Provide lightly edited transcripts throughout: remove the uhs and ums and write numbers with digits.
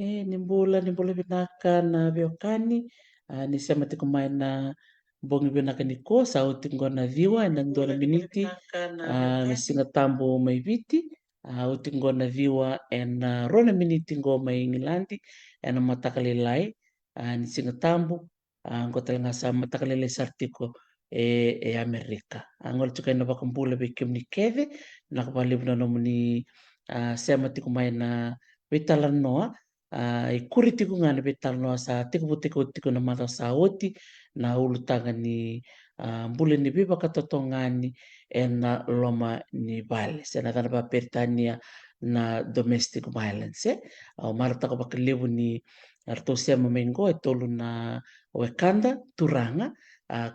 Ni mbola vinaka na viokani nisema tikumai na bongi vinaka niko sauti ngona viwa na ndola miniti na singa tambo mai viti uti ngona viwa na rona miniti ngo mai Engilandi na matakalilai ni singa tambo ngota nga sa matakalilai sartiko Amerika ngol tukai na bakambula bikim ni keve na kapalib na nomuni sema tikumai na vitalan noa ikuri tiku ngana betal no sa tiku na mata sa oti na ulutanga ni mbule ni biba katotongani na loma ni vale sena tana ba Britania na domestic violence marata ko bakalibu ni arto sema mengo tolu na wekanda turanga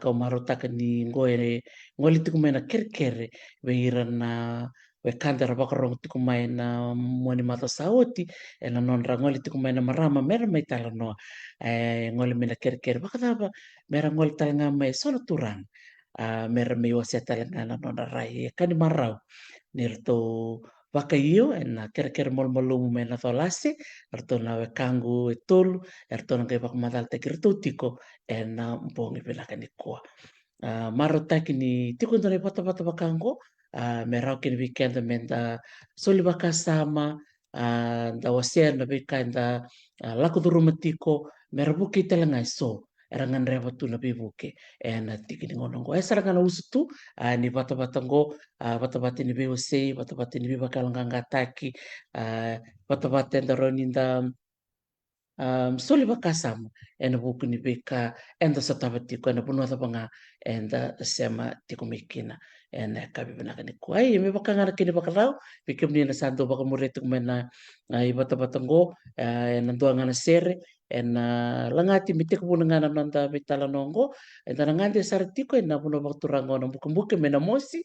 kau marotaka ni ngoli tiku mena kerkere beira na wekanda rabakarong tiku na moni mata saoti na non rangoli tiku na marama mera mai tala no ngoli mena kerker bakataba mera ngoli tala mai sono turang mera mai wasia tala na non rai kani marau nirto baka iyo na kerker mol molumu mena tolase erto na wekangu etolu erto na kai bakamatal tekirto tiko na mbongi pelakani kwa marotaki ni tiko ndone pata bakango merau kini weekend menda soli bakasama da wasia na bikanda laku turumatiko merabuki telangai so erangan reba tu na bibuke na tiki ni ngonongo sarangan usutu ni bata ngo bata ni bewose bata ni bibakalangang ataki bata ndaroninda soli bakasama ena buku ni beka enda satabatiko ena punua tapanga enda sema tiko mikina ena kabi benakani kuai me bakanga kini bakarau bikim ni na santo bakamuretu mena bata ngo ena doanga na sere ena langati mitik punangana nanda mitala nongo ena ngande sartiko ena punua bakturango na buku mena mosi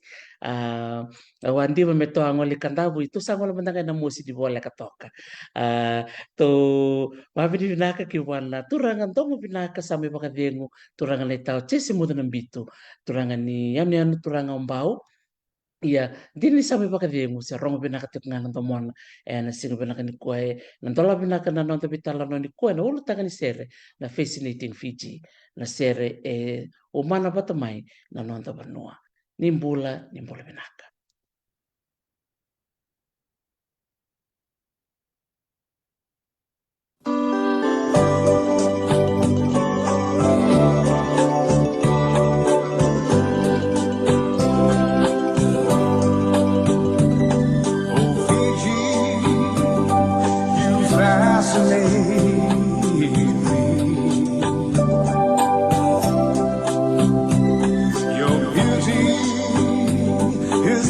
wandi meto angoli kandabu itu sangola mendanga na mosi di bola katoka to mabini binaka ki wana turangan tomo binaka sampai pakadengu turangan le tau cesi muda nambitu turangan ni yamni anu turangan ombau iya dini sampai pakadengu se rongo binaka tikngan tomon na singo binaka ni kuai nantola binaka na nonto bitala no ni kuai na ulu tangani sere na fascinating Fiji na sere umana batamai na nonto banua nimbula binaka. Your beauty is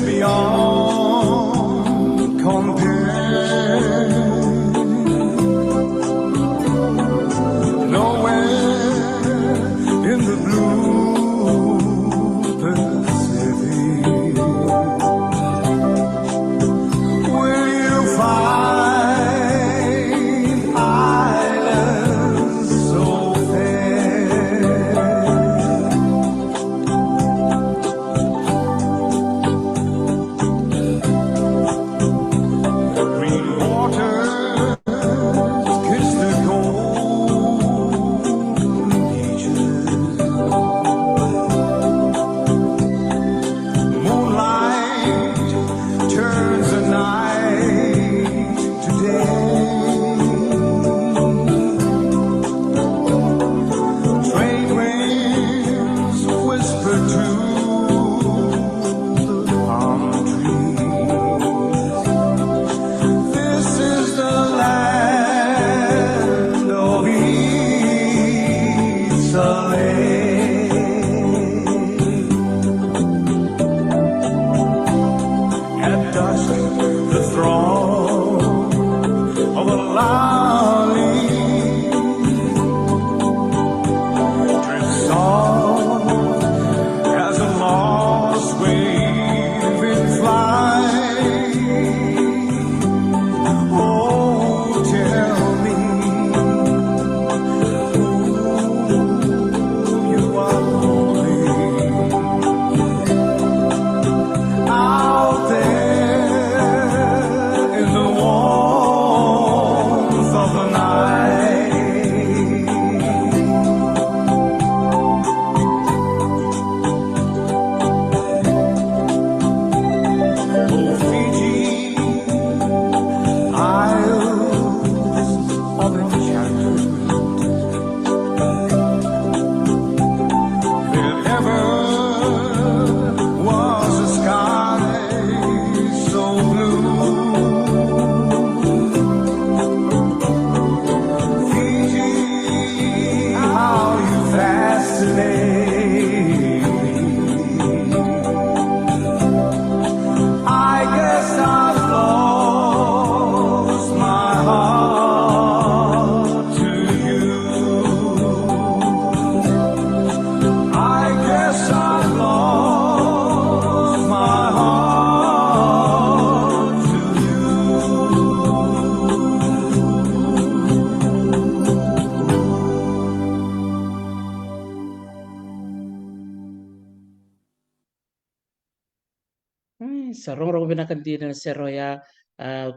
sarong binakan di na seroya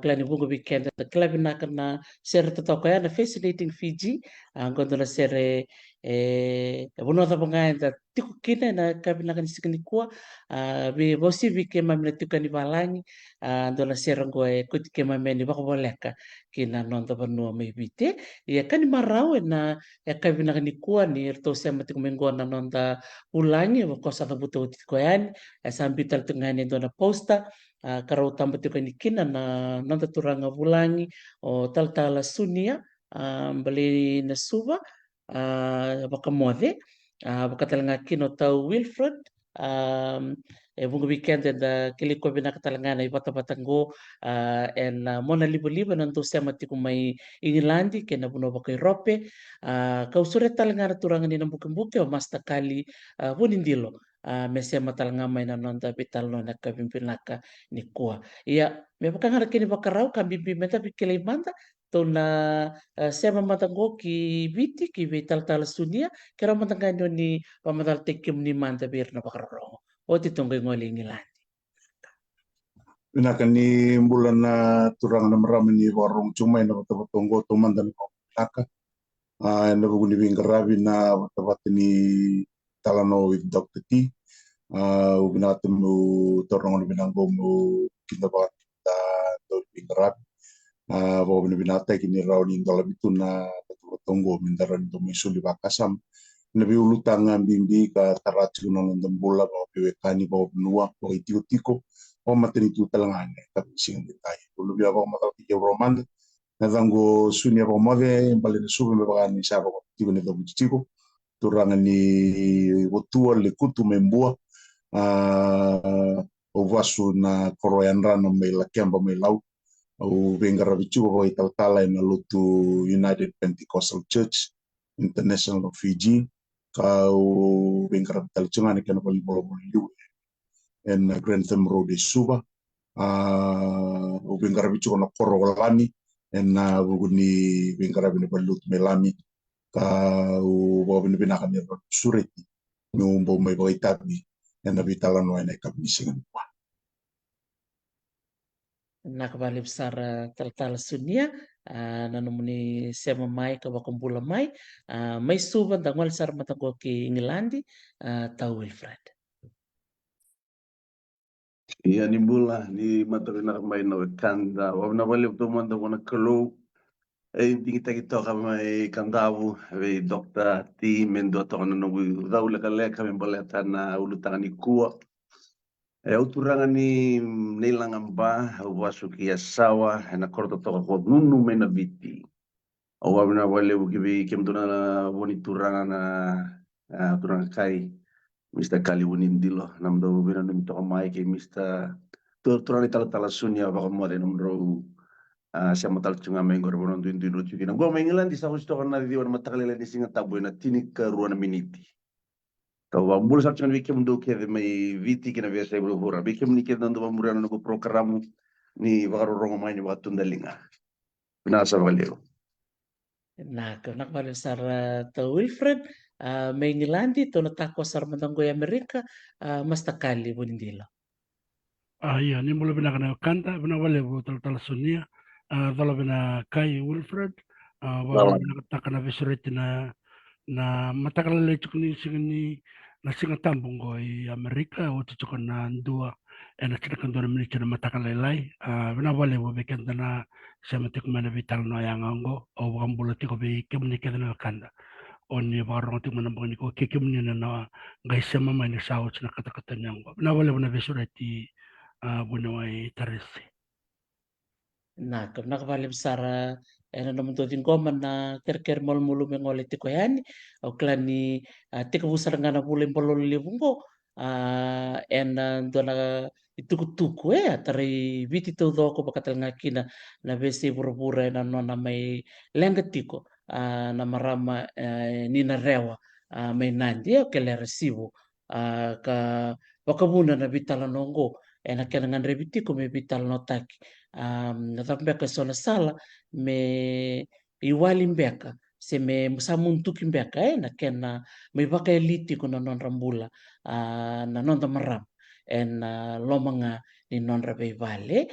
klani bungo weekend the club na ser totoko ya na fascinating Fiji gondo na sere buno ta bangai da tiku kina na kabina kan sikini kuwa bi bosi bi ke mamna tikani balangi ando na sere ngoe kuti ke mameni bako boleka kina nonto banua mai bite ya kan marau na ya kabina kan kuwa ni erto sema tiku mengona nonta ulangi bako sa buto tikoyan sambital tengani dona posta karau tamba tiko ni kina na nonta turanga bulangi o tal sunia bali na suba baka mode baka talanga kino tau Wilfred bunga weekend da kili ko bina katalanga na ibata batango en mona libo nanto sema tiku mai Ingilandi kena buno baka Europe kau sure talanga na turanga ni nambuke o masta kali hunindilo mese matalanga mai na nonta bital no na kabimpinaka ni kuah. Ia, me pakanga kini bakarau kambimpi meta pikele manda tona sema matango ki viti ki vital tal sunia kera matanga ni pamatal tekim ni manda bir na bakarau. O titonggo ngoli ngilandi. Pinakani bulan na turang na marami ni warung cumay na batabatonggo tumandan ko naka na buguni bingarabi na batabat ni talano with Dr. T ubinatin mo torong na binanggo mo kinabakan da do bingarabi bawa binatay kini raw ni dalabitu na batabatonggo mindaran do may suli bakasam nabi ulutang bimbi ka taratsu ng bola bawa piwekani bawa benua bawa itiko-tiko o matinitu talangane tapi sing detay dulu biya ko matati ke roman na dango sunya ko mave balene sube me bagani sa ko tigo ne do tiko turangan ni wotua le kutu membua o vasu na koroyan rana me la kemba me lau o vengara bichu ko ital-tala na lutu United Pentecostal Church International of Fiji kau vengara bital chungani kana pali bolo liu en Grantham Road di Suba ubingara bichu na koro walani en buguni bingara bini balut melami ka bini binakan ni sureti nyumbo mai boy tabi en bitala no ene kabising pa Nakabali besar tal sunia nanomuni sema mai ka bakumbula mai mai suba dangwal sar matango ki Ingilandi tau Wilfred. Iya ni bula ni matarina kamay na kanda wa na wali to manda wana kalo tingi tagi to kamay kandawu ve Dr. T mendo to na no daula kale kami baleta na ulutanga ni kuwa uturanga ni nilangan ba wasu ki sawa na korto to ko nunu mena biti wa na wali ukibi kemtuna woni turanga na turanga kai Mr. Kali Wunindilo namdo bina nung to mai ke Mr. Turani tala sunya baka mo de numro siya matal chunga may ngor bonon tuin tuin rutu kina. Gua mengilan di sa gusto na di wan matakalila di singa tabo na tinik ka ruana miniti. Kau bambul sa chunga bikem do ke may viti kina biasa ibu hura. Bikem ni ke nando bambura na ko programo ni baka rongo mai ni baka tundalinga. Binasa valeu. Nakabali besar tau Wilfred mai Ingilandi to natako sar matango Amerika masta kali bunindilo. Iya, ni mulai bina kana kanta bina wale bu tal sunia tala bina kai Wilfred wale bina takana visret na matakala le chukni singni na singa tambung go i Amerika o chukon na ndua ena chitakan dona mini chana matakala lai bina wale bu bekenda na sematik mana vital no yang ango o wambula tiko be kemni kedana kanda oni barong tik mana bani ko kekemni na ngai sema mani sawo chana kata nyango bina wale bina visreti bunawai tarisi. Nah, nakabali besar ena namun to tingko na ker mulu mengole tiko yani o klani tiko busar ngana bule polo libungo ena dona tuku tari viti to do ko bakatal ngakina na besi bura na nona mai lenga tiko na marama nina rewa mai nandi o kele resibo ka bakabuna na bitala nongo ena kena ngan rebiti ko me bital no taki natambeka sona sala me iwali mbeka se me samuntuki mbeka na kena me baka eliti ko na non rambula na non maram en lomanga ni nonra be vale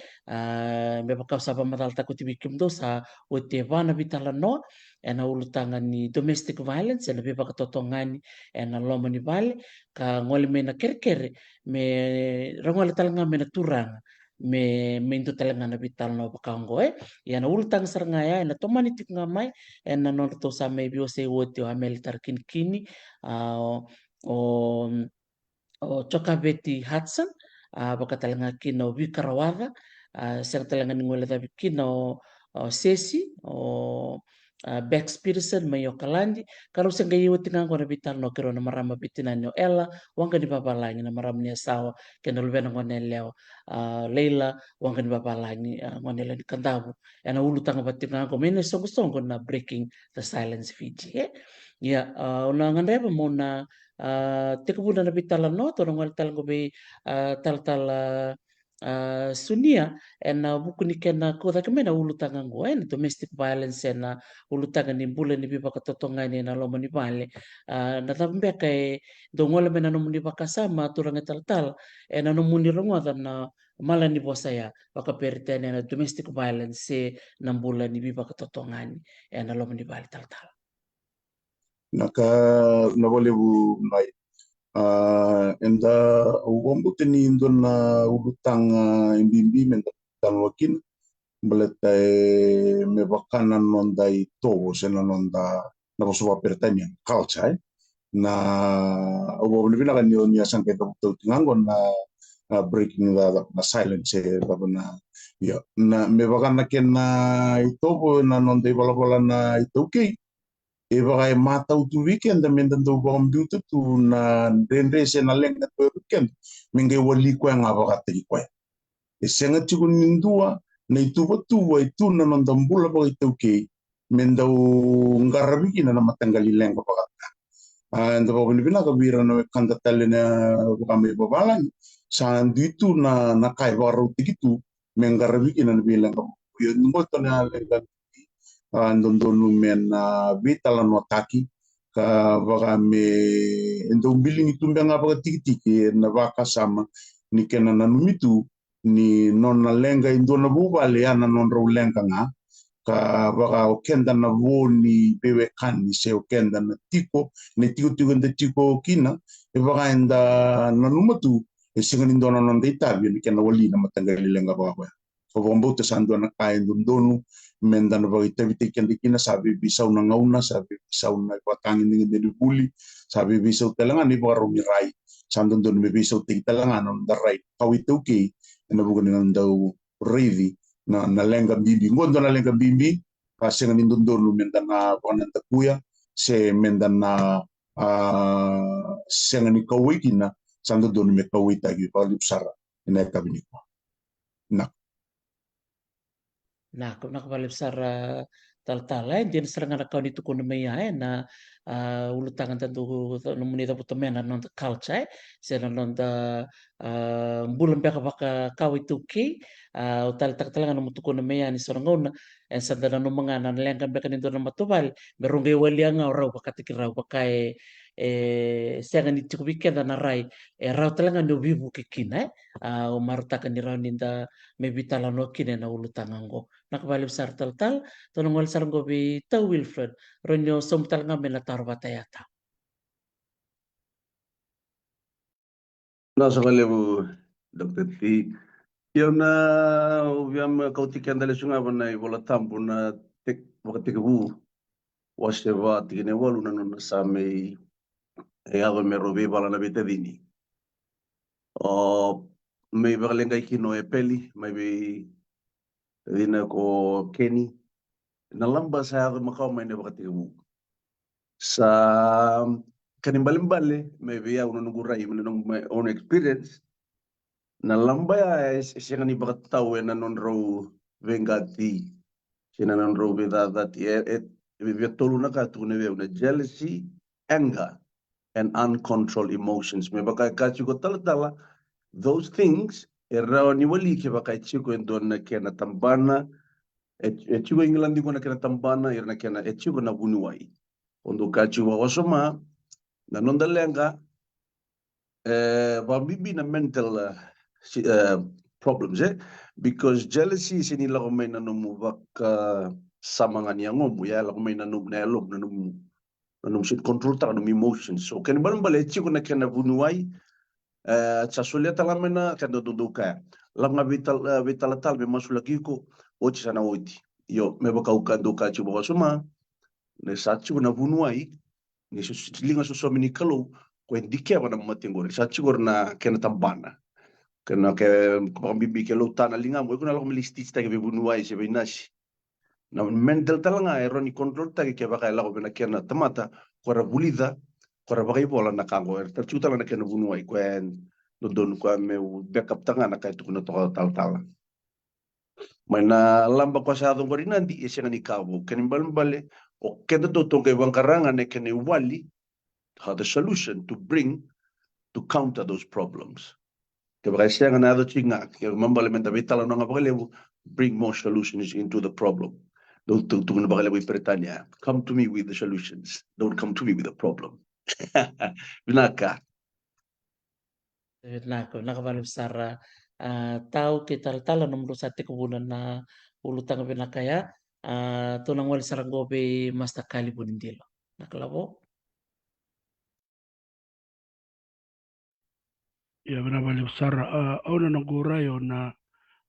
me pa kausa pa matal ta kuti bikim do sa o te vana vitala no en ulutanga ni domestic violence en be pa totongani en loma ni vale ka ngole mena kerkere me rangole talanga mena turanga me mento talanga na vital no pakango ya na ulutang sarangaya na tomani tik ngamai en na non to sa me bio se o te amel tarkin kini o Chokabeti Hudson, bakatalanga kino Wikarawada, sakatalanga ningola tabi kino Sesi, o Bex Peterson, Mayo Kalandi, kalau sanga iwo tingang kona bital no kero na marama bitina no Ella, wanga ni babalangi na marama ni asawa, kena lubena ngone leo Leila, wanga ni babalangi ngone leo ni kandabu, ena ulu tanga batingang ko mene songo na breaking the silence Fiji, ya una ngandeba mo na teka bulan na bitala no to ngal tal go be tal sunia en buku ni kena ko ta kemena ulu tanga ngo en domestic violence en ulu tanga ni bulan ni biba ka totonga ni na lomo ni bale na tambe kai do ngol mena no ni baka sama turanga tal en no muni rongo na mala ni bosaya baka pertene na domestic violence na bulan ni biba ka totonga ni en lomo ni bale tal Naka nawalebu mai enda wambu teni indona ulutang imbimbi menda tanwakin balete me bakana nonda ito sena nonda na bosuwa pertanya culture na obo lebina kan yo nia sangke to tingangon na breaking the silence na ya na me bakana ken na ito na nonda bala na ito okay Eva mata utu weekend menda do computer tu na dende se na lenga to weekend minge wali kwa ngaba katri kwa esenga tiku nindua na itu batu wa itu na mandambula ba itu ke menda ngarabi na matangali lenga ba anda ba ni bina ka bira no kanda talena ba me babalan sa itu na kai baru tikitu mengarabi na bilang yo ngoto na lenga ndondonu men vitala no taki ka baka me ndo bilingi tumbe nga baka tiki na baka sama ni kena na numitu ni non na lenga indo na bubale ana non ro lenga nga ka baka okenda na voni bewe kan ni se okenda na tiko ne tiko nda tiko kina e baka enda na numatu e singa ni ndona non deita ni kena wali na matangali lenga baka ko bombo te sando na kai ndonu menda na bagita vite kendi kina sabi bisau na ngauna sabi bisau na patangi ningi de puli sabi bisau telanga ni baro mirai sandon don me bisau te telanga non da rai kawito ke na bugo ni ndau revi na lenga bimbi ngondo na lenga bimbi pasenga ni ndondonu menda na kona takuya se menda na senga ni kawikina sandon don me kawita gi palipsara ina kabiniko na Nah, kung nakabalik sa tal-talay, din serangan kau ni tukun maya na ulut tangan tentu nomunita putamena non culture sera non da bulan baka baka kau itu ki utal tak-talangan no tukun maya ni sorangona en sadana no mangana lengan baka ni dona matubal berungai walianga rau baka tikirau baka senga ni cukup weekend na rai rau talangan no vivu kikina umarutakan ni rau ninda mebitala no kine na ulut tangango nakabali besar tal tonongol sarang gobi tau Wilfred ronyo somtal nga menatar batayata. Nasa kalebu Dr. T. Yung na ubiyam kautikan dali sunga na wala tampo na wakatikabu waseva tikine walu na nuna sa may ayago merobe bala na betadini. O may bakalengay kino epeli may dina ko Kenny nalamba sa ako makaw may nabakatikabu. Sa kanimbalimbali may biya uno nuguray nung my own experience nalamba ya siya ni bakataw na non raw vengati siya non raw vedadati biya tolo na ka tunebe na jealousy anger and uncontrolled emotions may baka kachuko talatala those things era ni wali ke baka chiko endon na kena tambana chiko ingilandi ko na kena tambana era na kena chiko na bunuwai ondo kachuwa wasoma na nondalenga Bibi na mental problems because jealousy sini la ko may nanumubak sa mga niyangom ya la ko may nanum sit control ta nanum emotions so ken ban balechi ko na ken bunuai sa sulia talamena ken duduka langa vitalatal me masulaki ko ochi sana oti yo me baka uka chi bo suma ne sachi ko na bunuai ni linga so mini kalo ko indike wana matingor sachi ko na ken tambana kena ke bibi ke lautan alinga mo kuna lo milisti sta ke bunuai se beinashi na mental talanga eroni control ta ke baka la ko bena kena tamata kora bulida kora baka bola na kango ta chuta na kena bunuai kwen don kwa me backup tanga na kai tukuna to tal mana lamba kwa sa dong nanti ese ngani kawo ken bale o keda to ke bankaranga ne ken wali how the solution to bring to counter those problems. Que brasileiro nada tinha, que mambalementa vitala não abrelevo, bring more solutions into the problem. Don't no abrelevo Britânia. Come to me with the solutions. Don't come to me with the problem. Binaka. Nako nakabalo sara tau ke tal-tala nomor satu kebunan na ulutang binakaya tunang wali sarangobe masta kali bunindilo. Nakalabo? Ya bena bali besar ona nangura yo na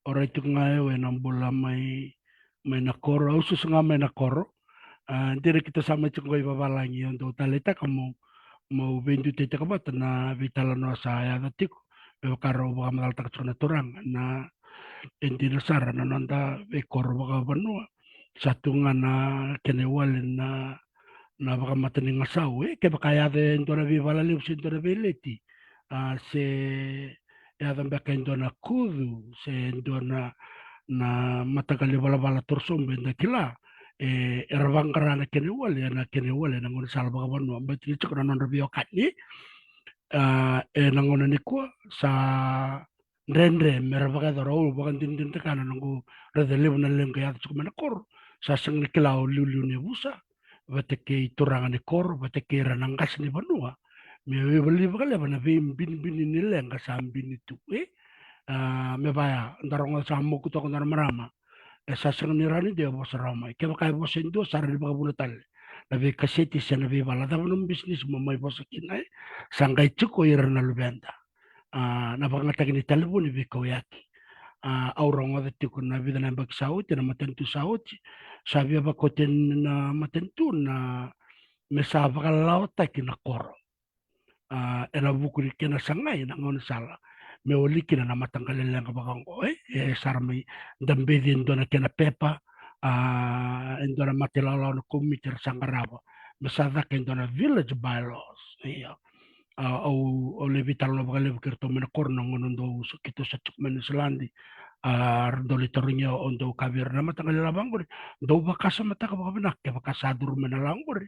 ora itu ngayo na bola mai nakoro usus nga mai nakoro dire kita sama cengoi babalangi untuk talita kamu mau bendu tete kabat na vitala no saya datik karo baga madal tak tsuna turang na enti sara na nanda ekor baga banua satu ngana kenewal na baga matani ngasau ke bakaya de ndora vivala liu sindora veleti se ya baka ndona kudu se ndona na matakali bala torsombe na kila ervangkarana kenewal na ngon salba banua betri chakra non rebio kani nangona ni ko sa rendre mervaga doro bagan tin tekana nangu redelev na lengka ya tsukmana kor sa seng kilau lulu ne busa bateke turanga ni kor bateke ranangkas ni banua me beli bakal bana bin ni lenga sambin itu me baya ndaronga samu kuto ndar marama sa seng ni rani dia bos rama ke bakay bos indo sar di bakabunatal nabi kaseti sa nabi bala da num bisnis mamay bos kinay sangay chuko irana lubenda napangatakin ni talbo ni bikoyaki aurang ada tikun na vida na bagsaut na matentu saut sabi ba koten na matentu na mesava kalau takin na koro era buku kena sangai na ngon sala me oliki na matanggaleng ka bakang sarmi dambe din do na kena pepa endo na matilala na kumiter sangaraba mesada kendo na village bylaws au levital no bagale kerto men korno ngono do kito sa men selandi do litorinyo ondo kabir na matangal labangor do bakasa mataka bakabenak ke bakasa dur men langor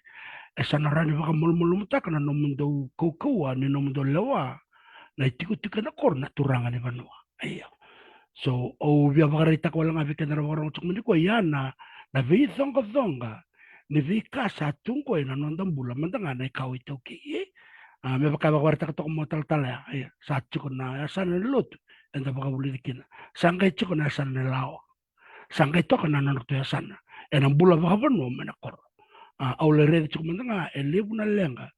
sanarani baka mulmul mutaka na nomundo kokoa ni nomundo lewa na itiku na korna turanga ni banua ayo so o via bagarita ko lang abikan na warang tuk meniko yana na vi zonga ni vi kasa tungko na nondam bula mandanga na ikaw ito ki me baka bagarita ka to mo tal-tala sa chiko na asan lut enda baka buli dikina sangay chiko na asan lao sangay to kana nanok to asan enang bula baka banua menakor aule red chuk mandanga elibu na lenga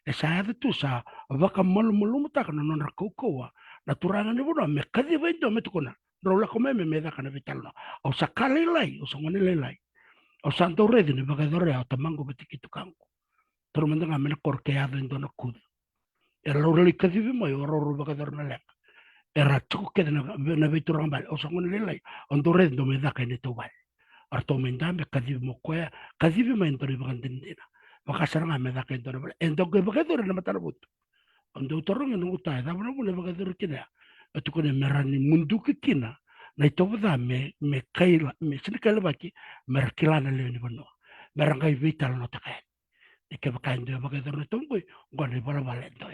saya tu sa vaka malum tak na non rakokoa na turanga ni bona me kadi vendo me tukuna rola come me da kana vitalna au sakale lai au songone lai au santo red ni vaka dore au tamango betiki tukango tur mandanga me korke ya vendo na kud era rola kadi vi mai oro vaka dore na lenga era chuk ke na vituranga bal au songone lai on do red do me da kana to bal arto mendambe kadi mo koya kadi vi mai ndore vaka dindina makasaranga me da kento na endo ke bakador na matarabut ando torong no utai da bona bona bakador kina atu kone merani mundu kina na ito da me kaila me sinikala baki merkilana le ni bono merangai vital no takai ke bakando bakador na tumboy ngone bara balento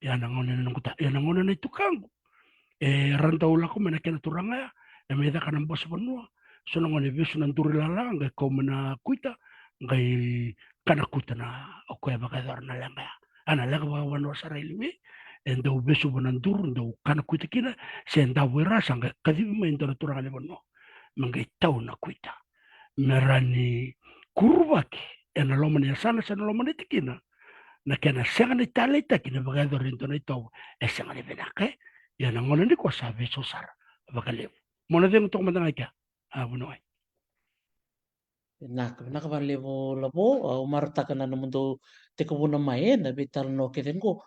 ya nangone no kuta ya nangone na itu kangu ranta ula ko mena kena turanga me da kana bos bono so ngone bisu nan turilala ngai ko mena kuita ngai kana kutana okoya bakador na langa ana laga ba wano sarili enda ubesu bonandur enda kana kuita kina se enda wera sanga kadi ma enda turanga le bono mangai tau na kuita merani kurvaki ena lomani asana se na lomani tikina na kena senga ni talita kina bagado rinto na ito e senga ni benake ya na ngona ni ko sabe so sar bakale mona deng to mandanga ka abuno ai Nak ba levo labo umarta kana no mundo te ko na mai na vital no ke dengo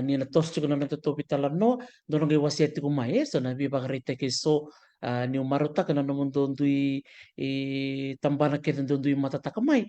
ni na tos ko na to vital no dono ge wasiat ko mai so na bi bagrite ke so ni umarta kana no mundo ndui tambana ke den ndui mata ta mai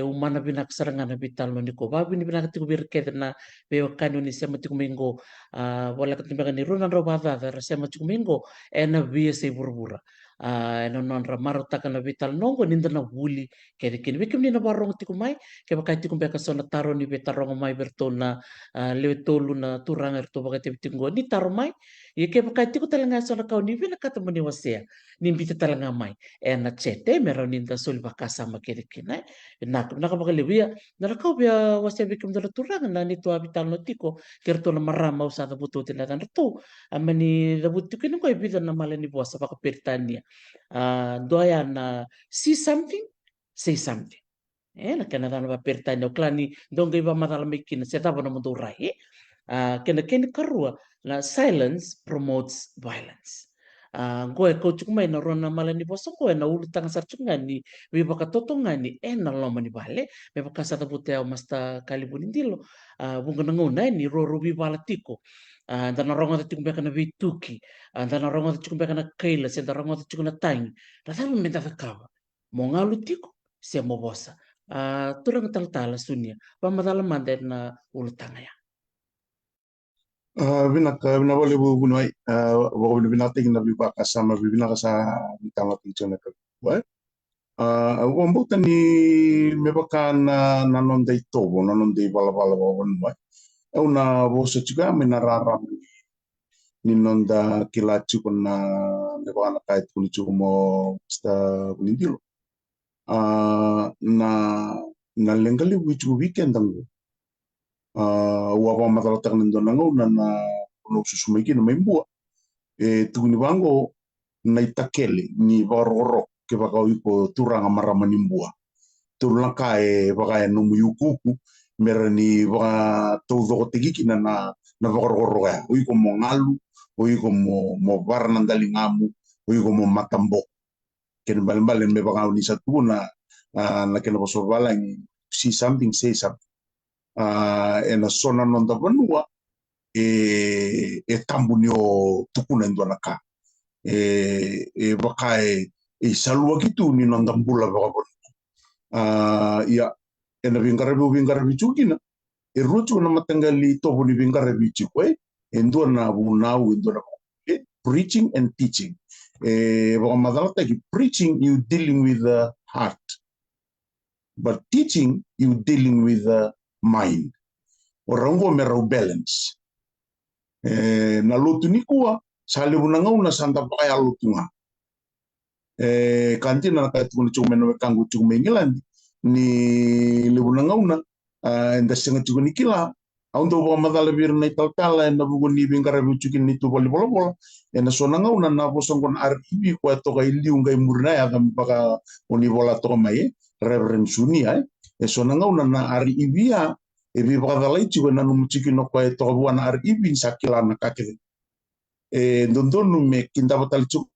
umana binak saranga na vital no ni ko babi ni binak ko bir ke na be kanu ni sema ko mingo wala ka timbangan ni runa ro bada da sema ko mingo na bi se burbura no non ramaro takana vital nongo ninda na wuli kede kini bikim ni na barong tiku mai ke bakai tiku beka sona taro ni beta rongo mai bertona lewe tolu na turang erto bakai tiku tinggo ni taro mai ye ke bakai tiku talanga sona kau ni bina kata mani wasea ni bita talanga mai na chete mero ninda suli bakasa ma kede kini nak bakai lewe ya na kau bia wasea bikim dala turang na ni tua vital no tiko kerto na marama usada butu tinatan retu amani da butu kini ko bida na malani bosa baka peritania doya na see something, say something. Na kena dana ba pertanya o klani donga iba madala mekina se taba na mundo rai. Kena kena karua na silence promotes violence. Goe kau cukup na rona mala ni boso goe na ulu tanga sarcunga ni we baka totonga ni na loma ni bale me baka sata pute au masta kalibuni ndilo bunga nanguna ni ro rubi bala tiko dana ronga ta tiku beka na vituki dana ronga ta tiku beka na kaila se dana ronga ta tiku na tangi da tamu menta kawa mo ngalu tiko se mo bosa turang tal sunia pa madala mande na ulu tanga ya Bina wale bunoi wo bina ting na biba kasama bina kasa bitama tichona ka wa wo mbota ni mebaka na non dei tobo na non dei bala bala won wa una wo so juga minarara ni non da kilachu kuna mebaka na kait kuni chu mo sta kuni dilo na lengali wichu weekend dangu wa matala tak nendo nango na no susumeki na membua tuguni bango na itakele ni varoro ke baka ipo turanga marama nimbua turlaka baka no muyukuku mera ni baka todo tegiki na varoro ya ui ko mo ngalu ui ko mo varna ndali ngamu ui ko mo matambo ken balbal me baka ni satu na ken boso bala ni see something say something na sona nonda vanua tambu ni o tukuna ndona ka baka salua gitu ni nonda mbula baka ya na vingarabi chukina ruchu na matangali tobo ni vingarabi chukwe endo na bunau endo na preaching and teaching baka madalata ki preaching you dealing with the heart but teaching you dealing with the mind orango merau balance na lotu ni kuwa sale bunangau na santa paya lotunga kanti na kait kuni chume no kangu chume ngilandi ni lebunangau na enda senga chukuni kila aundo bo madala bir na taltala na buguni bingara buchukin ni tu boli bolo ena sonangau na bosongon RIB kwa toka iliunga imurna ya kam baka uni bola to mai reverend sunia sonangau na RIB ya ebi bakadalai chuga na numuchiki no kwa toka buana RIB sakila na kakere ndondonu me kinda batal chuk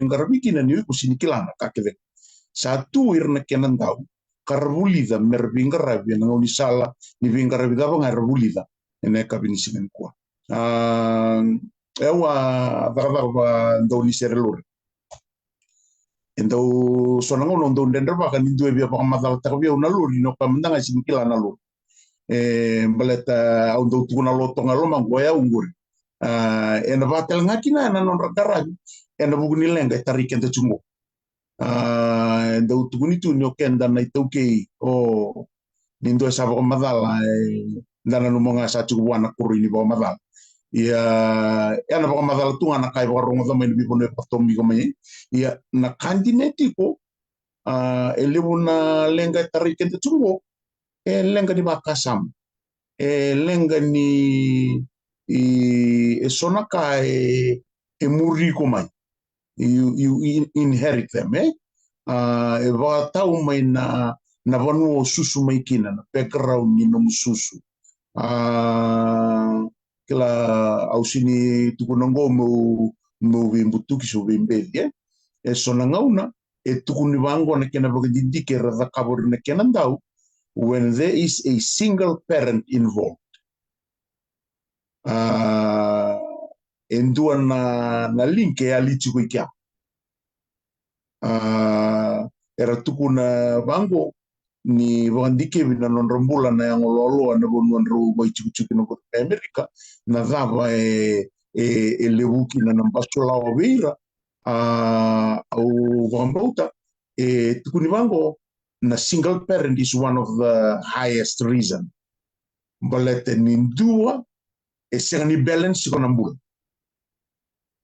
ngarabiki na niwe kusini kilana kakere satu irna kenan tahu karbulida merbingarabi na ngoni sala ni bingarabi da bang arbulida ene kabini singen kwa ewa daga ba ndoni serelur endo sonango no ndo ndender ba kan indue bia ba madal takbia una lur no kamndanga sini kilana lur baleta au ndo tuna lotonga lo mangoya ungur ena batel ngakina na non rakara ena buguni lenga tarikente chungo da utuguni tu nyo kenda na itoke o nindo sa ba madala dana no monga sa chu wana kuri ni ba madala ya na ba madala tu ana kai ba rongo da mai bi bono patombi ko mai ya na kandineti ko elebuna lenga tarikente chungo lenga di bakasam lenga ni sonaka muri ko mai. You inherit them, e wa tau mai na vanu susu mai kina na background ni no susu. Kila au sini tukunango mo vimbutuki so vimbeli, sona ngauna tukuni wango na kena bagdidike radha kabor na kena ndau when there is a single parent involved. Endua na link ya lichiku ikia. Era tukuna wango ni wandike vina nonrambula na yang lolo na bonwanru mai chiku no America na dava lebuki na nambasula wira au wambauta tukuni wango na single parent is one of the highest reason balete nindua sengani balance ko nambula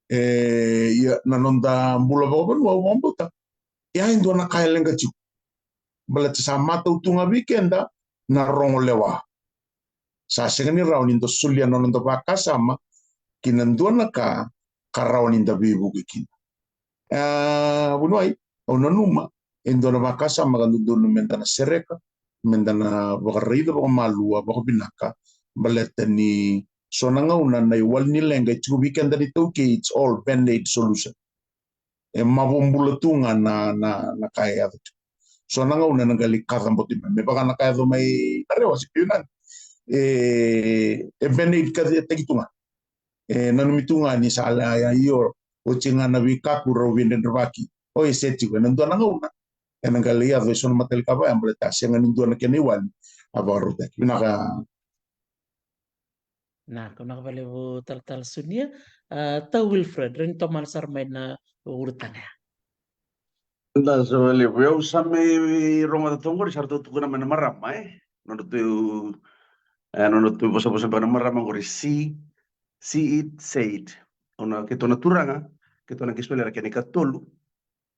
ya nanonda mbula baban wa wambauta ya indua na kaya lenga chiku balete sa mata utunga weekenda na rongo lewa sa sengani raunindo sulia nanonda baka sama kinandua na raunindo bibu kikina bunuai au nanuma indona baka sama kandudu mentana sereka mentana bakarida baka malua baka binaka balete ni sonanga una na iwal ni lenga chiku weekenda di toke it's all band-aid solution mabumbula tunga na kaya sonanga una nagali kathamboti me baka na kaya mai arewa sipiyunan band-aid kadya tagitunga nanumitunga ni sala ya iyo o chinga na wikaku rawin baki o eseti ko nandua na una nagali ya son matel kaba yang boleh tas yang nandua na keniwan abaru tak binaka. Nah, kung nakabaliw tal sunia, ta Wilfred, rin to man sarmay na urutan ya. Da so le veo same Roma da Tongor sarto tu kuna mana marama no tu bosa para marama ngori see it say it ona que tona turanga que tona que suele que ni katolu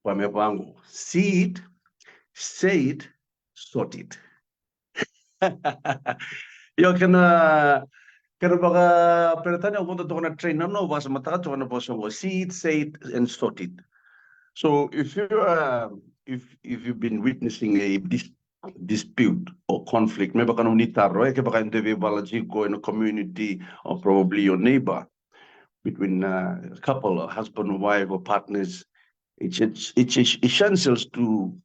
pa me pango see it say it sort it. Yo kena baka peretanya umonto to na train no basa mataka to na bosa see it say it and sort it. So if you've been witnessing a dispute or conflict, maybe baka nitaro baka individual in a community or probably your neighbor between a couple, or husband or wife or partners, it's essential to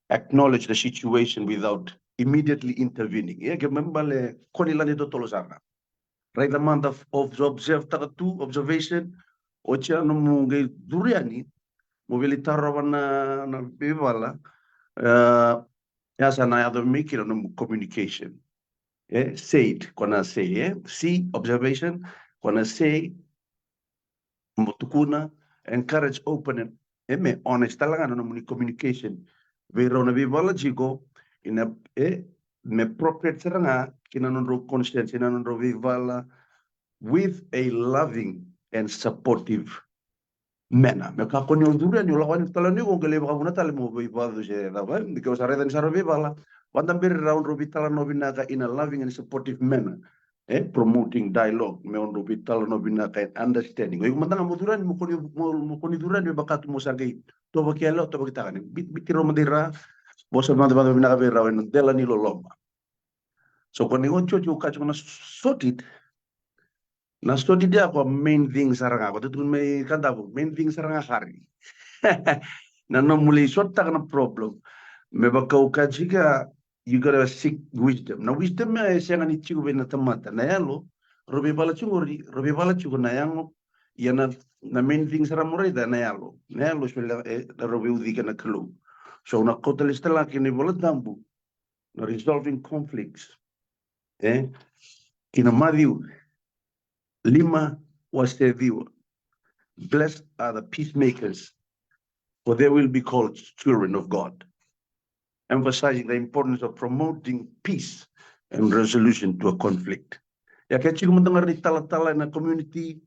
acknowledge the situation without immediately intervening. Right amount of observation, ocha no mungai duriani. Mobilitar na bivala yasa na yado make it on communication say it kona say see observation kona say mutukuna encourage open and honest talaga no communication vero na bivala jigo in a me appropriate seranga kinanonro conscience kinanonro bivala with a loving and supportive manner. Me ka koni udura ni lawan tala ni ngole ba kuna tala mo ba do je da ba because are dan saro bala wanda bir round robi tala no binaka in a loving and supportive manner promoting dialogue me on robi tala no binaka understanding ko matanga mo duran mo koni duran be bakatu mo sargai to ba kielo to ba kitaka ni bitiro madira bosa no ba binaka be rawen dela ni loloma so koni on chocho ka chona sotit na studi dia ko main thing saranga ko tutun may kanta ko main thing saranga hari na no muli sotta kana problem me bakau kajika you gotta seek wisdom na wisdom me sianga ni chiku be na tamata na yalo robi bala chungo na yango yana na main thing saramura da na yalo shwela da robi udika na clue so na kota listala kini bola dambu na resolving conflicts kina madhiu Lima was their viewer. Blessed are the peacemakers, for they will be called children of God. Emphasizing the importance of promoting peace and resolution to a conflict. Ya kaya chico mendengar ni tala-tala na community,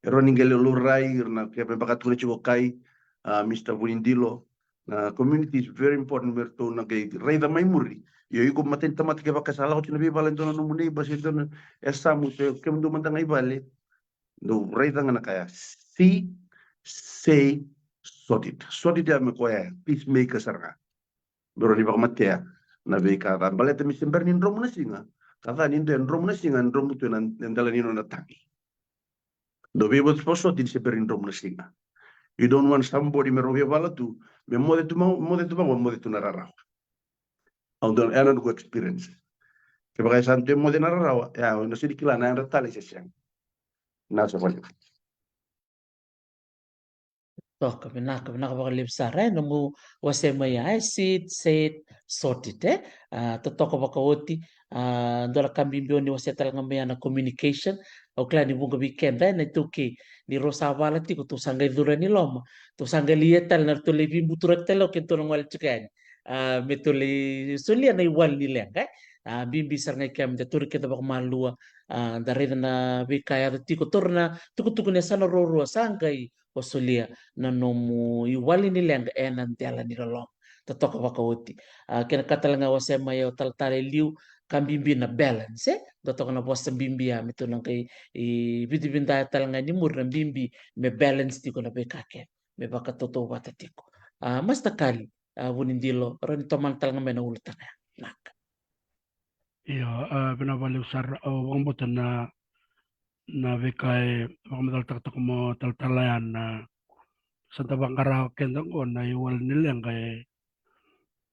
eroning lurai na kaya bakatule chico kai, Mr. Windilo, community is very important merto na kay Rayda Maimuri. Yo iku matin tamat ke bakasala ko tinabi balen to no muni bas ito na esamu te kem do mantang ibale. Do reita ngana kaya see say sorted. Sorted ya me koya peacemaker sarga. Bero di bak matia na be ka kan balete mi sembernin rom na singa. Kata nindo en rom na singa en rom tu nan dalanino na taki. Do be bot poso din semberin rom na singa. You don't want somebody me robe bala tu me mode tu narara. Aundon enan go experience. Ke bagay santo mode narara ya no sidikila na ratale sesang. Nasa wala. Toh kabinaka baka sara nungu wasema ya sit sorted totoko baka woti dola kambimbioni waseta ngamaya na communication o kla ni bunga weekend na tuki ni rosa wala ti ko tusanga idura ni loma tusanga lietal na tole bimbu turak telo ke tono wal chikani metole solia na iwal ni lenga bimbi sarnga kam de turke da baka malua darida na bikaya ti ko torna tuku ne sana roro sangai osulia na nomu iwali ni lenga enan tiala ni lolong totoka wakawoti kena katalanga wasema ya taltale liu kambimbi na balance dotoka na bosta bimbi ya mitu nang kay biti binda talanga ni mur na bimbi me balance tiko na bekake me baka toto wata tiko mas takali wunindilo ron toman talanga me na ulutan ya nak Iyo, binabali usar wang botan na bekai wang taltak mo taltalayan na Santa Bangara kendang ko na iwal nilang kay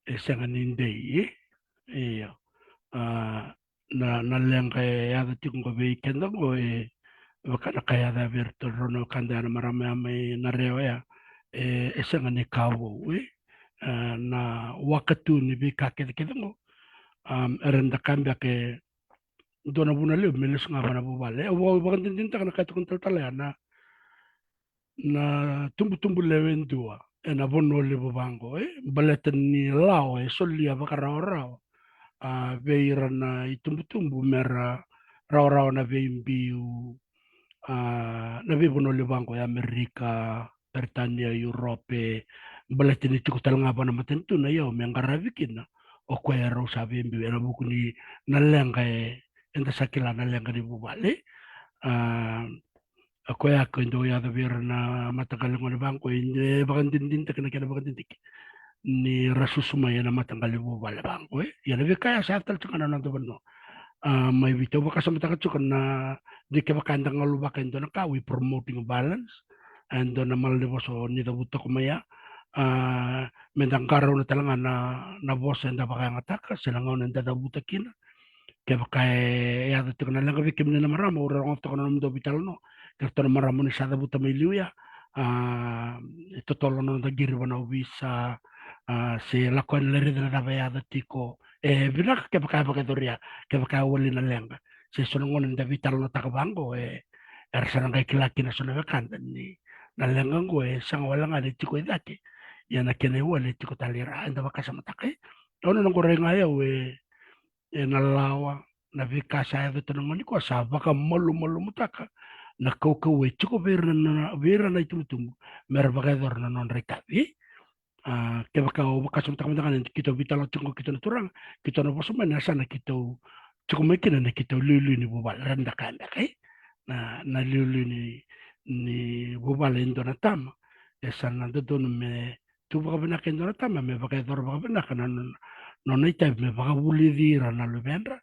isang ninday iyo na nalang kay yada tikong kabi kendang ko baka na kaya da virtual rono kanda na marami narewa ya isang ni kawo na wakatu ni bi kakit kendang ko erenda kambia ke dona buna leo meles nga bana bubale o bakan din ta kana katukon taltalayan na tumbu lewen dua na bono le bango baleten ni lao solia bakara rao veira na itumbu mera rao na veimbiu na ve bono le bango ya Amerika Britania Europe baleten itu kutal ngapa na matentu na yao mengara vikina o kwero sa veimbiu na bukuni na lenga enta sakila na lenga di bubale ako ya ko ndo ya ver na matagal ng bangko hindi bakan din ta kana bakan din ni rasusuma ya na matagal mo bala bangko ya na kaya sa tal tsaka na ndo no may bito baka sa matagal tsaka na di ka bakandang ngaluba kan do na ka we promoting balance and do na mallevo so ni da buto kumaya mendang karaw na talanga na boss enda baka ngataka silangaw na da buta kina kaya baka ya da tsaka na lang bikim na maramo ora ng to na ndo bital no kerto maramo ni sada buta may liuya ito tolo no dagiri wana visa se lakon leri na bayada tiko binak ke baka doria ke baka wali na lenga se sonongon na vital no takabango sarang kay kilaki na sonakan ni na lenga go sang wala nga tiko dati yan na kene wali tiko talira anda baka sa matake ono nang gore nga yaw nalawa na vika sa ito nang ko sa baka malu mutaka na kau chiko vera na itumtumbu mer bagador na non rekabi ke baka baka sum takam tangan kita vitalo chungo kita turang kita no boso mana sana kita chiko mekina na kita lulu ni bubal randa kanda kai na lulu ni bubal indo na tama esa na do me tu baka bina kendo na tama me bagador baka bina kana no naita me baka buli dira na lubendra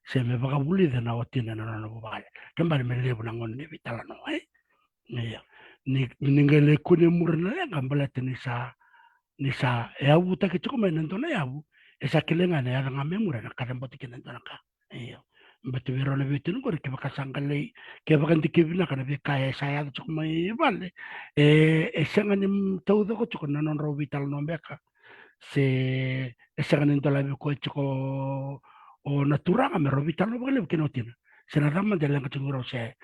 se me baka buli de na watina na no bubal kembali me lebu na ngon ni vitala no ni ngale kune murna ya ngambala nisa ya buta ke chukuma nando na yabu esa kilenga na ya ngame mura na kadambo tikin nando na ka mbatu vero na vitin ko ke baka sangale ke baka ndikibina kana be kaya saya chukuma ibale esa ngani tawdo ko chukuna non ro vital no beka se esa ngani ndola ko chuko o naturanga me ro vital no bale ke notina se na dama de lenga chunguro se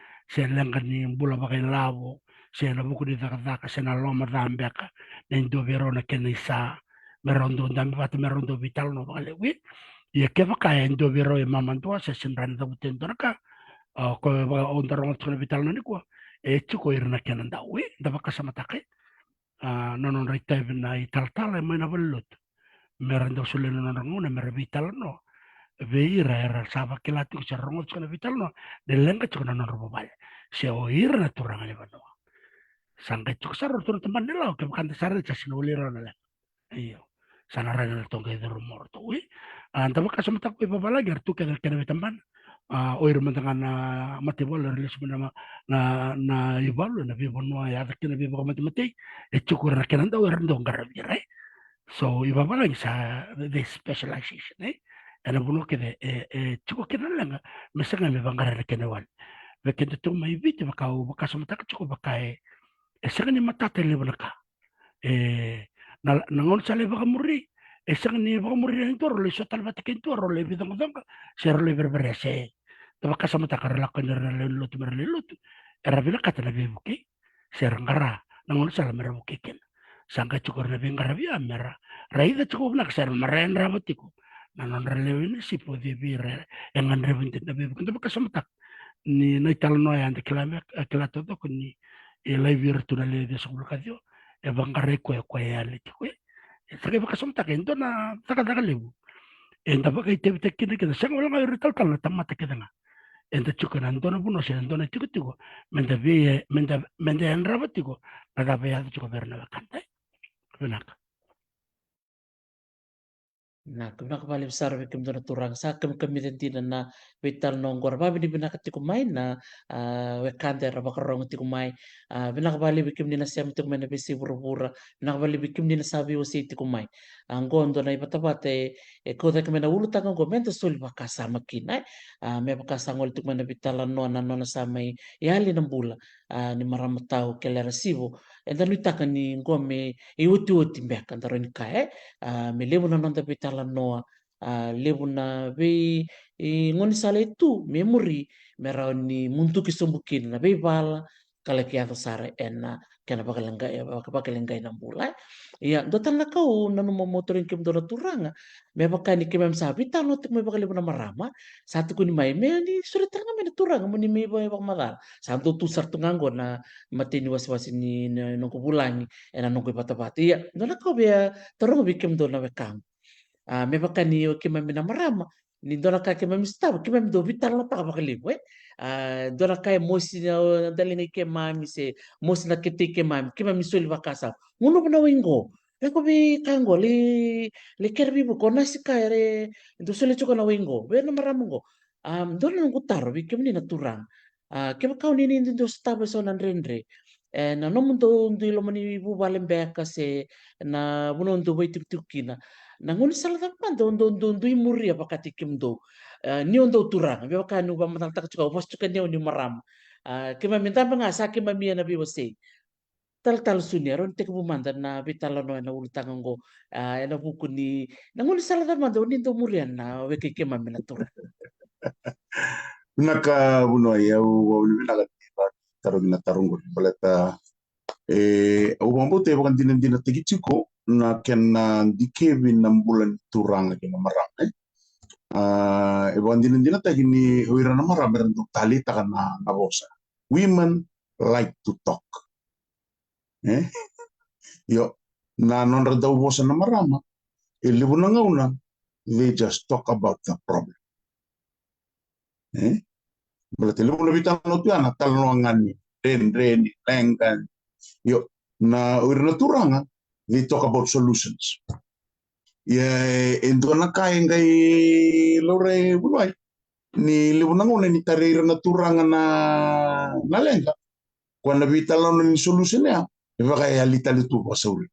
lenga ni bula baka lavo se na buku di daka se na loma dambeka nendo verona ke nisa merondo ndambe pat merondo vital no bale wi ye ke baka endo vero e mamantua se senran da butendo naka ko on darongo tuna vital no ni ko chuko irna ke nanda wi da baka sama take non rita na italtala mai na velut merendo sulle non ranguna mer vital no veira era saba kilati ko rongo tsana vital no delenga tsana non robo bale se oir na turanga le bano sangka tsuk sar tur teman nila ke bukan sar chasin ulira na le iyo sana rana na tonga de rumor to wi anta baka sama tak iba bala gar tu kena kena teman oir mentangan na mati bola rilis na na ibalu na bibo no ya kena bibo mati mati cukur na kena do rendo garabira so iba bala sa the specialization ana buno kede cukup kena langa mesanga me bangara kena wan bekin tu mai bit baka baka sama tak cukup baka esang ni mata tele baka na nangon sale baka muri esang ni baka muri itu role so tal batik itu role bidang bidang ser le berberese baka sama tak karla kanir na lut merlelut era bila kata nabi buki ser ngara nangon sale mera buki ken sangka cukur nabi ngara bi amera raida cukup nak ser meren rabatiku nanon relew ini si podi bire yang andre bintit nabi buki baka sama tak ni naital no ya ante kilato to ni elai virtual le de soblocadio e bangare ko ya le ko e sake baka somta ke ndo na saka daga lebu e nda baka ite bite kini ke sang wala ngai rital kala tamata ke danga e nda chukana ndo na buno se ndo na chukutigo menda en rabatigo pada baya chuko berna bakante benaka Nah, kemudian kembali besar bikin dona turang sa kemiden tina na vital nonggor babi di bina ketiku main na wekante raba kerong tiku mai bina kembali bikin dina siam tiku main besi buru-bura bina kembali bikin dina sabi wasi tiku mai anggon dona ipata bate kota kemena ulu tangan go menta suli bakasa makina me bakasa ngol tiku main vital nona samai yali nambula ni maramatau kelera sibo enda luitaka ni ngome iuti mbek antara ni kae me levu na nonda vitala noa levu na vei ngoni sala itu memori merau ni muntuki sombukin na vei bala kala ki ato sare ena kena bakalenga ina mbula ya dotan la kau nanu mo motorin kim dona turanga me bakani kim sabi tano tik me bakale na marama satu kuni mai me ni sure tanga me na turanga mo ni me bak magal santo tu sartu nganggo na matini was ni nungku bulangi ena nungku bata ya dona kau be torong bikim dona wekang me bakani o kima mina marama ni dona ka kima mistaba kima do vital na taka bakaliwe dona ka mosi na dalinga ke mami se mosi na kete ke mami kima misuli bakasa ngono bana wingo Eko bi kango le kerbi bu kona sika ere do sole chuko na wingo be na maramongo dona nungu taro bi kima ni naturang kima kau ni do staba so nan rendre na nomu do ilo mani bu balembeka se na buno do wait tukina na ngoni sala takpan do imuri apa katikim do ni ondo turang be ka nu ba matang tak chuka bos chuka ni maram kima minta bangasa kima mi na bi wase tal sunia ron tek bu mandan na bitala no na ultang ngo na buku ni na ngoni sala takpan do ni do murian na we kima mi na turang Naka buno ya wa ulina ka tarong na tarong ko balata o mambo te bakan dinan tigitiko na ken na dikevin ng bulan turang ke marang e bakan dinan tagi ni huira na marang meron tali takan na bosa women like to talk yo na non daw bosa na marama libu na ngauna they just talk about the problem berarti libu na bitang no tiana talongan ni ren lengkan yo na huira na turanga they talk about solutions ya endo na kaya ngai lore bulai ni libu na ngauna ni tarira na turanga na lenga kwa na bitala no ni solution ya eva kaya alita litu pasauri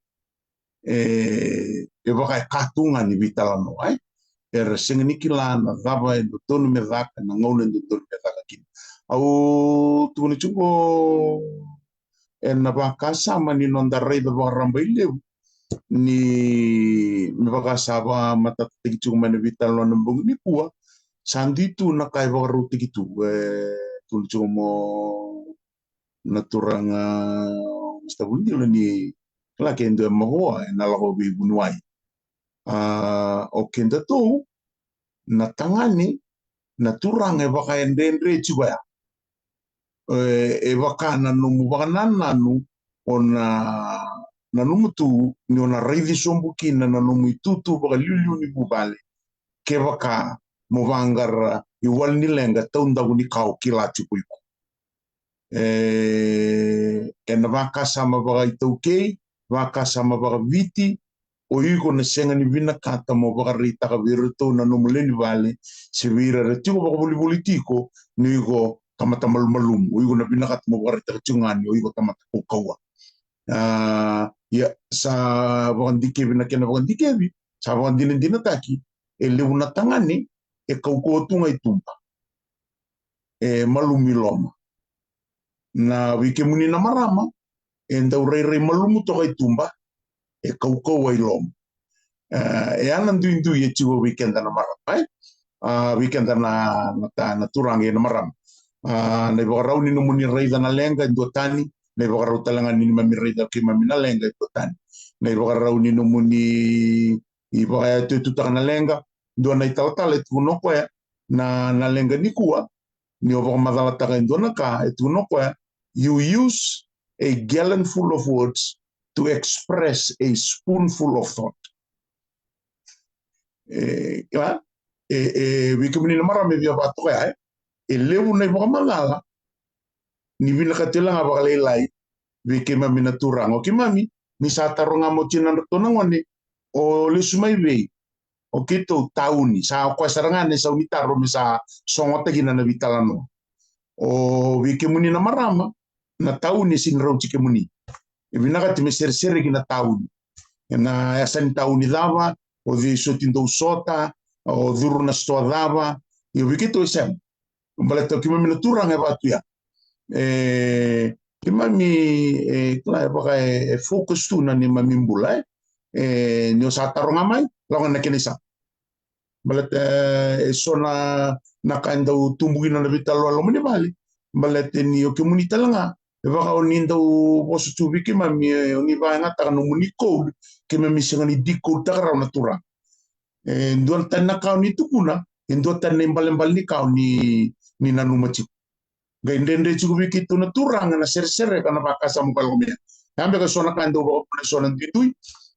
eva kaya katunga ni bitala no ai era sengeni kilana gaba e tonu me daka na ngauna ni tonu me daka kin au tuni chuko na bakasa mani nonda rei ba ramba ileu ni me bakasa ba matatik chuko mani bitala no mbung ni kuwa sanditu na kaya ba ruti gitu tuni chuko mo naturanga stabundilo ni la kendo mahoa na la hobi bunuai o kenda to na tangani naturanga e baka endendre chibaya e baka na no mubaka nanu ona nanumu tu ni ona reidi sombuki na nanumu itutu baka liu ni bubale ke baka movangar iwal ni lenga taunda ni kau kilati kuiku na vaka sama baka itauke vaka sama baka viti o iko na senga ni vina kata mo baka rita ka virto na numuleni vale se vira retiko baka buli tiko ni iko tamata malum o iko na vina kata mo baka rita ka tungani o iko tamata kukawa ya sa baka dikevi na kena baka dikevi sa baka dina taki leuna tangani kau tunga itumpa malumi loma na wike muni na marama ndau rei malumu toka itumba kau ai loma ana ndu ye chiwo weekend na marama weekend na turange na marama na ibagarau ni muni rei na lenga ndo tani na ibagarau talanga ni mami rei da ki mami na lenga ndo tani na ibagarau ni muni ibaga tu na lenga ndo na italtale tu no kwa na lenga ni kuwa ni over madala taka ndona ka etuno kwa you use a gallon full of words to express a spoonful of thought kla wikimuni na marame via bato ya lewu na iboka malala ni vina katela nga bakale lai wikima mina turang o kimami ni sa taronga mo chinan tona ngone o le sumai vei o kito tauni sa kwa sarangane sa unitaro misa songote gina na vitalano o wikimuni na marama na tauni sin rau chikemuni vinaka time ser gina tauni na yasan tauni dava o di sotindo sota o duru na sto dava io wikito isem mbaleto kimami na turang e batu ya kimami kla baka focus tu na ni mamimbula ni sa taronga mai lawan na kenisa balet sona nakanda tumbugi na vital lo mani bali balet ni o komunita langa baka oninda o bosu tubi ki mami oni ba ngata no muni code ke mami singani diko takara na tura ndon tan na ka ni tukuna ndo tan mbal ni ka ni nanu machi gaindende chuku biki tu na turang na ser kana baka sa mukal komia ambe ka sona kando ba sona ditui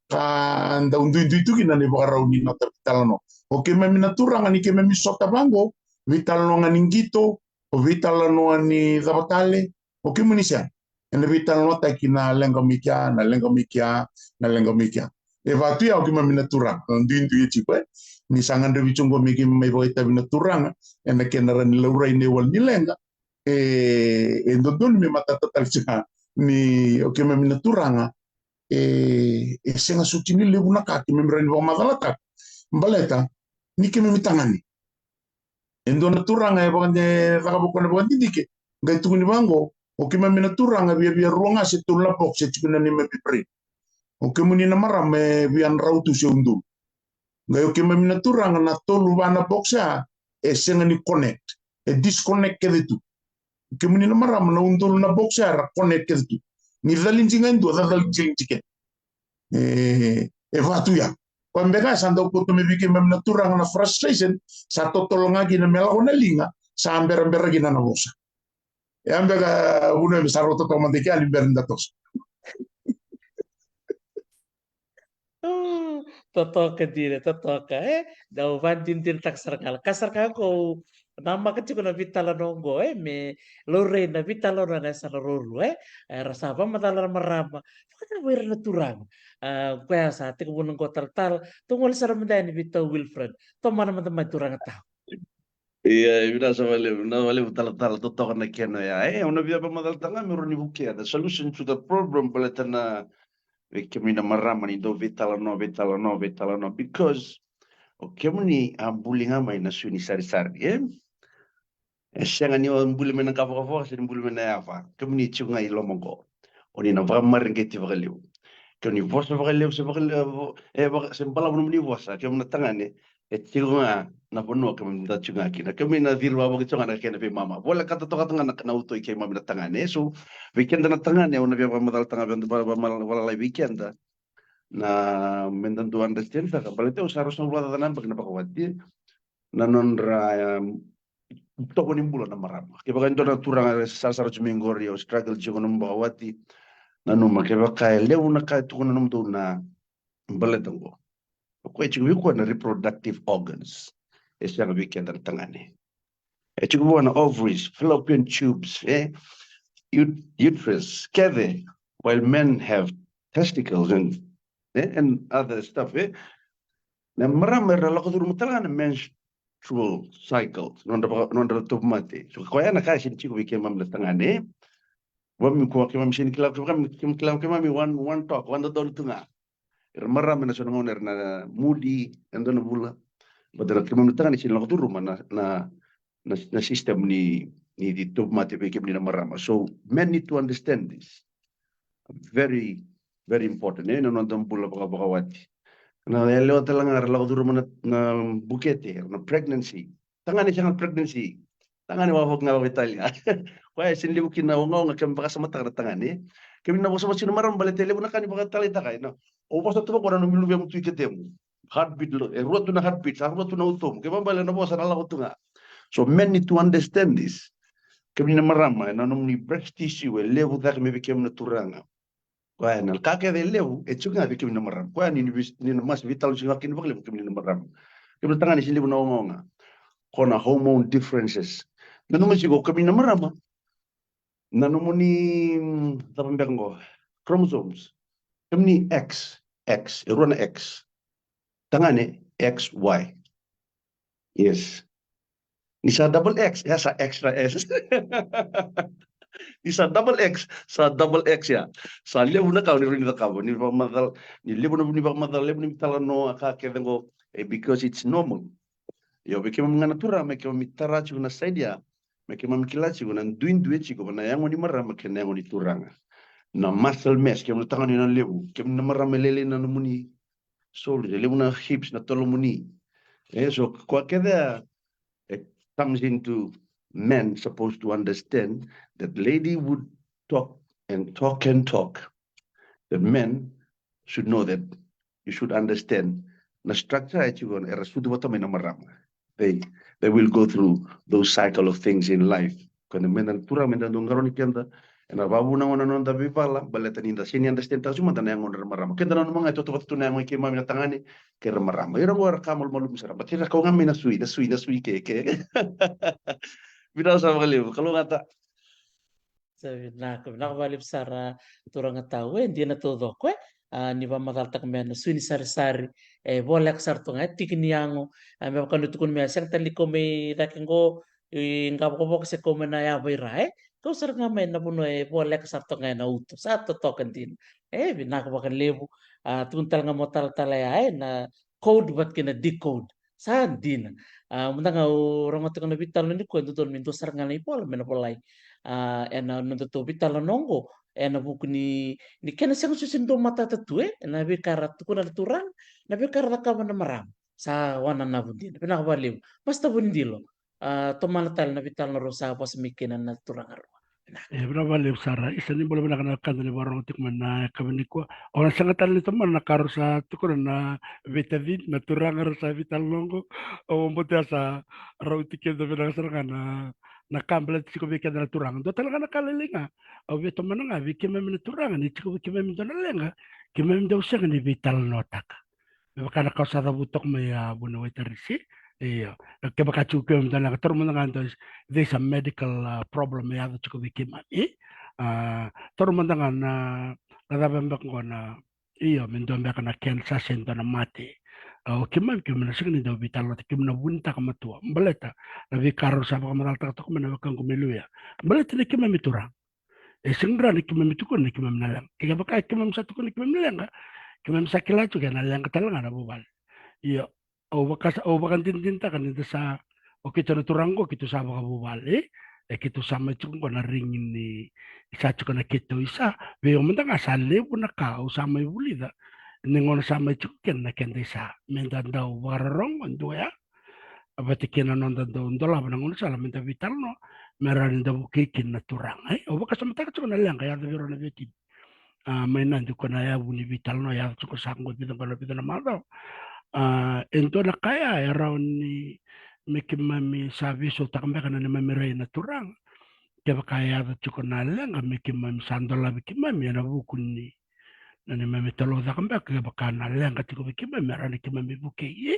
ka anda undu itu kina ne baka rauni na vital no o ke mami na turang ani ke mami sota bango vital no ngani ngito o vital no ani zabatale o ke munisia ene vital no ta kina lenga mikia e vatu ya o ke mami na turang undu ye chipe ni sangan de vichungo miki mai boita bina turang ene kenara ni laura ni wal ni lenga ndodon me matata talcha ni o ke mami na turanga senga sutini lebu na kaki membrani wa madalata mbaleta ni ke mami tangani endo na turanga e bagande vakaboko na bagandi dike ngai tuguni bango o ke mami na turanga via ruanga se tulla box se tukuna ni me pipri o ke muni na marame via rautu se undu ngai o ke mami na turanga na tolu bana boxa senga ni connect disconnect ke tu ke muni na marama na undu na boxa ra connect ke tu ni dalin jinga ndo dalin jinga vatu ya kwa mbega sanda ukoto me biki mem na turang na frustration sa totolonga gina mela ona linga sa ambera gina na bosa e ambega uno me sarro to tomande ke ali bernda tos Totoka dire, totoka. Daw vandin din tak sarkal. Kasarkal ko nama kecil na vitala nonggo me lore na vitala na sa roro rasa apa matala marama. Kana wer na turang. Kaya sa ati ko bunang ko tal tungol sa ramdan ni Vito Wilfred. To mana man turang ta. Iya, mina wale tal totok na kena ya. Una via pamadal tanga meroni bukia. The solution to the problem baletana kemina marama ni do vitala no because kemuni ambulinga mai na suni sari. Sianga ni ambuli mena kava sin ambuli mena yava. Kemuni chunga ilomongo. Oni na vamar ngeti vagaliu. Kemuni vosa vagaliu se vagaliu se bala ni vosa kemuna tangane chunga na bono kemuni da chunga kina kemuna dilwa bo chunga na kena pe mama. Bola kata to kata na uto ike mama na tangane so weekend na tangane ona via pamadal tanga wala lai weekend na mententu understand sa balete usarus na wala tanan pag napakawati nanonra toko ni bulan na marama. Kaya baka ito na turang sa domingo rio struggle siya ko ng bawati nanu makeba kai lewu na kai tukuna num tu na baletango ko chiku ko na reproductive organs yang weekend tangane chiku na ovaries fallopian tubes uterus keve while men have testicles and other stuff na maramera la ko mutala na menstrual cycles nonda to mate so ko yana kai sin chiku weekend mam tangane wami ko ke mam sin kilab ke mami one talk one dol tunga maram na sono ngoner na mudi endo na bula badara ke mam tangani sin la ko na system ni di top mate pe ke ni marama so men need to understand this very very important no non bula baka wati na lelo talangar la ko na bukete na pregnancy tangani sangat pregnancy tangani wa hok nga Italia Wah, sin libu kina nga kem baka sama tangara tangani kemi na bosa sino maram baletele na kani baka talita kai no o bosa tuba kora no milu bem tu iketemu heartbeat ruot na heartbeat ruot na utom kema bale na bosa na la utunga so men need to understand this kemi na marama na no ni breast tissue levu da kemi kem na turanga Wah, na kake de levu chunga kemi na maram kwa ni mas vital singa kini bakle kemi na maram kemi tangani sin libu na nga kona hormone differences na no masigo kemi na marama nanumuni tapambekango chromosomes kemni X erona X tangane XY yes isa double X ya sa extra S isa double X sa double X ya sa lebu na kau ni rin kau ni pamadal ni lebu na lebu ni talano aka kedengo because it's normal yo beke mangana tura me ke mitara chu na saidia me ke mamkilachi na duin duechi ko na yango ni mara me ke yango ni turanga na muscle mass ke tangan ni na lebu ke na mara melele na muni shoulder lebu na hips na tolo muni so kwa keda it comes into men supposed to understand that lady would talk and talk and talk the men should know that you should understand na structure ay chigon era sudu bata may na marama they will go through those cycle of things in life. Quando mendan tura mendan dongaro ni kenda, ena babu na wana nonda bibala, baleta ninda sini understand tasu mata na ngon marama. Kenda na mga ito to na ngon kema mina tangani ke marama. Ira ngora kamal malum sara. Batira kau ngami na sui ke. Bida sa kaliu. Kalau ngata Sabi na balik sara turang tahu dia na todo kwe ni ba magalta kami na suni sari bolak sar tunga tikiniango me kan tukun me sang tali ko me rakingo ngap ko bok se ko na ya bai kau sar ngame na puno bolak sar tunga na uto sa to token din bina ko bakan lebu tukun tal nga motal tala ya na code bat kina decode sa din munda nga orang matu kana bital ni ko ndon min to sar ngalai pol mena polai ena nonto bitala nongo ena buku ni kena sang susin do mata tatu na be karat ko na turang na be karat ka na maram sa wana na bundin pina ka baliw basta bundilo to malatal na bital na rosa pas mikina na turang arwa Berapa lebar sara? Isa ni boleh nak kan dari warung tik mana kami ko. Orang sangat tali teman nak karusa tu kan na vitamin na turang karusa vital longo. O mbote sa raw tiket do benang serang na kamblet siko bikin na turang. Do talaga na kalilinga. O vito mana nga bikin na turang ni siko bikin na do na lenga. Kimem daw siya ni vital notak. Baka kau sa butok may buno itarisi. Iya, kaya cukup misalnya terus mendengar there's a medical problem ya itu cukup bikin mati. Terus mendengar nada bembak ngona iya mendomba kena cancer sentana mati. Kimam sih nih dobi talat kimna bunta kama tua. Beleta, nabi karo sama kama tal tak kama nabi kangku milu ya. Beleta nih kimam iturang. Sengra nih kimam itu kan nih kimam nalang. Kaya pakai kimam satu kan nih kimam nalang. Kimam sakila juga nalang ketalangan abu bal. Iya, o bakan tintinta kan itu sa o kita turango kita sa baka bubali kita sama itu ko na ringin ni isa ko na kita isa be o manda asale po na ka o sama ibuli da ningon sama itu ken na ken isa menda daw wararong ando ya abati ken non da do ndola ba ngon sala menda vital no meran da bukikin na turang o baka sama ta ko na lang kaya da biro na beti may nandu ko na ya buni vital no ya ko sangot bitan pa na malo ento na kaya around ni mekimami service o takamba kana na mamiray na turang Kaya kaya da cuko na lenga miki mam sandola biki mam ya na bukuni. Nani mami talo da kamba kaya baka na lenga tiko biki mam ya rani ki mami buke ye.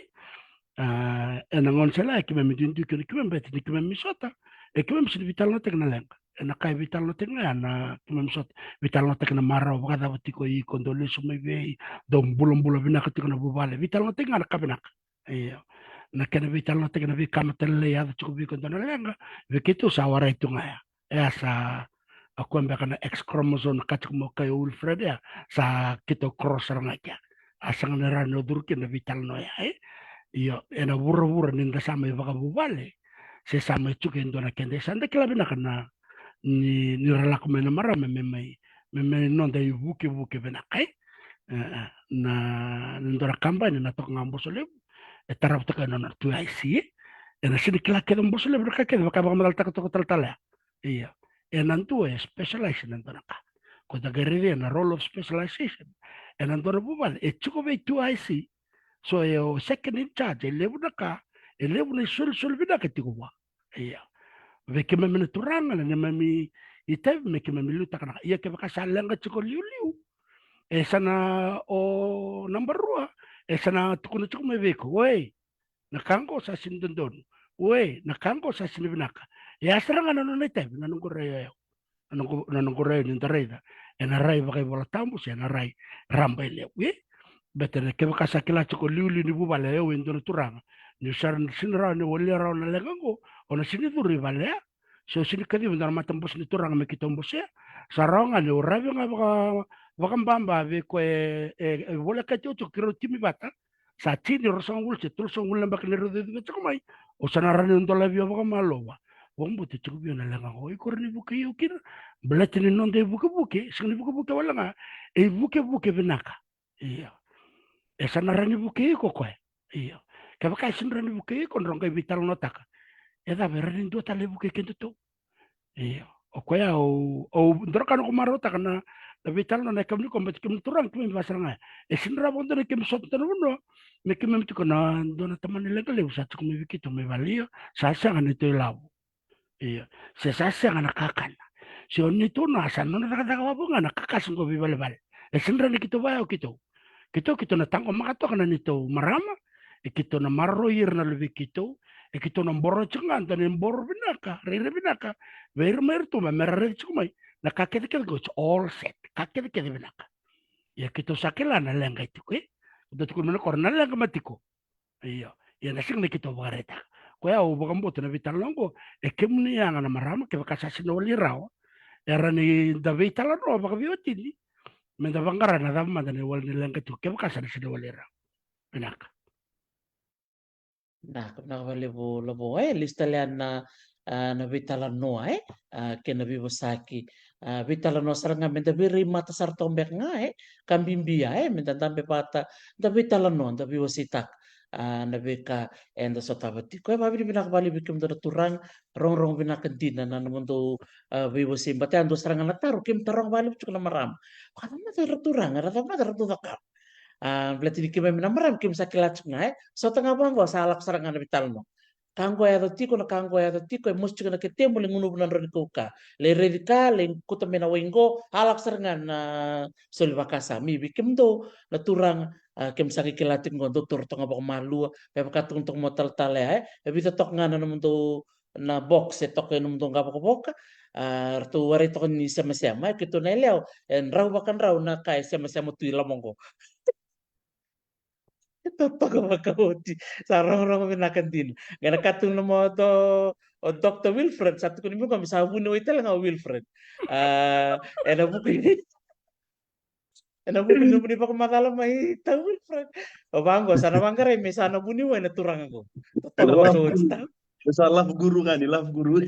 Ena ngon sela ki mami dindu ki mami beti ki mami sota. Ki mami sidi vital no tek na lenga. Ena kai vital no tek na na ki mami sota. Vital no tek na mara baka da tiko i kondole sumai vei. Dom bulom bula bina tiko na bubale. Vital no tek na kabinak. Iya. Na kena vital no tek na vi kama tele ya da cuko vi kondole lenga. Vikitu sawara itu ngaya. Sa aku ambil kana X chromosome kacik mo kay Wilfred ya sa kito cross ranga kya asang nerano durkin na vital no ya iyo ena wura ninda sama baka bubale se sama chuken dona kende sanda kilabi na kana ni relak mena mara memai non da buke bena kai na ndora kampanye na tok ngambo sole tarap taka na tu IC ena sini kilake dom bosole berka ke baka magal tak tok tal iya enantu specialization nantonaka ko da garide na role of specialization enanto bubal chuko be tu IC so second in charge elebu na sul bina ketikuwa iya ve ke memene turanga na mami ite me ke mami luta kana iya ke baka salanga chuko liu sana o number 2 sana tukuna chuko me veko we nakango sa sindondon we nakango sa sinibinaka ya seranga no nete nanungo reyo nanungo reyo nintareda ena rai bakai bola tambus ena rai rambai lewe betene ke baka sakila chiko liuli ni bubale yo indoro turanga ni saran sinra ni wali ra na lengango ona sini duri bale so sini kadi ndar matambus ni turanga me kitombus ya saranga ni urabi nga baka mbamba ve ko bola ka chocho kiro timi bata sa chini rosang wul se tulsong wul lembak ni rodo de chomai o sanarani ndola vio baka malowa wombo te chuko na lengango ikorni buke yukir belatini non de buke sini buke wala nga buke benaka iya esa narani buke ko ko iya ka baka sinrani buke ko ronga vital notaka eda berani do tale buke kento to iya o ko ya o ndrokan ko marota kana vital no nekam ni ko mbet kim turang kim basanga sinra bondo ne kim sot no no me kim mti ko na do na tamani legal usat ko me vikito me valio sa sa ngani to lawo iya se sa sa ngana kakana si onni to na sa no na kata ka ngana kakasin ko bibal bal sinra ni kito ba o kito na tango makato kana nito marama kito na marroyer na levi kito kito na borro chengan tan borro binaka rere binaka ver merto ma merre chumai na kakete ke go all set kakete ke binaka ya kito sakela na lenga itu ke udah tukun mana korna lenga matiko iya ya nasing ne kito bareta ko ya u bagam boto na vital longo kemni yang na marama ke bakasa sino lirao era ni da vital no bagavioti menda bangara na dama da ne wal ni lenga tu ke baka sana sida walera pinaka Nah, kuna lebo lista lian na vitala noa ke na vivo saki vitala no saranga menda biri mata sar tombek nga kambimbia menda tambe pata da vitala no da vivo sitak na beka enda sotavati ko ba biri binak bali bikim do turang rong binak dina na mundo vivo simbate ando saranga na taru kim tarong bali chukna maram kana na turang ada ma da berarti di kime minamaram kim sakilat ngai so tanga bango salak sarangan vital no kanggo ya tiko na kanggo ya tiko e musti na ketemu le ngunu bulan ron kuka le redika le kuta mena wengo halak sarangan na solva kasa mi bikim do na turang kim sakilat ngo doktor tonga bok malu pe katung tong motal tale e bita tok ngana no mundo na box e tok no mundo ngabok boka tu wari tok ni sama-sama kito na leo en raw bakan raw na kai sama-sama tu ilamongo pagkakauti sarong-rong pinakantin. Nga nakatulong mo to o Dr. Wilfred, satu ko nimo kami sa buno ito lang Wilfred. Ena buko nimo ni pa kumakalam may ta Wilfred. O banggo sana mangkare may sana buni mo na turang ako. Totoo so ta. Salah guru kan, love guru.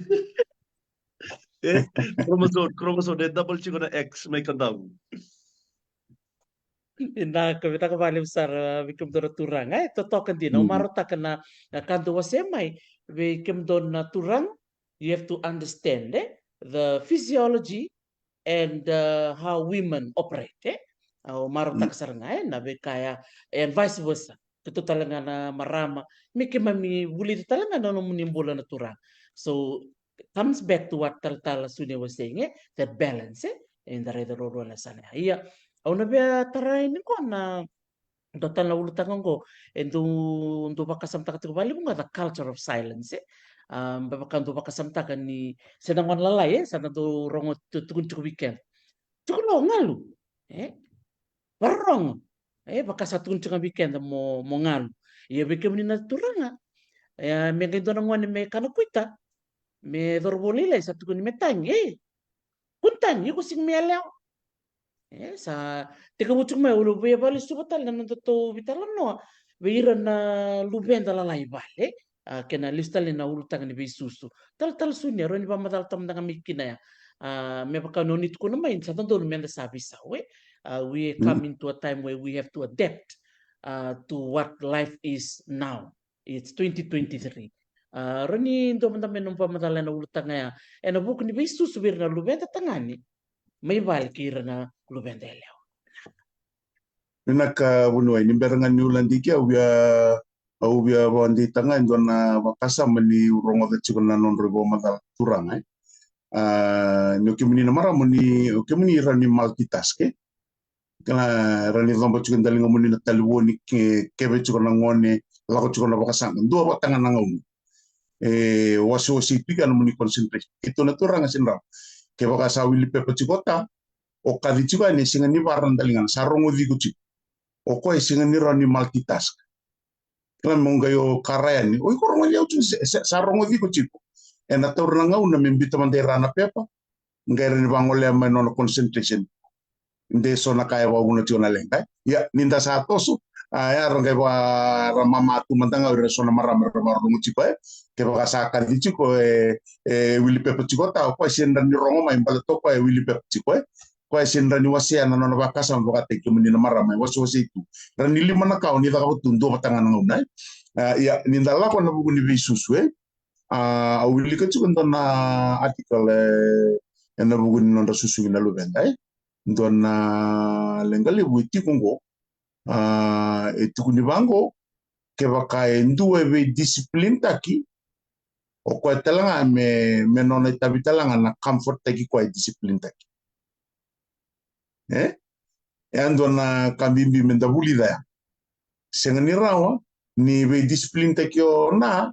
Chromosome double chico na X may kandaw. Na kami ka bali besar bikim do turang ay totoo kan din umaro ta kana kanto wasemay bikim do na turang you have to understand the physiology and how women operate umaro ta kasarangay na kaya and vice versa ito talaga na marama may kimami bulit talaga no munimbola na turang so comes back to what Tal Sunia was saying, that balance, in the rather role as an iya. Ona be tara ini ko na total na ulutangan ko endo bakasam takat ko bali mga the culture of silence. Babakan do bakasam takan ni sedang on lalay sa to rongo tukun tukun weekend. Tukulo ngalu. Warong. Baka sa tukun tukun weekend mo ngalu. Iya bikin ni naturanga. Me gendo na ngwan me kanakuita. Me dorbolila sa tukun me tang. Kuntan ko sing melaw. Sa tika mucuk mai ulu be bali subatal na to bitalan no beira na lubenda la lai bale kena listali na ulu tangan be susu tal sunya ro ni ba madal tam danga mikina ya me baka no nit ko na main sa tanto no menda sabi sa we come into a time where we have to adapt to what life is now. It's 2023. Roni ndo manda menom pa madal na ulu tanga ya na buku ni be susu bir na lubenda tangani may bal kira na lubenda eleo. Naka bunoi ni berangan nyulan dikia ubia wandi tanga indona wakasa mani urongo de chikona non rebo madal turang ni okimuni namara muni okimuni rani multitask kana rani zombo chikon dalinga muni na taliwoni kebe chikona ngone lako chikona wakasa ndo watanga nangaum wasi piga muni concentration itu na turang asinra ke wakasa wili pepe chikota o kadi chiko ni singa ni waran dalingan sarongo diku chiko o ko singa ni rani multitask kala monga yo karayan ni oi korong ya ucu sarongo diku chiko ena tornanga una membita mandera na pepa ngere ni bangole ma non concentration inde sona kaya wa una tiona lenga ya ninda satosu ya ronga wa ramama tu mantanga ure sona marama rungu chiko ke baka sakar di chiko wili pepa chiko ta ko sinda ni rongo ma imbala to ko wili pepa chiko ko sinda ni wasia na non baka sa baka te kemuni na marama wasi itu rani lima na kau ni da ko tundo matanga nguna ya ninda la ko na buku ni bisusu awili ka chukun na article na buku ni non susu na lubenda na lengali buiti kungo etukuni bango ke baka nduwe be discipline taki o ko talanga me non itabitalanga na comfort taki ko discipline taki na kambimbi mendabuli da sengani rawa ni be discipline taki na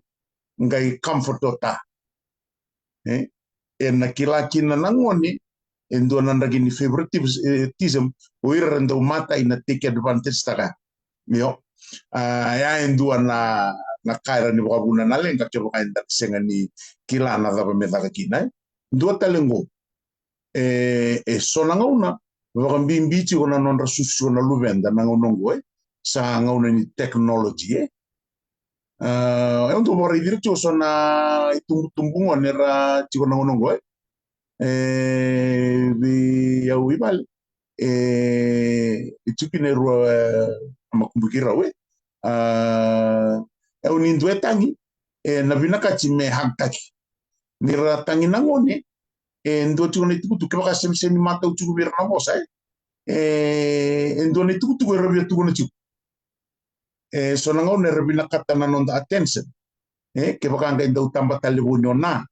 ngai comfort ota na kilaki na nangoni endo nandagi ni favoritism oira ndo mata ina take advantage taka mio ya endo na kaira ni wakabuna na lenga ke baka inda sengani kilana da pemeta kina ndo talengo sona ngauna wakambimbi chi ona non rasusu na luvenda na ngonongo sa ngauna ni technology untuk bori diri tu sona tumbungan era ciko nongo bi ya wibal itu kine ruwa makumbukira unindu etangi na binaka chime haktaki nira tangi nangone ndo ciko ne tuku tuku baka semi mata ucuku bira na bosa ndo ne tuku tuku rabia tuku na ciko so nangau ne rabina kata na non attention ke baka ngai dau tamba telefon na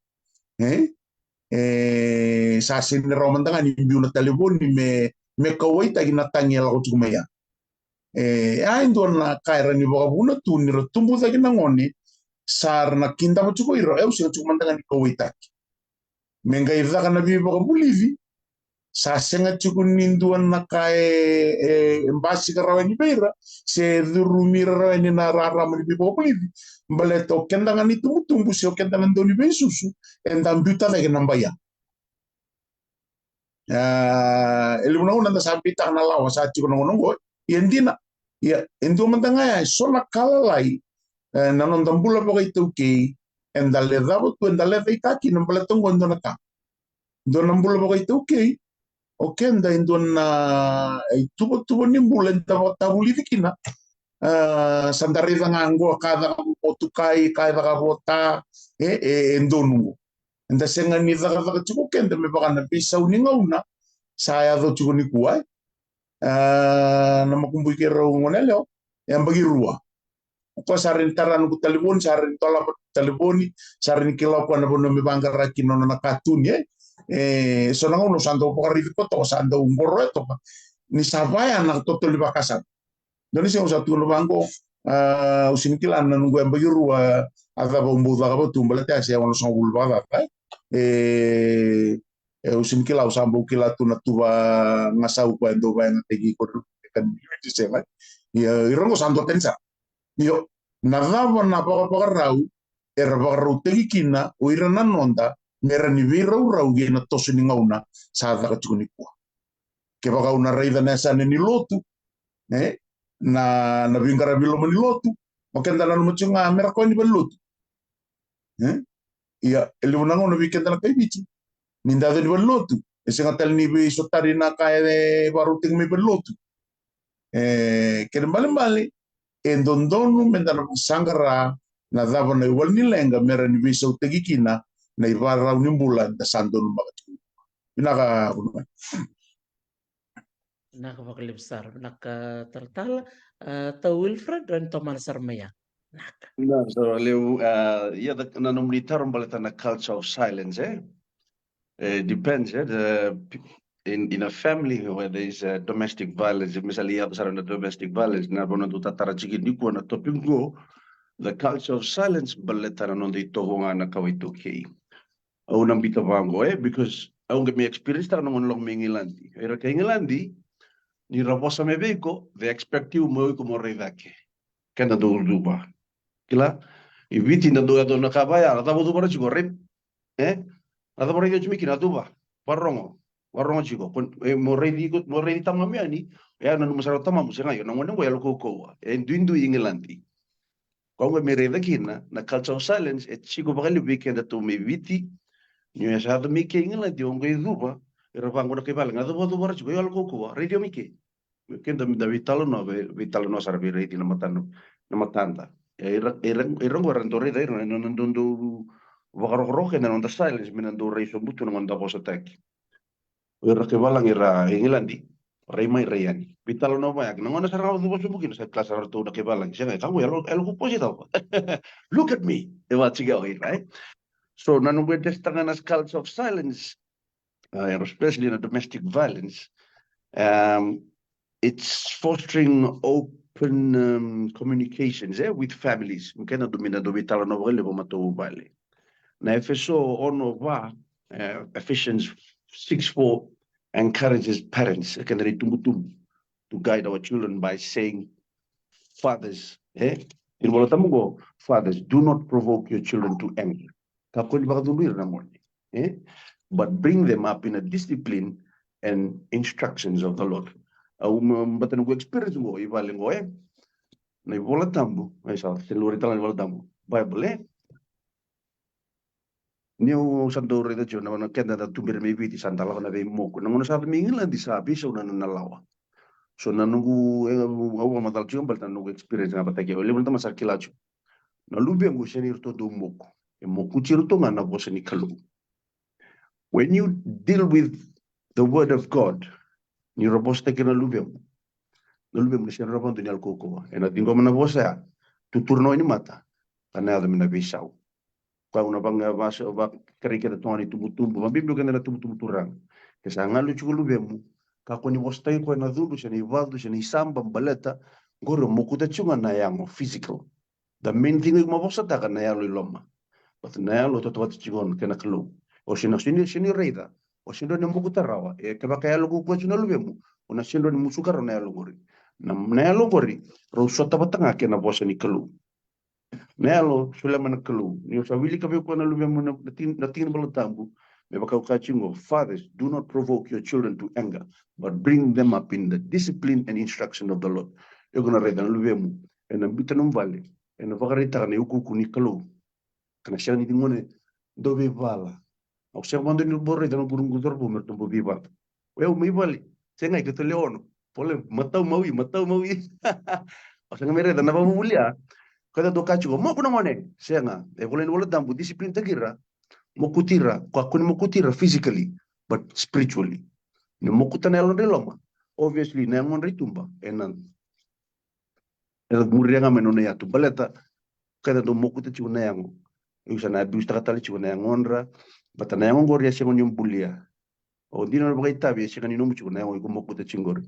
sa sin roman tanga ni biu na telefon ni me kawai tagi na tangi la ko maya ndo na kaira ni baka buna tu ni tumbu tagi na ngoni sar na kinda mo chuko iro eu sio chuko tanga ni kawai tagi me ngai zaka na bi baka bulivi sa senga chuku ninduan na kai embasi karawani beira se durumi rawani na rara mo bi populi mbaleto kendanga ni tumbu se kendanga ndoni be susu endam buta lagi nambaya eluna una na sabita na lawa sa chuku nongo yendina ya endo mantanga ya sola kala lai na non dambula boga itu ke endale dabo tu endale veitaki nambaleto ngondo na ka do nambula boga itu ke oke nda indona tubo nimbulen tabuli dikina sandari nganggo kada otukai kada kabota endonu nda senga ni daga chuko kende me bakana bisa uninga una saya do chuko ni kuai na makumbukira ngonelo yang bagi ruwa ko sarin taran ku telefon sarin tola telefoni sarin kilau ko na bono mi bangara kinono na katun ye so na uno santo pokari ko to santo umboro to ni sabaya na to to libakasan doni se usatu no bango usin kilan na nunggu ambagiru ava bombu da gabo tumbala ta se ono son bulba da usin kila usambu kila tu na tuba ngasau ko endo ba na tegi ko kan di se ba ya irongo santo tensa yo nadava na paka rau era paka rau tegi kina o irana nonda mera ni virau rau ge na tosu ni ngauna sa da kachuni ko ke paka una reida na sa ni lotu na vingara bilo ni lotu makenda na mucunga mera ko ni lotu ya ele unango no vikenda na kai bici minda do ni lotu ese ngatal ni bi sotari na kai baru ting mi lotu ke mbale en dondonu mendana sangara na dava na igual ni lenga mera ni bisa utegi kina na ibara ni bulan da sandon magatu inaka Naka bakal besar, naka tertala tau Wilfred dan Toman Sarmaya. Naka. Nah, so leu ia da na nomlitarum baleta na culture of silence, depends, in a family where there is domestic violence, misalnya ia besar na domestic violence, na bono tu tatara chiki ni ko na topingo, the culture of silence baleta na non dito nga na kawito kei. Au nang bita bango, because au ngi experience ta na long mingilandi. Era kay ngilandi ni rabosa mebeko, they expect you mo ko mo redake. Kana do duba. Kila ibiti na do na kabaya, na tabo duba chiko rep. Na tabo redi chimi kina duba. Warongo chiko. Mo redi tamamiani, ya na numasara tamamu senga yo na ngone ngo ya lokoko. Duindu ingilandi. Kwa me redakina na culture of silence chiko bakali weekend to me viti. Nyo ya sa mi ke ngila di ongo duba. Era pango na kebal ngado duba chiko yo lokoko. Radio mike. Kenda mi da vitalo no sarbi redi na matanda. Irang warandore da irang nandundu wakarokoroke na nanda silence minando reiso butu na nanda bosa teki. Ira kebalang ira ingilandi. Reima irayani. Vitalo no bayak. Nangona sarang duba subukin sa klasa rato na kebalang. Siya kamu ya lo posito. Look at me. Ewa chiga right? So nanungwe destangan as culture of silence, especially in domestic violence, it's fostering open communications with families. Mkena domina do vitala no vele bo mato bale. Na Efeso ono va Ephesians 6:4 encourages parents to guide our children by saying, fathers, in Molatamugo, fathers, do not provoke your children to anger. But bring them up in a discipline and instructions of the Lord. But an experience go ivalingo na Volatambu, I saw the Lorital Volatambu, Bible, New Santo Redaction, na Canada to be maybe Santa Lava Moko, no one saw me England, this abyss on an alawa. So nanungu matal chumba no experience na batake o levanta masakilacho na lubi ngo shenir to do moko e moku chiruto na bosa ni kalu. When you deal with the word of God ni robosta ke na lubi mo shen robondo ni alkoko e na dingo na bosa tu turno ni mata kana ada mina bisau kwa una banga basa ba kerike de toni tubutumbu mabiblo kana na tubutumturang kesa ngalu chulu mo kako ni bostai ko na dulu siya ni valdo siya ni samba baleta goro mokuta chunga na yango physical. The main thing is mabosa ta kana yalo iloma. But na yalo to wat chigon kana klo. O siya ni reida. O siya ni mokuta rawa. E kaba kaya logo ko chuna lubemu. O na siya ni musuka ro na yalo gori. Na yalo gori ro sota batanga kana bosa ni klo. Na yalo sula man klo. Ni sa wili kabe ko na lubemu na tin balotambu. Fathers, do not provoke your children to anger, but bring them up in the discipline and instruction of the Lord. You're going to read and luvemu and a bitanum valley and a vagarita and ukunikalo. Can I share anything on it? Do be vala. I'll share one in the border and Burungutorbo to be val. Well, me valley. Saying I get to Leon. Pole matau maui. I sang mere the Navamulia. Kada do kachu mo kuna mone. Saying they will enroll them with discipline tagira. Mokutira, kwa kuni mokutira physically, but spiritually. Ni mokuta na yalo niloma. Obviously, na yamon ritumba. Enan. murianga menona ya tu baleta kada do moku te chuna yango usana abuse takatali chuna yangonra batana yango goria sengo nyumbulia o dino no bagai tabi senga ni nomu chuna yango moku te chingor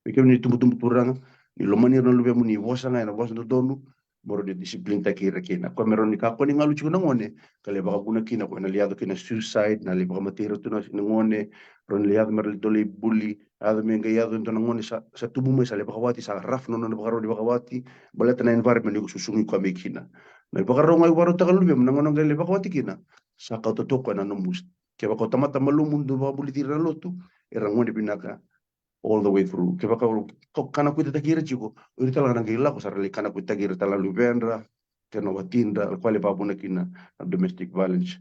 bikem ni tumbu turanga ni lomani no lube muni wosanga na wosno donu moro de discipline takira kina ko meroni ka ko ni ngalu chuna ngone kale baka buna kina ko na liado kina suicide na le baka matero tu na ngone ron liado mer dole bully ado menga yado to ngone sa tubu me sa le baka wati sa raf no no baka ro baka wati baleta na environment ni susungi ko mekina na baka ro ngai waro tagalu be na ngono le baka wati kina sa ka to ko na no mus ke baka tamata malu mundu baka bully tira lotu era ngone binaka all the way through. Ke baka kana kuita takira chiko, uri tala nang gila ko sarali kana kuita takira tala lubendra, ke no batinda, al quale pa puna kina domestic violence.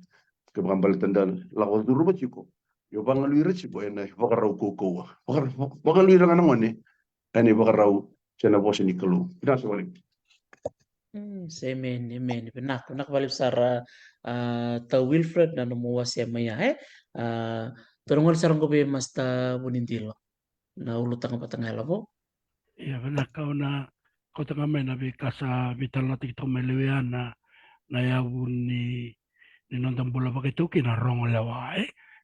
Ke baka balatanda la ko duruba chiko. Yo banga luira chiko ena baka rau koko. Baka luira ngana ngone, ene baka rau chena bosa ni kalu. Ina sawali. Semen benak balik sara ta Wilfred na numuwas ya maya torongol sarang ko be masta bunindilo na ulutang patangay labo. Iya benar kau na kau tengah main nabi kasa vital na tiktok melewian na yabu ni nonton bola pakai tuki na rong lewa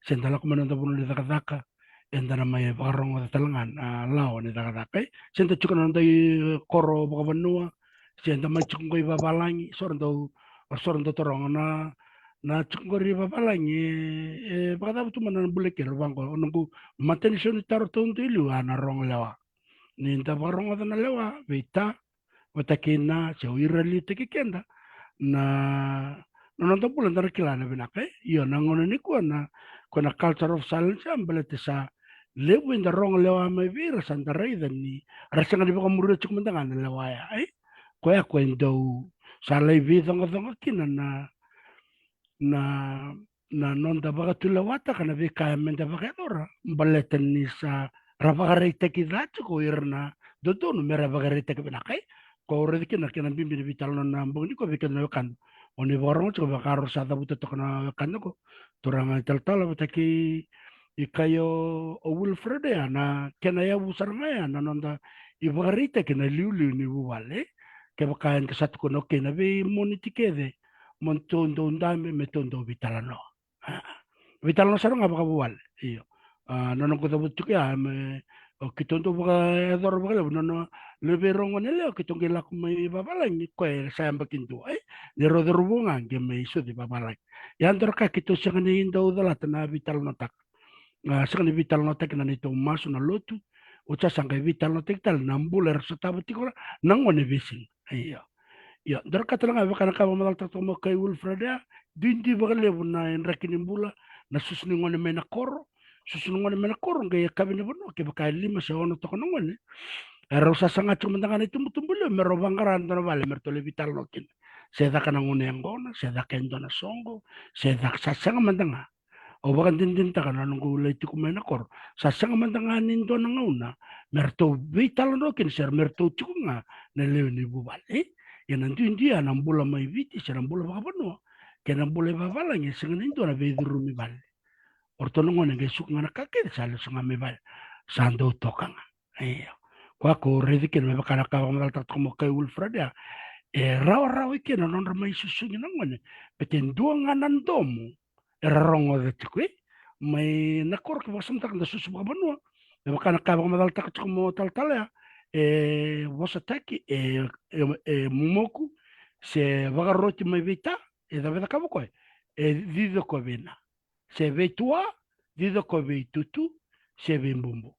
sentala ko nonton bola di taka entana mai barong o talangan lao ni taka senta cuka nonton koro baka benua senta mai cuka ko ibabalangi soran do torong na cuka ibabalangi baka tahu tu mana boleh kira bangko nunggu mateni soni taruh tu ilu na rong lewa ninta barong na lewa vita watakina sewira li tekikenda na nonton bulan dari kilana binake iyo nangono ni kuana culture of silence ambelete sa lewu inda rong lewa mai vira santa raida ni rasa ngadi baka muru cuk mendangan lewa ya koya kwendo sa levi thonga kina na nonta baka tulawata kana vika menda baka ora mbelete ni sa Ravagarita kidacho ko irna dodo no mera vagarita ke binakai ko redi kina bimbi vital no nambong ni ko bikin no kan oni borong ko bakaro sa tabu to kana kan ko turang tal bataki ikayo o Wilfred ya na kena ya busarma ya na nonda ivagarita kina liuli ni buwale ke bakayan ka satu ko no kena be monitike montondo ndame metondo vitalano vitalano sarang apa buwal iyo nono ko tabu tukia me o kitondo baka edor baka nono lebe rongo nele o kitonge la kuma babalang ko sa ambakindu ni rodrubunga ke me isu di babalang yan dorka kito sa ni indo dala tana vital notak sa ni vital notak na nito maso na lotu o sa sanga vital notak tal nambuler sa tabatiko nangone bising iyo ya dorka tala baka na kabamal tatmo kay Wilfred dindi baka lebu na rakinimbula na susningone me na koro susunungan mana korong kaya kami na bono kaya baka lima sa ono to kanungan ero sa sangat cumantangan itu mutumbulo mero bangkaran to na vale mertole vital nokin seda kanangun yang gona seda kendo na songo seda sasanga mantanga o bakan din ta kana nunggu itu kumena kor sasanga mantanga nindo na ngauna merto vital nokin ser merto cukunga na leuni bubale yan nanti india nambula mai viti ser nambula baka bono kaya nambula babalang yung sengan indo na vedurumi bale ortonongo nge suk ngana kake salo sanga mebal sando tokanga iyo kwa ko redi ken me bakana ka ngal tat ko kay Wilfred ya raw ken non ramay susungi nangone peten duanga nandomo rongo de tikwe may nakor ko basam tak da susu banua me bakana ka ngal tat ko mo tal ya wasataki mumoku se vagarroti mai vita da veda kabo ko dido ko bena se ve tua dido ko ve tutu se ve bumbu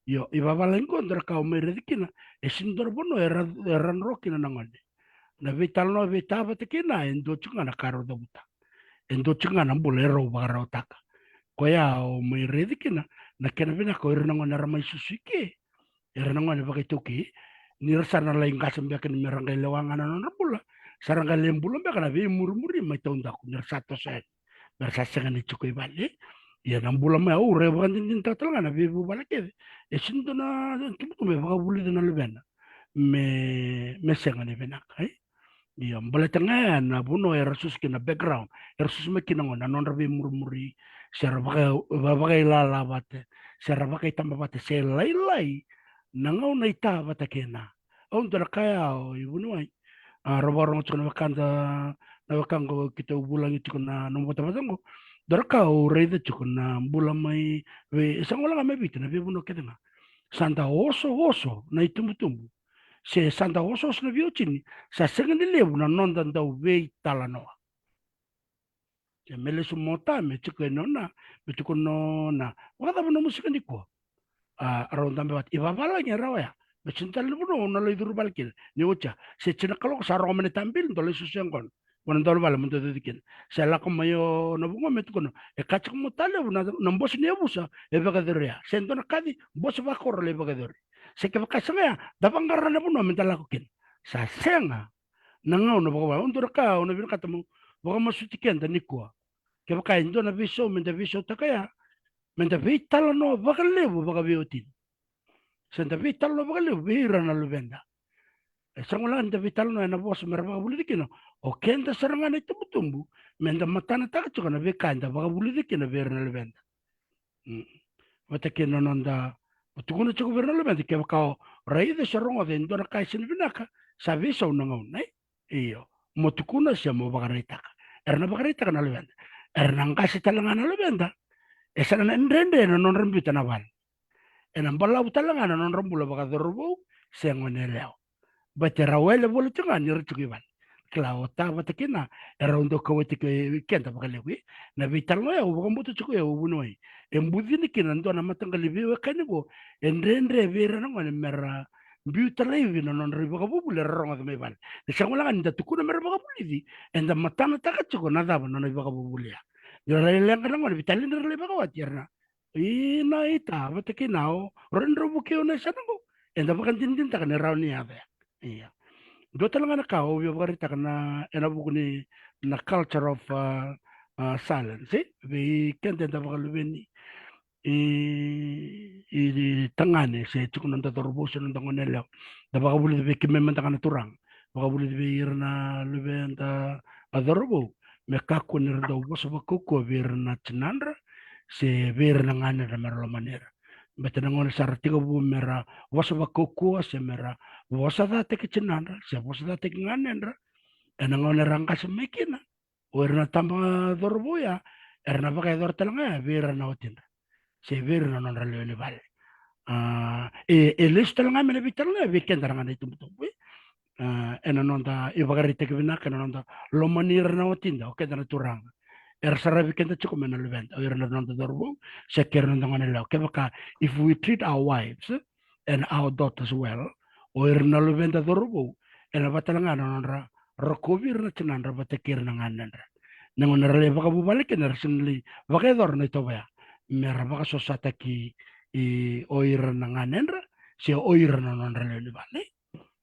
yo iba bala incontra ka o mere dikina sindor bono eran rokina nangone na vital no vitaba tikina endo chunga na karo da buta endo chunga na bolero bagara otaka ko ya o mere dikina na kena bina ko nangone ramai susike nangone bagituki ni rasana la ingasam biakin merangai lewangan na bula saranga lembulo bakana ve murmuri mai tonda ku nersato sen bersasangan itu koi balik ya nambula mai ure bukan tin tatal ngana bibu balik e sindo na kibu me baka buli na lebena me sengane benak ya mbale tanga na buno erasus kina background erasus me kina ngona non rabi murmuri sera baka ilala bate sera baka itamba bate se lai nangau na ita bata kena untuk kaya ibu nuai roborong cuma na wakanga kita bulang itu kena nomor tamatang Darakau reida chukuna bula mai we sangola mai bitu na bibu no kedena santa oso na itumbu se santa oso na biuchini sa sengen lebu na nonda da we tala no se mele su mota me chuke no na me chuko no na wada no musika ni ko aronda me bat iba bala nya rawaya me cinta lebu no na le duru balkil ni ucha se china kalau sa ro me tampil dole su sengon wana dole bala mun to dikin se la como yo no bungo me tuko no e kacha como tale na mbos ni abusa e baga deria se ndo na kadi bos ba korre le baga deria se ke baka senga da bangarra na buno me tala kukin sa senga na ngau no baga undur ka no bin katamu baga masutiken da nikwa ke baka ndo na viso me da viso takaya me da vitala no baga lebu baga biotin se da vitala no baga lebu hira na lubenda sangulan da vital no na bos merba buli dikino o kenda serangan itu tumbu menda matana tak chuka na bekanda baga buli dikino verna levenda wata kino nonda utukuno chuka verna levenda ke bakao raide serongo de ndona kai sin vinaka savisa unanga unai iyo motukuna sia mo baga reitaka erna baga reitaka na levenda erna ngasi talanga na levenda esana ndende no non rembita na val ena mbala utalanga na non rembula baga dorbo sengone leo batera wele bolu tunga ni rutu kiban klao ta batakina era undo ko wete ke kenta bakalewi na vital no ya ubo mbuto chuko ya ubu noi embudini kina ndo na matanga livi we kanigo endrendre vera no ngone mera biuta levi no non ribo ka bubule ronga me bal de sangula kan da tukuna mera baka bulivi enda matana taka chuko na daba no ribo ka bubule ya yo le lenga ngone vitalin le baka watirna ina ita batakina o rendro bukio na sanango enda bakan tindin taka ne rauni ya iya do talanga na kao yo garita kana ena bugni na culture of silence we kende da bagalubeni tangane se tukuna da dorboso na ngonela da bagabuli be kimme kana turang bagabuli be irna lubenda adorbo me kakku nirda boso bakko verna chinandra se verna ngane da merlo manera betena ngone sartigo bu mera wasa bakko se mera wasa da te kichinandra se wasa da te nganendra ena ngone rangka semekina werna tamba dorboya erna baka dor telanga verna otinda se verna non rale le vale e lista telanga me bitalanga weekend ranga itu betul ena non da e bagari te kivina kana non da lo manir na otinda o kedana turang sarà weekend chuko mena levent o erna non da dorbo se kerna ngone lo ke baka if we treat our wives and our daughters well o erna levent da dorbo ena batalanga non ra rokovir na chinandra batekir na nganandra nangon rale baka bubalik na rasinli baka dor na ito ba mera baka sosata ki oir na nganandra si oir na non rale ni bale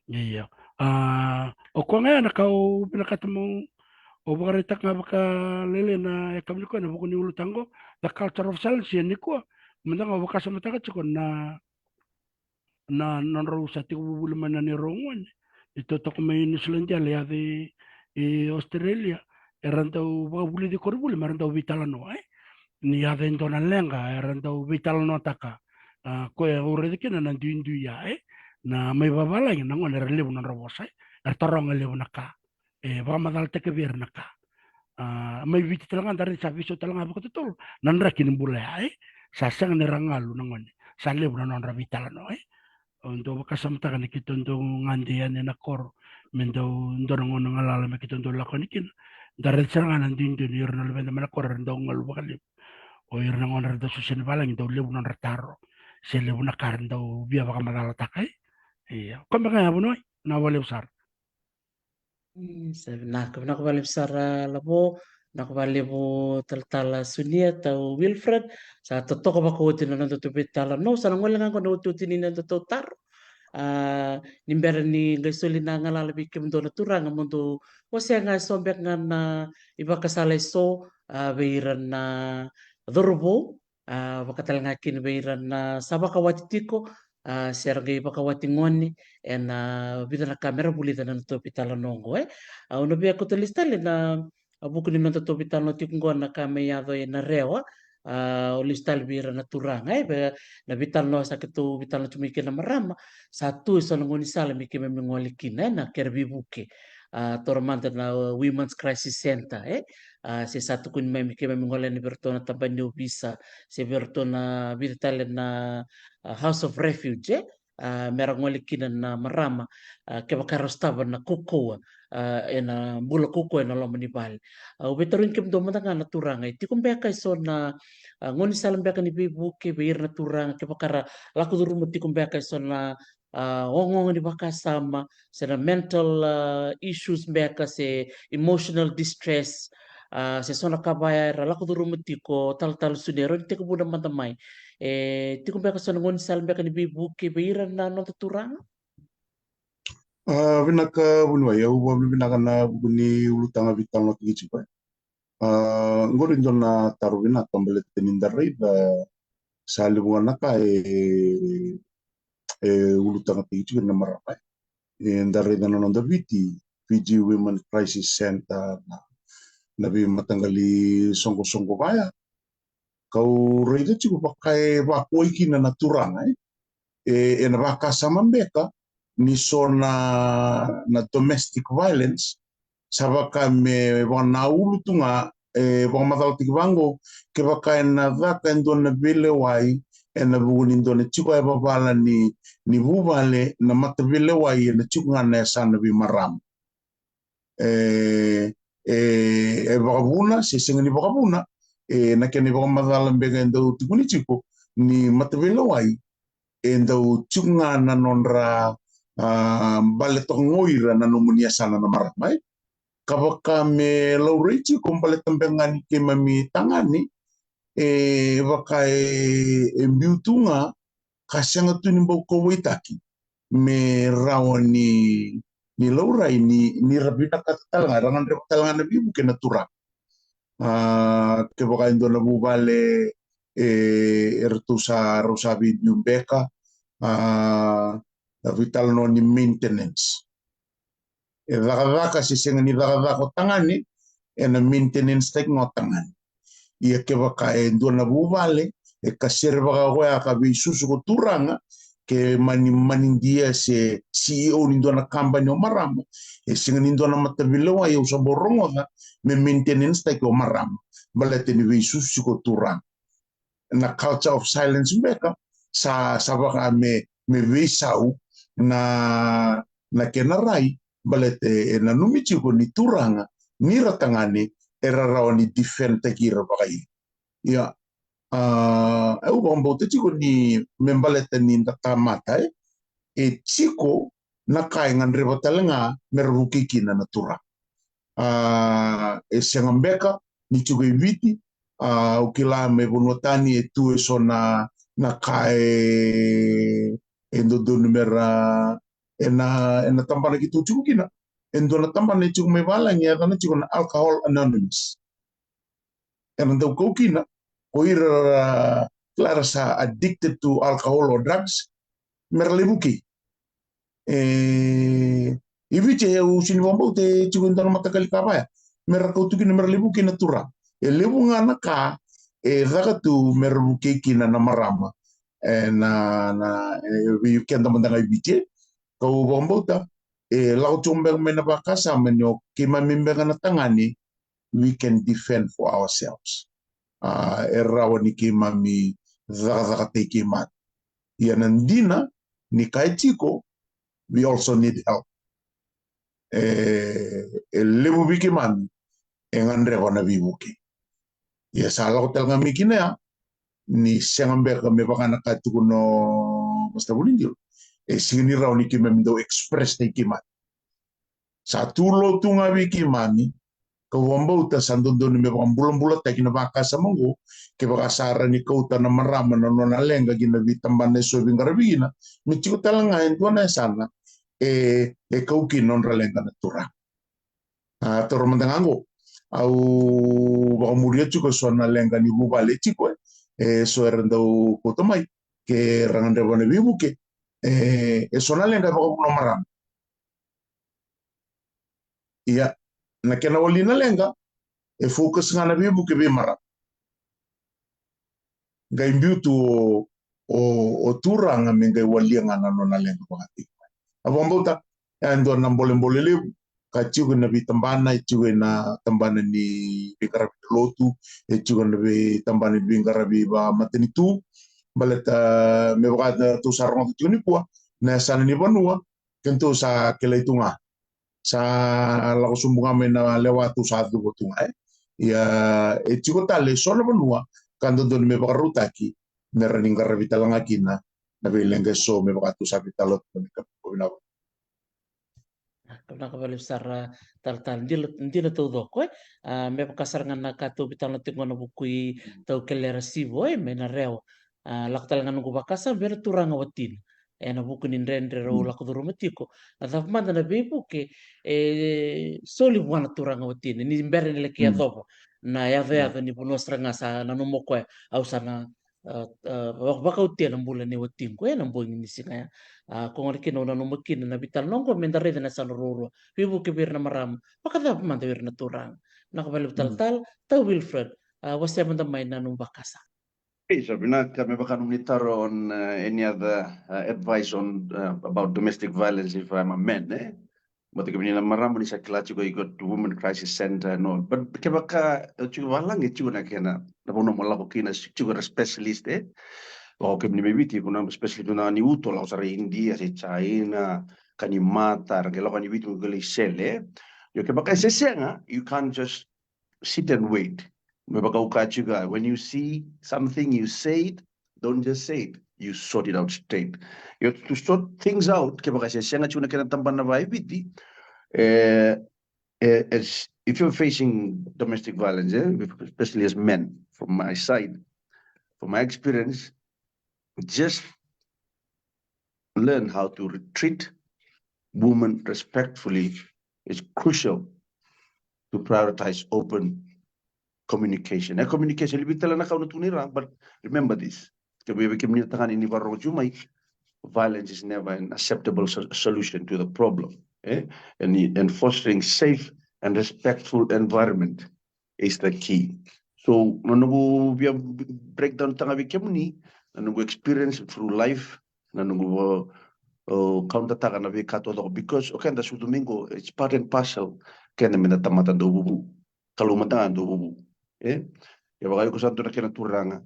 iya o ko nga nakau pinakatamo o baka ritak nga baka lele na yakamli ko na buko ni ulutango the culture of silence yan ni ko manda nga baka sa mataka chiko na non ro sa ti bubulman na ni rongon ito to may New Zealand ya liya di Australia eran daw buli di korbuli maran daw vitalano ni ada indona lenga eran daw vitalano taka ko ya ure dikina nan dindu ya na may babala yang nangon era lebu nan robosa torong lebu naka ba madal teke bir naka may viti talangan dari sabiso talanga ba totol nan rakin bula sasang ni rangalu nangon sa lebu nan ra vitalano untuk kasamta kan kita untuk ngandian na kor mendo ndorong ngalala me kita untuk lakon ikin dari serangan din din irna lebenda mana kor ndong ngalu bakali o irna ngonar da susen balang do lebu non retaro se lebu na karn do bia baka madala takai iya kom baka abuno na wale usar sabi nak balik sara labo nak balik bo taltala sunia atau Wilfred sa totoo ba ko tin na tutupitala no sa ngolang ko no tutinin na tutar nimbera ni gasolina ngalala bikim do naturang mundo wasa nga sombek nga na iba kasala so beiran na dorbo bakatal kin beiran na sabaka watitiko sergei bakawati ngoni en vida na kamera bulita na to pitala nongo uno bia ko listale na buku ni nonto to pitala no tikngo na kameyado na rewa ulistal bira na turang na vital no sa ketu vital no cumi na marama satu so ngoni sala mi keme mengoli kina na kerbi buke tormanta na Women's Crisis Center se satu kun mi keme mengola ni bertona tabanyo bisa se bertona vital na House of Refuge merangoli kina na marama ke bakarostaba na kukoa ena bula kuko ena lo manibal ubetarin kem do matanga na turanga ti kumbeka so na ngoni salam beka ni bibu ke beir na turanga ke bakara laku duru ti kumbeka so na ngong ni baka sama se na mental issues beka se emotional distress se sona kabaya ra laku duru ti ko tal sudero ti ko buda matamai ti kumbeka so na ngoni salam beka ni bibu ke beir na no turanga Vinaka bunwa ya uwa vinaka na buni ulutanga vitang no tigi chipa. Ngori njona taru vina kambale tenindarai da sali buana ka ulutanga tigi chipa na marapai. Ndarai da nononda viti Fiji Women Crisis Center na bi matangali songko baya. Kau reida chipa pakai wakoiki na naturanga na baka samambeka ni na domestic violence sabaka me wana ulu tunga baka matau tiki wango ke baka na dhaka endona vile wai na buguni endona chiko babala ni bubale na mata vile wai na chiko ngana sana bi maram baka buna sesenga ni baka buna na kene baka matala mbega endo tikuni chiko ni mata vile wai endo chiko ngana nonra bale tongoira na nomunia sana na maramai kabaka me laurechi kumbale tambengani ke mami tangani baka mbiutunga kasanga tuni mboko waitaki me rawani ni laurai ni rabita katalanga rangan repatalanga na bibu ke natura ke baka indo na bubale ertusa rosabi nyumbeka vital no ni maintenance. Daka sisenga ni daka tangani na maintenance tek ngotangani. Ia ke baka ndona buvale kasir baka goya ka bisusu ko turanga ke manindia se CEO ni ndona company o marama singa ni ndona matabilewa ya usaborongo me maintenance tek o marama balete ni bisusu ko turanga. Na culture of silence beka sa baka me visau na kena rai balete na numichi ko ni turanga ni ratangani era rawani defend takira bakai ya au bombo te chiko ni membalete ni tatamata chiko na kai ngan rebatalenga merukiki na natura sengambeka ni chugo ibiti ukila me bonotani tu so na kai endo do numera ena tampana gitu chugo kina endo na tampana chugo me bala ngi na chugo na Alcohol Anonymous ena do ko kina ko ira clara sa addicted to alcohol or drugs merlebuki iviche eu sinibombo te chugo ndo matakali kabaya merako tu kina merlebuki natura lebunga na ka zakatu merbuki kina na marama na kenda mandanga ibiche kau bombota lau chombeng mena bakasa menyo kima mimbega na tangani we can defend for ourselves erawani kima mi zakate kima yanandina ni kaitiko we also need help lebu bikiman engandre wana bibuki ya sala hotel ngamikine ya ni sengambeka me bakana katukuno basta bulinjil sini rauni kima mindo express te kima satu lo tunga wiki mami kawamba uta sandondo ni me bulan-bulan ta kina baka samongo ke baka sara ni kauta na marama na nona lenga gina vitambane so bingarabina mi chiku talanga entuana sana kauki non ralenga natura toro mandangango au baka muria chuko so na lenga ni bubale chiko so erendo kotomai ke rangande bone bibuke so na lenga baka bulan marama iya na kena wali na lenga fokus ngana bibuke be marama ngai mbiu tu o turanga me ngai walianga na no na lenga pakati. Abambota ando na mbole le ka chuga na bi tambana chuga na tambana ni bikara lotu chuga na bi tambana bingara bi ba mateni tu baleta me baka tu sarong tu ni pua na sana ni banua kento sa kelaitunga sa la kusumbunga me na lewatu sa tu botunga ya chuga tale solo banua kando don me baka rutaki me raning garabi talanga kina na bilenga so me baka tu sa bitalot me ka Kapna kabalo sara tal ndila tau doko me pakasar ngana kato bitang tingo na bukui tau kelera sivo me na reo laktal ngana go bakasa bera turanga watin na buku ni rendre ro la kuduru matiko na manda na bebu ke soli buana turanga watin ni mbere ni leki adobo na ya ni bunostra ngasa na numoko au sana baka utia na mbula ni watin ko na mbungi ni singa kung ano kinuna no magkina na bital nongko menda rede na salururo bibu ke bir na maram pakada manda bir na turang nakabalo tal tau Wilfred wasya manda may na nung bakasa. So, kami baka nunitar on any other advice on about domestic violence if I'm a man, But kami nila maramo ni sa kilachi ko igot Women Crisis Center and all. But kaya baka chuga walang chuga na kena na puno mo lako kina chuga specialist o kami ni bibiti kuna specialist na ni uto la sa India sa China kani mata kaya kani bibiti mo gali sele. Yo kaya baka sesenga you can't just sit and wait. When you see something, you say it. Don't just say it. You sort it out straight. You have to sort things out. If you're facing domestic violence, especially as men, from my side, from my experience, just learn how to treat women respectfully is crucial to prioritize open communication. Communication lebih tala na kaunut unira, but remember this. Violence is never an acceptable solution to the problem. And fostering safe and respectful environment is the key. So, nanogo breakdown tanga bikemuni, nanogo experience through life, nanogo counter taka na kato because okay, that's domingo. It's part and parcel. Kaya namin natamatan do bubu, kalumatangan do bubu. Ya baka ko santo na kinaturanga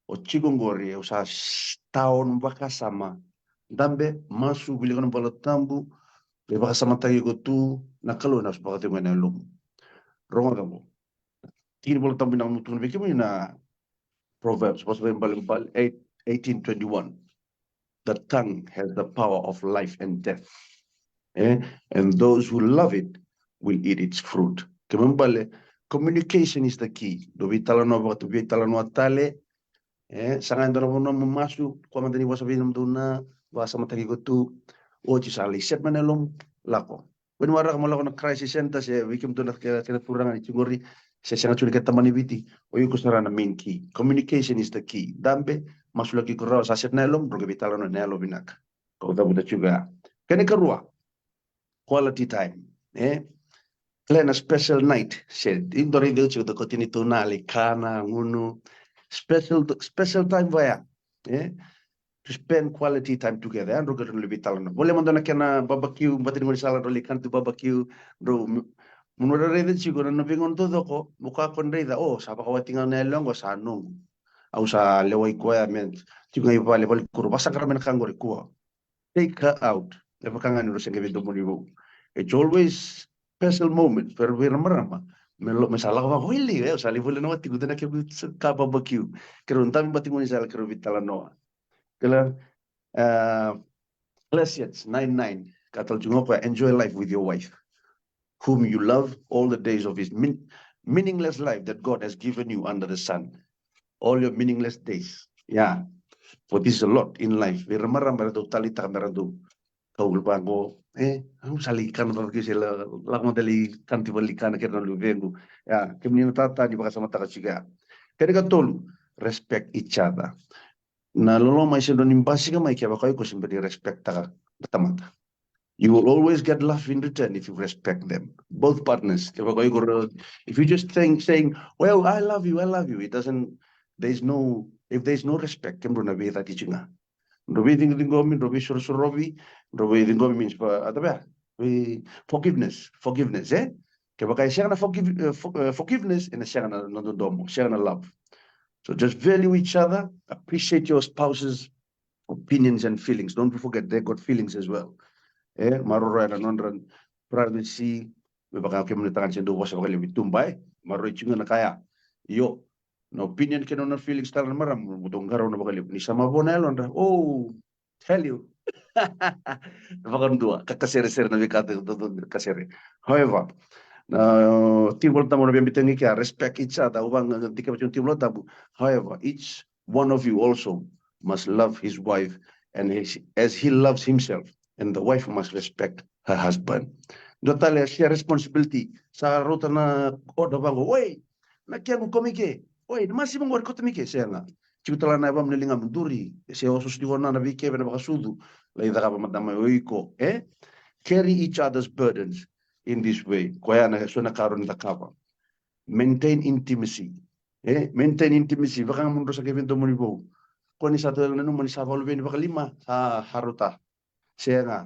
o chigongori o sa taon baka sama dambe masu bili kono bala tambu le baka sama tagi ko tu nakalo na baka tengo na lum ronga gambo tiri bala tambu na mutun beki mo na Proverbs pasal bal 18:21 the tongue has the power of life and death and those who love it will eat its fruit kemembale communication is the key. Dobi talano waktu bi talano atale, sangan daro mo masu ko man dani wasabi nam duna wasa matagi ko tu o chisali set manelom lako. When wara mo lako na crisis center se wikim duna kaya turangan chingori se sanga chuli kata manibiti o yuko sarana main key. Communication is the key. Dambe masulaki ko raw sa set nelom roge bi talano nelo binak. Ko dabu da juga. Kene karua quality time. Plan a special night. Said indori deu the kotini tunali kana ngunu special time vaya. To spend quality time together. And roger lebih talano. Boleh mandana kena barbecue, batin mo sala roli kan tu barbecue. Ro munura rede siguro no pingon todo ko muka kon reda oh sa pakawatingan na long sa nung. Au sa leway ko men. Tigo ngai vale vale kuro basa karamen kangori ko. Take her out. Lepas kangan ro sengge bintu monibu. It's always special moment pero marama me sala ko hili o sali vole no tigo na ke ka barbecue kero ntami batingo ni sala kero vitala no kala Ecclesiastes 9:9 katal jungo enjoy life with your wife whom you love all the days of his meaningless life that God has given you under the sun all your meaningless days for this is a lot in life marama do talita merado kau bango ang salikan ba kasi la modeli kanti balikan kaya no luvengo kemni tata di baka sama taka chiga kaya tolu respect each other na lolo mai se donim basiga mai kaya baka ko simply respect taka tamata you will always get love in return if you respect them both partners kaya baka if you just saying well I love you it doesn't there is no If there is no respect, kembro na be tati chinga. Robi dingomi, robi surobi, robi dingomi means forgiveness, eh? Kaya kaya siya na forgiveness, and siya na nandodomo, siya na love. So just value each other, appreciate your spouse's opinions and feelings. Don't forget they got feelings as well. Eh, maroro na nonran privacy, baka kemunitangan siya do wasa bakali mitumbay, maroro chinga na kaya. Yo, na opinion kino na feelings tala na maram, butong garaw na bakali ni sama bonelon ra. Oh, tell you. Baka dua, kakasere-sere na bikate kasere. However, timbul tamu na bimbitengi kaya respect each other. Ubang di ka macam timbul tamu. However, each one of you also must love his wife and as he loves himself, and the wife must respect her husband. Dotale share responsibility sa ruta na odo bango. Oi, nakiamu komike. Oi, masih mengor kotomike saya nga. Cikutala na ibang nilinga munduri. Saya osus di wana na bike na bakasudu. Lai da kapa madama oiko. Carry each other's burdens in this way. Kaya na so na karon da kapa. Maintain intimacy. Maintain intimacy. Baka mundo sa kevin to munibo. Kung isa to na naman sa valubin baka lima sa haruta. Saya nga.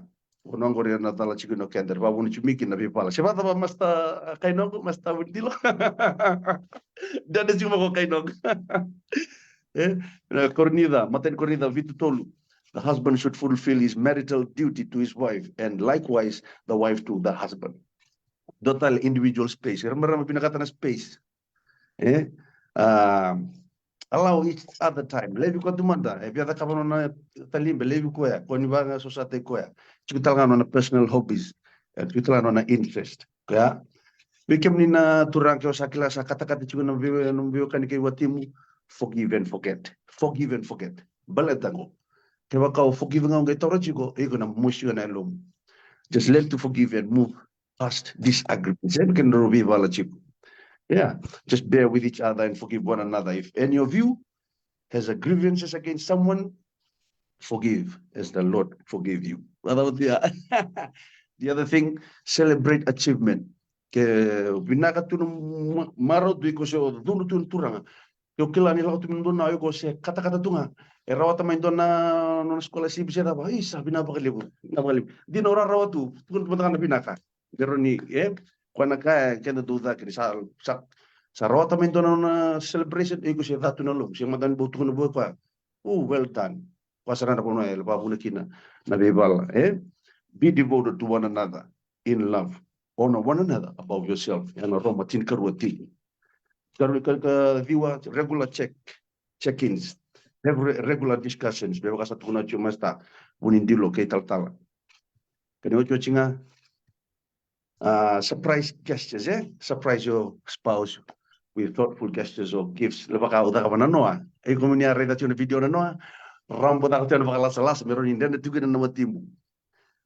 Unang ko rin na tala chikuno kender. Babu ni chumikin na bipala. Siya ba masta kainog? Masta windilo? Dada cuma ko kainog. Maten Cornida, Vitu Tolu. The husband should fulfill his marital duty to his wife, and likewise the wife to the husband. Total individual space. Marami pinakata na space. Allow each other time. Levi ko tumanda. Biada ka na talimbe. Levi ko ya. Kung iba nga society ko ya. Chikutal nga na personal hobbies. Chikutal nga na interest. Kaya, bikim ni na turang kyo sa klasa kata-kata chikutal na biyo kanike watimu. Forgive and forget. Forgive and forget. Balatango. Kaya kau forgive nga ngay toro chiko. Iko na musyo na ilong. Just learn to forgive and move past disagreements. Sabi ka na rubi wala chiko. Yeah, just bear with each other and forgive one another. If any of you has a grievances against someone, forgive as the Lord forgave you. The other thing, celebrate achievement. Binaka tunong maro dui ko siya dunu turang. Yung kila nila ko tumindon na ko siya kata-kata tunga. Rawat main doon na sekolah si bisa apa? Sabi na bakalibu. Di na orang rawat tu. Tukun tumatang na binaka. Pero ni Kwana kaya kena duda kini sa rawat main doon na celebration ko siya datu na long. Siya madan buto na buo pa. Oh, well done. Pasaran na po na babu na kina na bebal. Be devoted to one another in love. Honor one another above yourself. Yan ang romatin karwati. Viwa regular check-ins. Have regular discussions. Beba ka sa tuna cuma sta bunindilo kay tal-tal. Kani ocho chinga surprise gestures, surprise your spouse with thoughtful gestures or gifts. Lepas kau dah kapan noa? Kau punya redaktion video noa. Rambut aku tiada bakal salas. Meron Indian itu kita nama timu.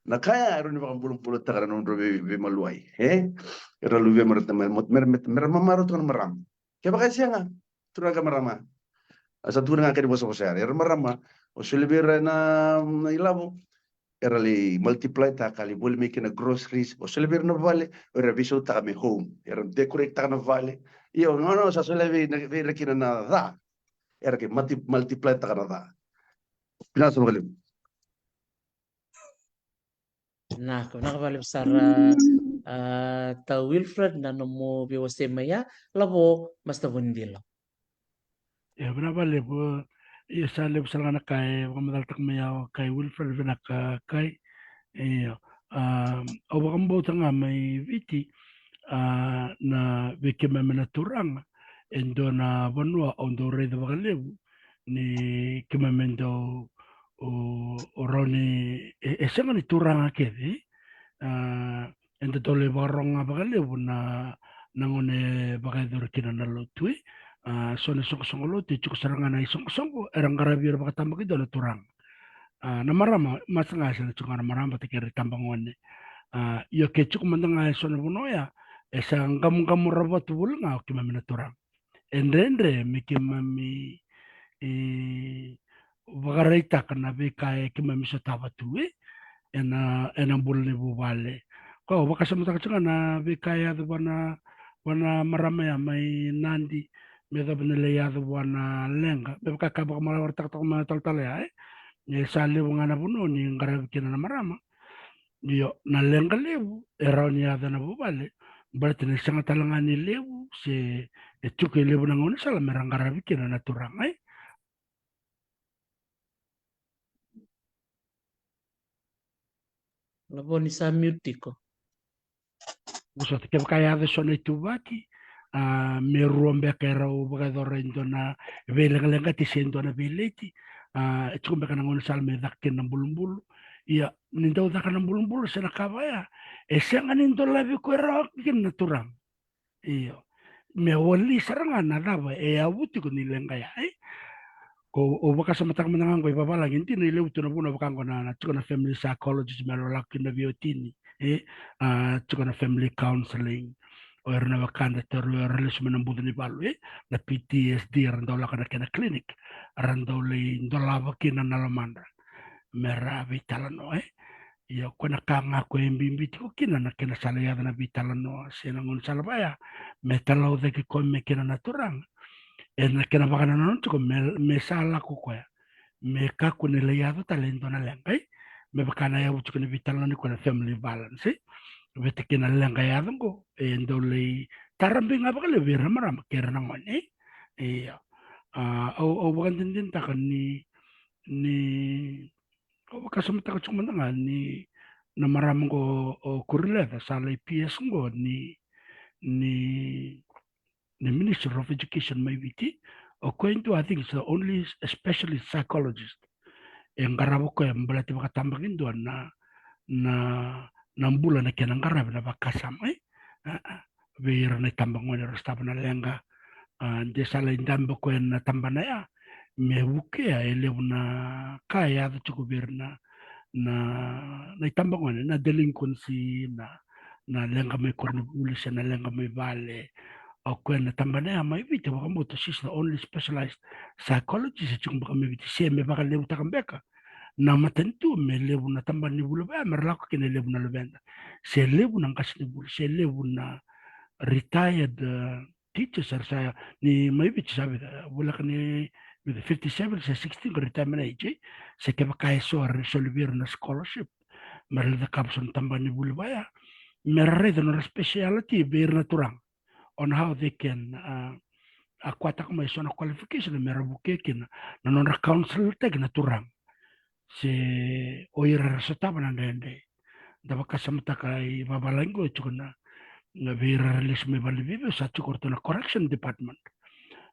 Nak kaya meron bakal puluh takaran orang be maluai. Era lu be meramaru tu kan meram. Kaya bakal sianga. Turun ke merama. Asa turun ngakak di bawah sosial. Era merama. Oselibera na ilamu. Era li multiply ta kali boleh making a groceries. Oselibera na vale. Era viso ta kami home. Era decorate ta na vale. Iyo no sa oselibera na na da. Era ke multiply ta na da. Pinasa mo kalim. Nah, kung nakabalik Sara ta Wilfred na nomo biwase maya labo mas tabundilo. Ya benabale po isa lebo sa nga kay mamadaltak mayaw kay Wilfred Vinaka kay awakang bauta nga may viti na bikima manaturang endo na banwa ondo reda bakalebu ni kimamendo o roni esa nga ni turang akedi endo tole barong nga bakalebu na nangone bakador kinanalutwi so na songolo ti chuk sarangan ay songko erang karabir bakatambak ito na turang na marama mas nga sila chuk na marama ti kiri tambangon yo ke chuk mandang ay so na bunoya esang kamu rabat bul nga kimami na turang endre mikimami bagarita kana be kay kimami sa tabatue enang bul ni bubale ko baka sa mata na be kaya wana marama ya may nandi meda benele wana lenga be ka ka mala warta to ma tal ya ne sale ngana buno ni ngara kina na marama yo na lenga lewu era ni na bubale berarti ne sanga talangani lewu se etuke lewu na ngone sala merangara kina na turang Laboni sa mutiko. Buso te kaya de sona tubaki me rombe kera o bagadore indona velenga ti sendona veleti etukumbe kana ngona salme dakken na bulumbulu ia nindo dakana bulumbulu sena kabaya esenga nindo labi kwera kin naturang iya me wali saranga na daba abuti ko nilenga ya o baka sa matang manangang ko ibabala ginti ni lew tuna buna bakang ko na tuko na family psychologist melo lakin na biotini tuko na family counseling o erna bakanda teru relis menambudu ni balu na PTSD rando la kana kena clinic rando le ndola bakina na lamanda mera vitalano yo kona kanga ko embimbi tiko kina na kena salaya na vitalano sena ngon salabaya metalo de ki ko me kena naturang na kena bakana non tuko me sala ko ko me kaku ne leado talento na lengai me bakana ya butuko ne vitalo ni ko na family balance vete kena lenga ya ngo endo le tarambi nga bakale vera maram kera na ngone o bakan din takan ni o bakasam ta ko nga ni na maram ko o kurle da sala PS ngo ni Minister of Education maybe according to I think it's the only specialist psychologist yang garabo ko yang berarti makatambangin doon na mbula na kena ngarabi na bakasam beira na tambang mo na rastaba na lenga de sala indambo ko na tambana ya me buke ya elew na kaya da chuko birna na tambang mo na delinquency na lenga may cornebulis na lenga may vale o kwena tambana ya may vita baka mo to she's the only specialized psychologist chung baka may vita siya may baka lew takambeka na matentu me lebu na tamban ni bulu ba merlako kene lebu na levenda se lebu na ngas ni bulu se lebu na retired teachers saya ni maybe sabi wala kani with 57 se 16 retirement age se ke baka so resolver na scholarship merle da kapson tamban ni bulu ba ya merre na speciality be naturang on how they can akwata kuma isona qualification merabuke kina na non council tag naturang se oira rasataba na ndende da bakasamta kai babalango chukuna na vera relis me balibibe sa chukorto na correction department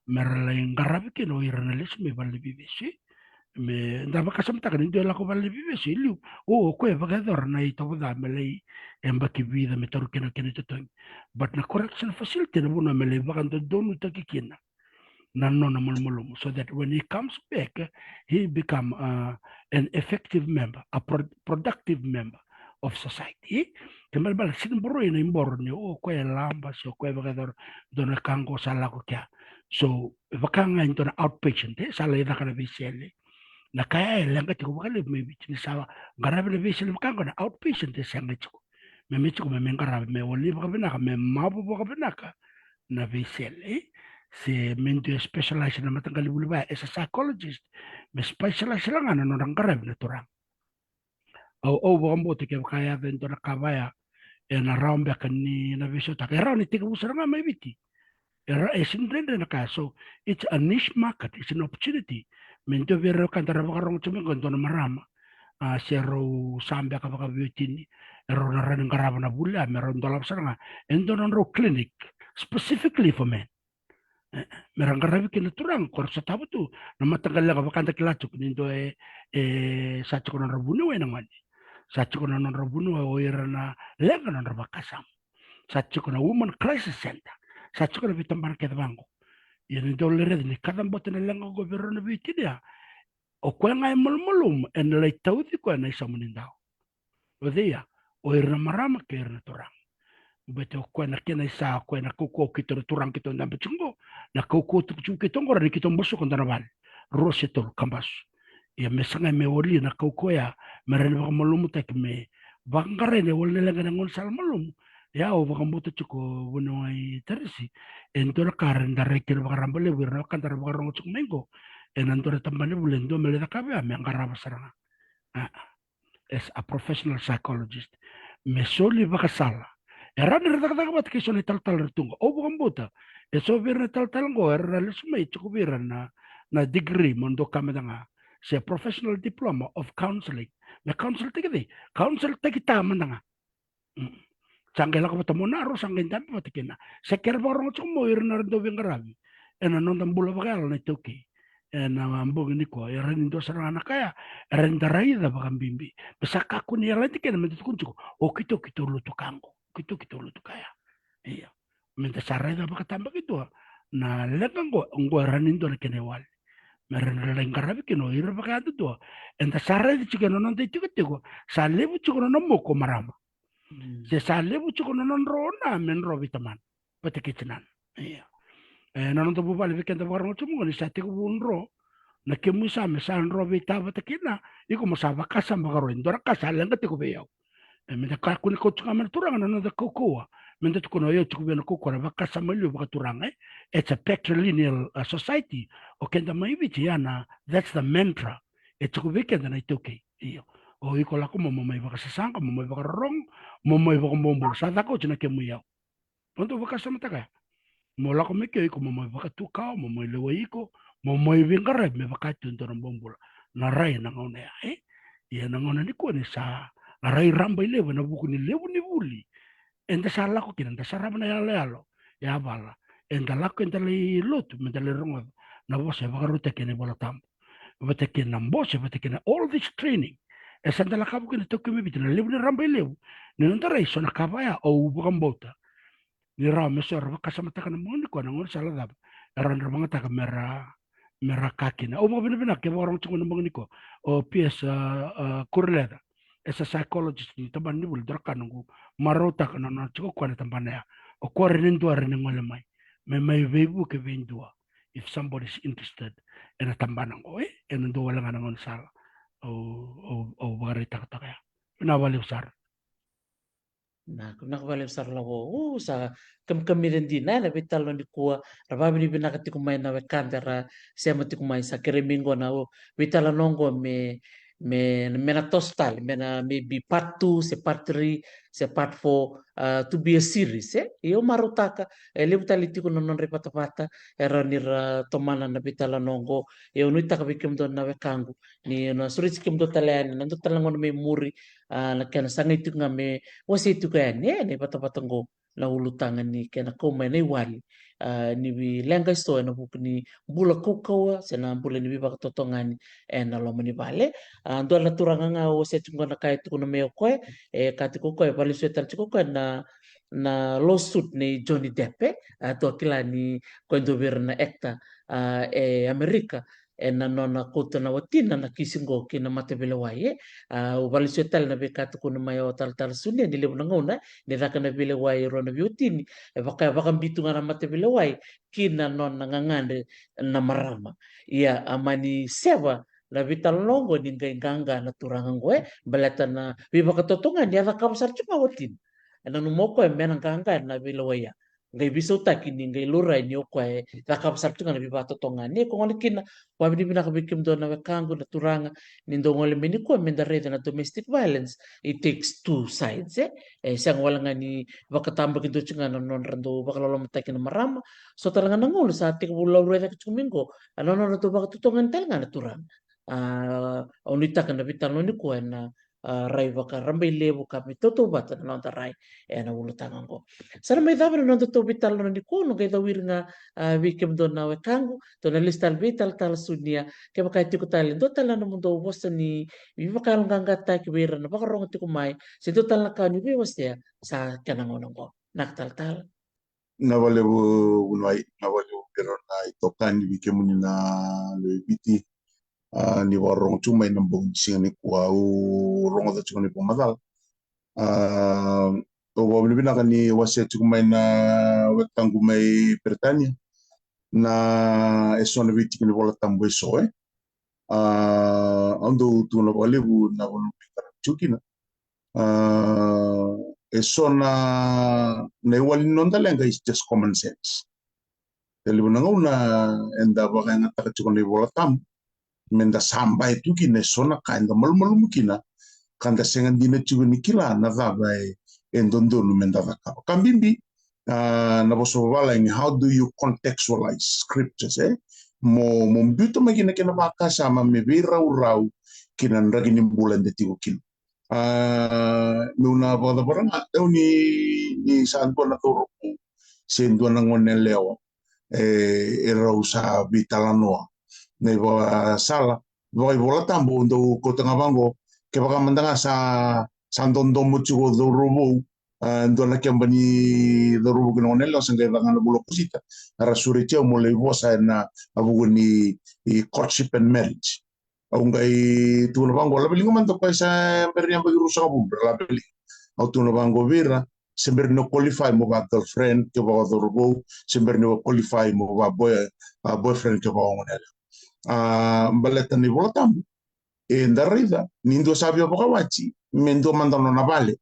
merala ngarabi ke no oira relis me balibibe si me da bakasamta kan ndo la ko balibibe si liu o ko e bagador na ito da melei embaki vida me toru kena kena to but na correction facility na buna melei bakando donu takikina nannona mulmulum so that when he comes back he become an effective member a productive member of society kemal bal sin boro ina imborne o ko lamba so ko bagador dona kango sala ko kya so vakanga into outpatient sala ida kana bisele na kaya lenga tiko bakale maybe ni sawa garabe le bisele kango na outpatient sanga tiko me mitiko me ngarabe me woli bakabina me mabu bakabina na bisele se mento specialize na matanggali bulba as a psychologist me specialize lang ano nang karab na turang o bombo te kaya dentro na kabaya na rambe kani na viso ta kaya ni tiga busara nga may biti era esindrende na kaso it's a niche market it's an opportunity mento vero kantara bakarong chumi konto na marama sero sambe ka baka beauty ero na ran karab na bula meron dolap saranga endo na ro clinic specifically for men merangarabi kena turang korsa tabu tu nama tanggal laga bakanta kilatuk nindo sacho kono rabunu we nangani sacho kono non rabunu we oirana lega non rabakasam sacho kono woman crisis center sacho kono bitambar ke bango yeni dole red ni kadam botene lenga governo bitidia o kwenga mulmulum en le tawti ko na isamunindao odia oirana marama ke erna turang beto ko na kena isa ko na kuko kito turang kito ndambe chungo na kuko tu kito ngora kito mboso ko ndanaval rosetol kambas ya mesanga me woli na kuko ya merene ba malum tek me bangare ne wolne lenga ngon sal malum ya o bakambuto chuko buno ai terisi entora karen da rekir bakarambale wirna kan tar bakarong chuk mengo enantora tambane bulendo mele da kabe am ngara basaranga. Ah, as a professional psychologist me soli bakasala era ni rata kata bat kiso ni tal retungo o bakambuta eso virna tal ngo era lesme chuko virna na degree mondo kamadanga se professional diploma of counseling me counsel tigidi counsel tigita mandanga. Sangela ko tamo na ro sangin tampi patikina. Seker borong chumo irna rendo bingarabi. Ena non tambula bakal na toki. Ena mambo ni ko era nindo sarana kaya renda raida bakam bimbi. Besaka ku ni ala tikena mentu kuncu. O kito lutu kango. Kito lutu kaya. Iya. Menta sarada bakatamba gitu. Na lekango ngo ranindo na kenewal. Merenda lengarabi kino ira bakatu to. Enta sarada chikeno non te chiketiko. Salebu chikono no moko marama. Se sale bucu kono non rona men robi teman pete kicinan iya nanon to bubal weekend to warmo cumo ni sate ko bunro na kemu sa mesan robi ta pete kina iko masaba kasam bagaro indora kasalen ke ko beyo men ka kun ko chuka turang nanon to kokoa men to kono yo chuku ben kokora bakasa melu bakaturang it's a patrilineal society o kenda mai yana that's the mantra it's ko weekend na itoke iyo o iko lako mo mai bakasasanga mo mai bakarong mo mai bakamombol sa dako china kemuya ponto bakasama taka mo lako me ke iko mo mai bakatuka mo mai lewaiko mo mai bingara me bakatu ntoron bombol na rai na ngone ya na ngone ni ko ni sa rai ramba ile na buku ni lebu ni buli enda sala ko kinanda saraba na yalo yalo ya bala enda lako enda le lotu me le rongo na bose bakaruta kene bola tambo bate kena mbose bate kena all this training esanda la kabu kena toke me bitna lebu ni ramba lebu ni nondara iso na kabaya o bukambota ni ra meso ra kasama taka na moni ko na ngor sala dab ran ra manga taka mera kakina o mo bina ke borong chungo na mangni ko o pies kurleda esa psychologist ni taban ni bul dorka nungu marota kana na chuko ko na tambana ya o ko renen duar renen ngole mai me mai vebu ke vendua if somebody is interested in a tambana ko en ndo wala ngana ngon sala o bagari taka taka ya na wali usar na nakabalik sa lawo sa kamirin din na bitalo ni kuwa rababi ni binakati kumay na kandera siya mati kumay sa kirimingo na bitala nongo me na tostal me na maybe part 2 se part 3 se part 4 to be a series iyo marutaka lebu taliti ko non repata era nira tomana na bitala nongo iyo nuita kabikim do na wekangu ni na surit kim do talani nando talangon me muri na kana sangay tu nga me wasi tu kaya ne patapatanggo na ulutangan ni kena koma na iwali ni bi lenga sto na buku ni bula kukawa sena bula ni biba totongan na loma ni bale ando la turanga nga o se tungo na kaya tu na me koe kati ko koe bali suetan chiko koe na lawsuit ni Johnny Depp to kila ni ko ndo na ekta Amerika na nona kota na watina na kisingo kina matebele waye ubali suetal na bekatu kuna mayo tal sunia ni lebu ngona ni raka na bile waye rona biutini baka bitunga na matebele waye kina nona ngangande na marama ya amani sewa na vital longo ni nganga na turanga ngoe balata na bibaka totonga ni ava kabsar cuma watin na numoko mena nganga na bile waya ngai biso takini ngai lurai ni okwae takap sabtu ngana bibato tonga ni ko ngol kina wa bini bina kabikim do na wekangu na turanga ni ndo ngol meni ko menda rede na domestic violence it takes two sides sang wala ngani bakatamba kido chunga non rando bakalolo matakin marama so taranga nangol sa tik bulo rede kumingo ano no to bakatu tonga tel ngana turang onita kana bitalo ni ko na rai baka rambai lebu kami toto bata na nonta rai na ulu tangango sana mai dava na to vital na ni kono kai dawir nga wikem do na wekangu to na listal vital tal sunia ke baka tiku tal do tal na mundo bosta ni bi baka nganga ta ki wira na baka rongo tiku mai se to tal na ka ni bi wastia sa kanango ngo nak tal na wale unai na wale pero na itokan ni kemuni na le biti ni warong chuma ina mbong singa ni kwa rongo da chuma ni pomadal o wabli bina kani wase chuma ina wetangu mai Britania na esona biti kini wala tambo eso ando tu na wale bu na wala chukina sona ne walinon talenga is just common sense. Dali una enda baka nga takachukon ni bola tam menda sambai tu kine sona kainda malmalu mukina kanda sengan dina chugo ni kila na dabai endondonu menda daka. Kambimbi na boso wala in how do you contextualize scriptures mo mbuto magina kina baka sama me rau kina ragini bulan de tigo kilo. Nuna bada barang atau ni saan ko na turo sendo na ngonen leo erau sa bitalanoa nei ba sala vai bola tambo ndo ko tanga bango ke baka mandanga sa sandondo muchugo do rubu ndo na kembani do rubu kino nelo sanga banga bulo kusita ara suriche mo le bosa na abu ni courtship and marriage aungai tuno bango la belingo manto pa sa bernya bagi rusa bu la beli au tuno bango vira sember no qualify mo ba girlfriend ke ba do rubu sember no qualify mo ba boyfriend ke ba ngonelo baleta ni bola tambu ndarida nindo sabio bokawachi mendo mandano na vale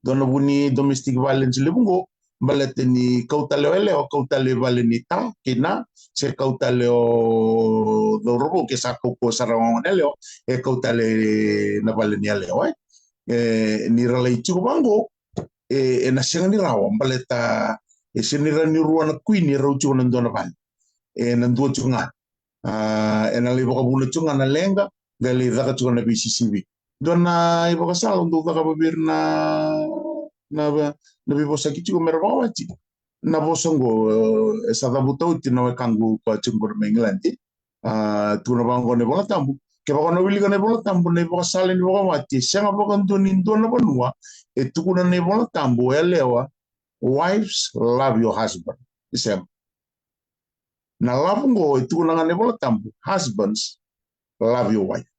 dono buni domestic violence lebungo baleta ni kautale o kautale vale ni ta kina se kautale o do robo ke sa ko sarawon eleo e kautale na vale ni eleo ni ralai chico bango na senga ni rawa baleta senira ni ruana queen ro chico nando na vale nando chunga ena le boka buna chunga na lenga gali daka chunga na BCCB dona ibo ka sala ndo daka babir na bibo sa kichu merwa wachi na bosongo sa da buto tino kangu pa chungor menglanti tuna bango ne bola tambu ke baka no wili ne bola tambu ne boka sala ne boka wachi sanga boka ndoni ndona banua tukuna ne bola tambu elewa wives love your husband isem na love ngo itu kunangan bola tambu husbands love your wife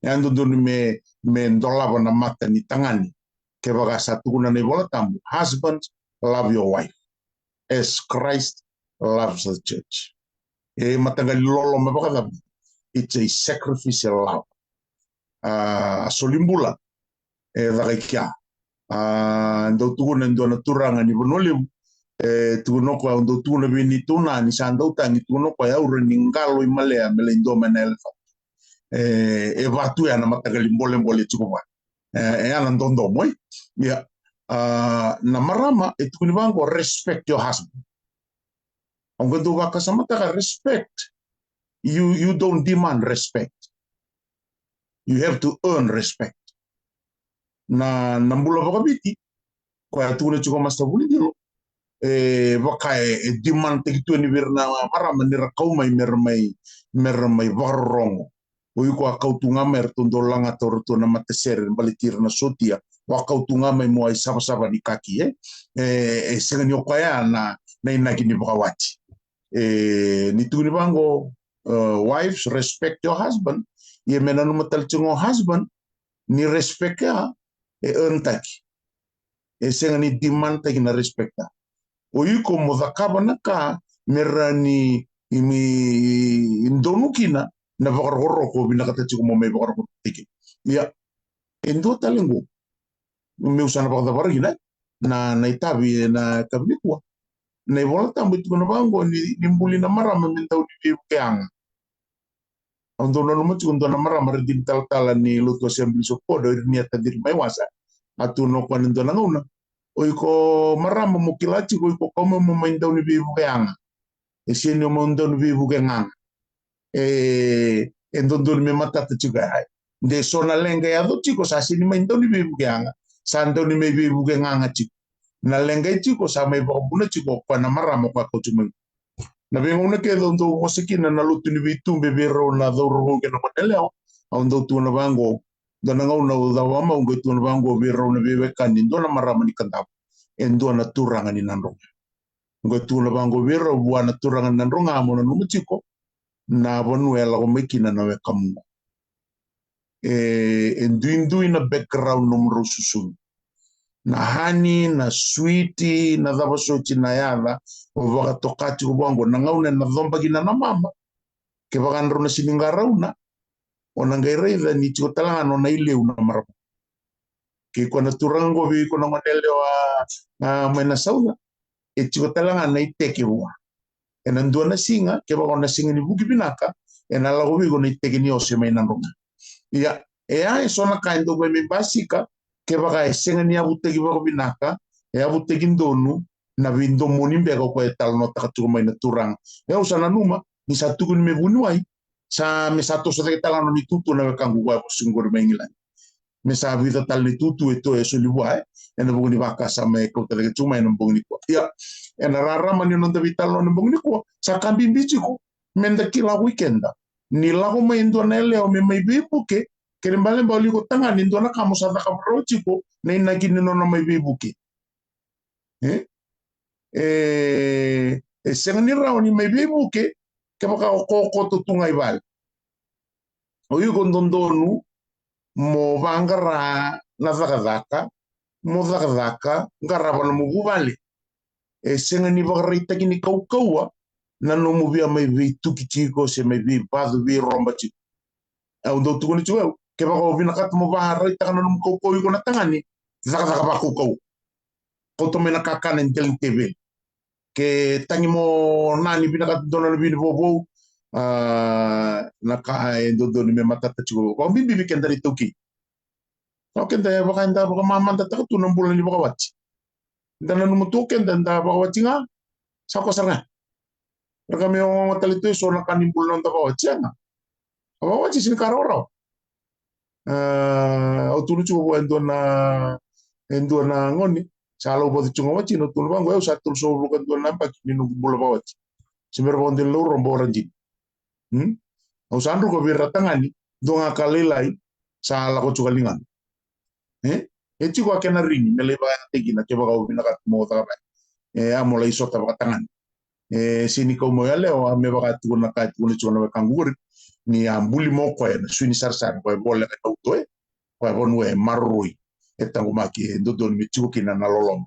yang duduk me ndolaba na mata ni tangani ke baga satu kunan bola tambu husbands love your wife as Christ loves the church matagali lolo me baga tambu it's a sacrificial love solimbula dagaikia ndo tukunan ndo naturangan ni bonolim tuno ko ndo tuno bini tuna ni sando tangi tuno ko ya ure ningalo imalea melendo menel vatu ya na matagali mbole chukuma ana ndondo moy ya na marama etukuni bango respect your husband ongo ndo waka samata respect you don't demand respect you have to earn respect na mbula bakabiti ko ya tuno chukuma stabuli dilo wakai diman tegitu ni birna mara menira kau mai mermai varrongo ui ko kau tunga mer tundo langa torto na mateser balitir na sotia wa kau tunga mai mo ai saba di kaki sengen yokaya na inagi ni bawati ni tuni bango wives respect your husband ye menanu matal chungo husband ni respect ya earn taki sengen ni demand taki na respect ya Oyuko modakaba naka merani imi indonukina na bakargoro ko binakata chiko mo may bakargoro tiki. Ya endo talengo me usana bakada barigina na itabi na kabitwa na ibola tambo tuko na bango ni nimbuli na marama mintaw ni biang. Ang dono no mo chiko na marama rin tal ni luto assembly so podo ni atadir may wasa atuno ko nando na nguna oi ko marama mo kilachi ko como mo maindaw ni bibu kayanga sino mo ndaw ni bibu kayanga endondon me matata chuga de sona lenga ya do chiko sa sini maindaw ni bibu kayanga sandaw ni me bibu kayanga chiko na lenga chiko sa may bakabuna chiko pa na marama ko chumeng na bengo na ke dondo ko sikina na lutu ni bitu bebero na do ro ke no maneleo ando tu na bango dona ngau na udawama ungo tuan bango biro na bebe kanin dona marama ni kantap endo na turangan ni nandong ungo tuan bango biro buana turangan nandong amo na numchiko na bonuela o mekina na wekamu enduindui na background numero susun na hani na sweetie na dabasochi na yada o baka tokati ko bango na ngau na domba gina na mama ke baka ndro na siningarauna o nangai reida ni chiko talanga no na ileu na marama Ki kona turang go vi kona ngonele wa mai na sauna. E tiko talanga na iteke wa. E na ndua na singa, ke ba na singa ni buki binaka, e na lago vi kona iteke ni ose mai na ronga. Ia, e ai sona kain do me basika, ke ba ka singa ni abuteki ba binaka, e abuteki ndonu, na vindo moni bego ko e tal no taka tuku mai na turang. E usana numa, ni sa tuku ni me bunuai, sa me sa to sa te talano ni tutu na kangu wa sungor mai ngila. Me sa vida tal ni tutu e to e so liwa e na bungi baka sa me ko tele tuma e na bungi ko. Ia, e na rara mani no te vital no bungi ko, sa kambi bichi ko, menda kila weekenda. Ni lago mai ndo na leo me mai bibuke, ke mbale mbali ko tanga ni ndo na kamo sa ta kaprochi ko, na ina kini no na mai bibuke. Senga ni rao ni mai bibuke, ke baka o koko to tungai bal. O yu kondondonu, mo vangara na zakazaka, mo zakazaka, ngaraba na mugu bale. Senga ni vakarita kini kau na no muvia mai vi tuki chiko se mai vi padu vi romba chiko. Au ndo tukuni chiko, ke baka o vina kata mo vakarita kana no kau yu kona tangani, zakazaka baku kau. Kau to mena kakana in teling TV. Ke tangi mo nani bina kata dona bini bobo, na ka do ni me matata chiko. Kau bibi kenda ri tuki. Kau kenda ya baka enda baka mamanta taka tu bulan ni baka wachi. Dana numu tuken dan da baka wachi nga, sa ko saranga. Mereka me o talito so na kanin bulan da baka wachi nga. Baka wachi sin karoro. Au tulu chuko endo na ngoni. Salo bo chungo wachi no tulu bango eu satul so bukan do na pak ni bulan baka wachi. Simer bon de lo rombo ranji. Au sandru ko birra tangani do nga kalilai sa la ko chukalingan. E chiko akena rini me leba tegina ke baka ubina kat mo ta ba. Amo la isota baka tangan. Sini ko mo yale o me baka tu na ka tu ni chona kangur ni ambuli mo ko na suini sarsar ko bolle ka auto ko bonwe marrui etangu maki do don mi chiko kina na lolom.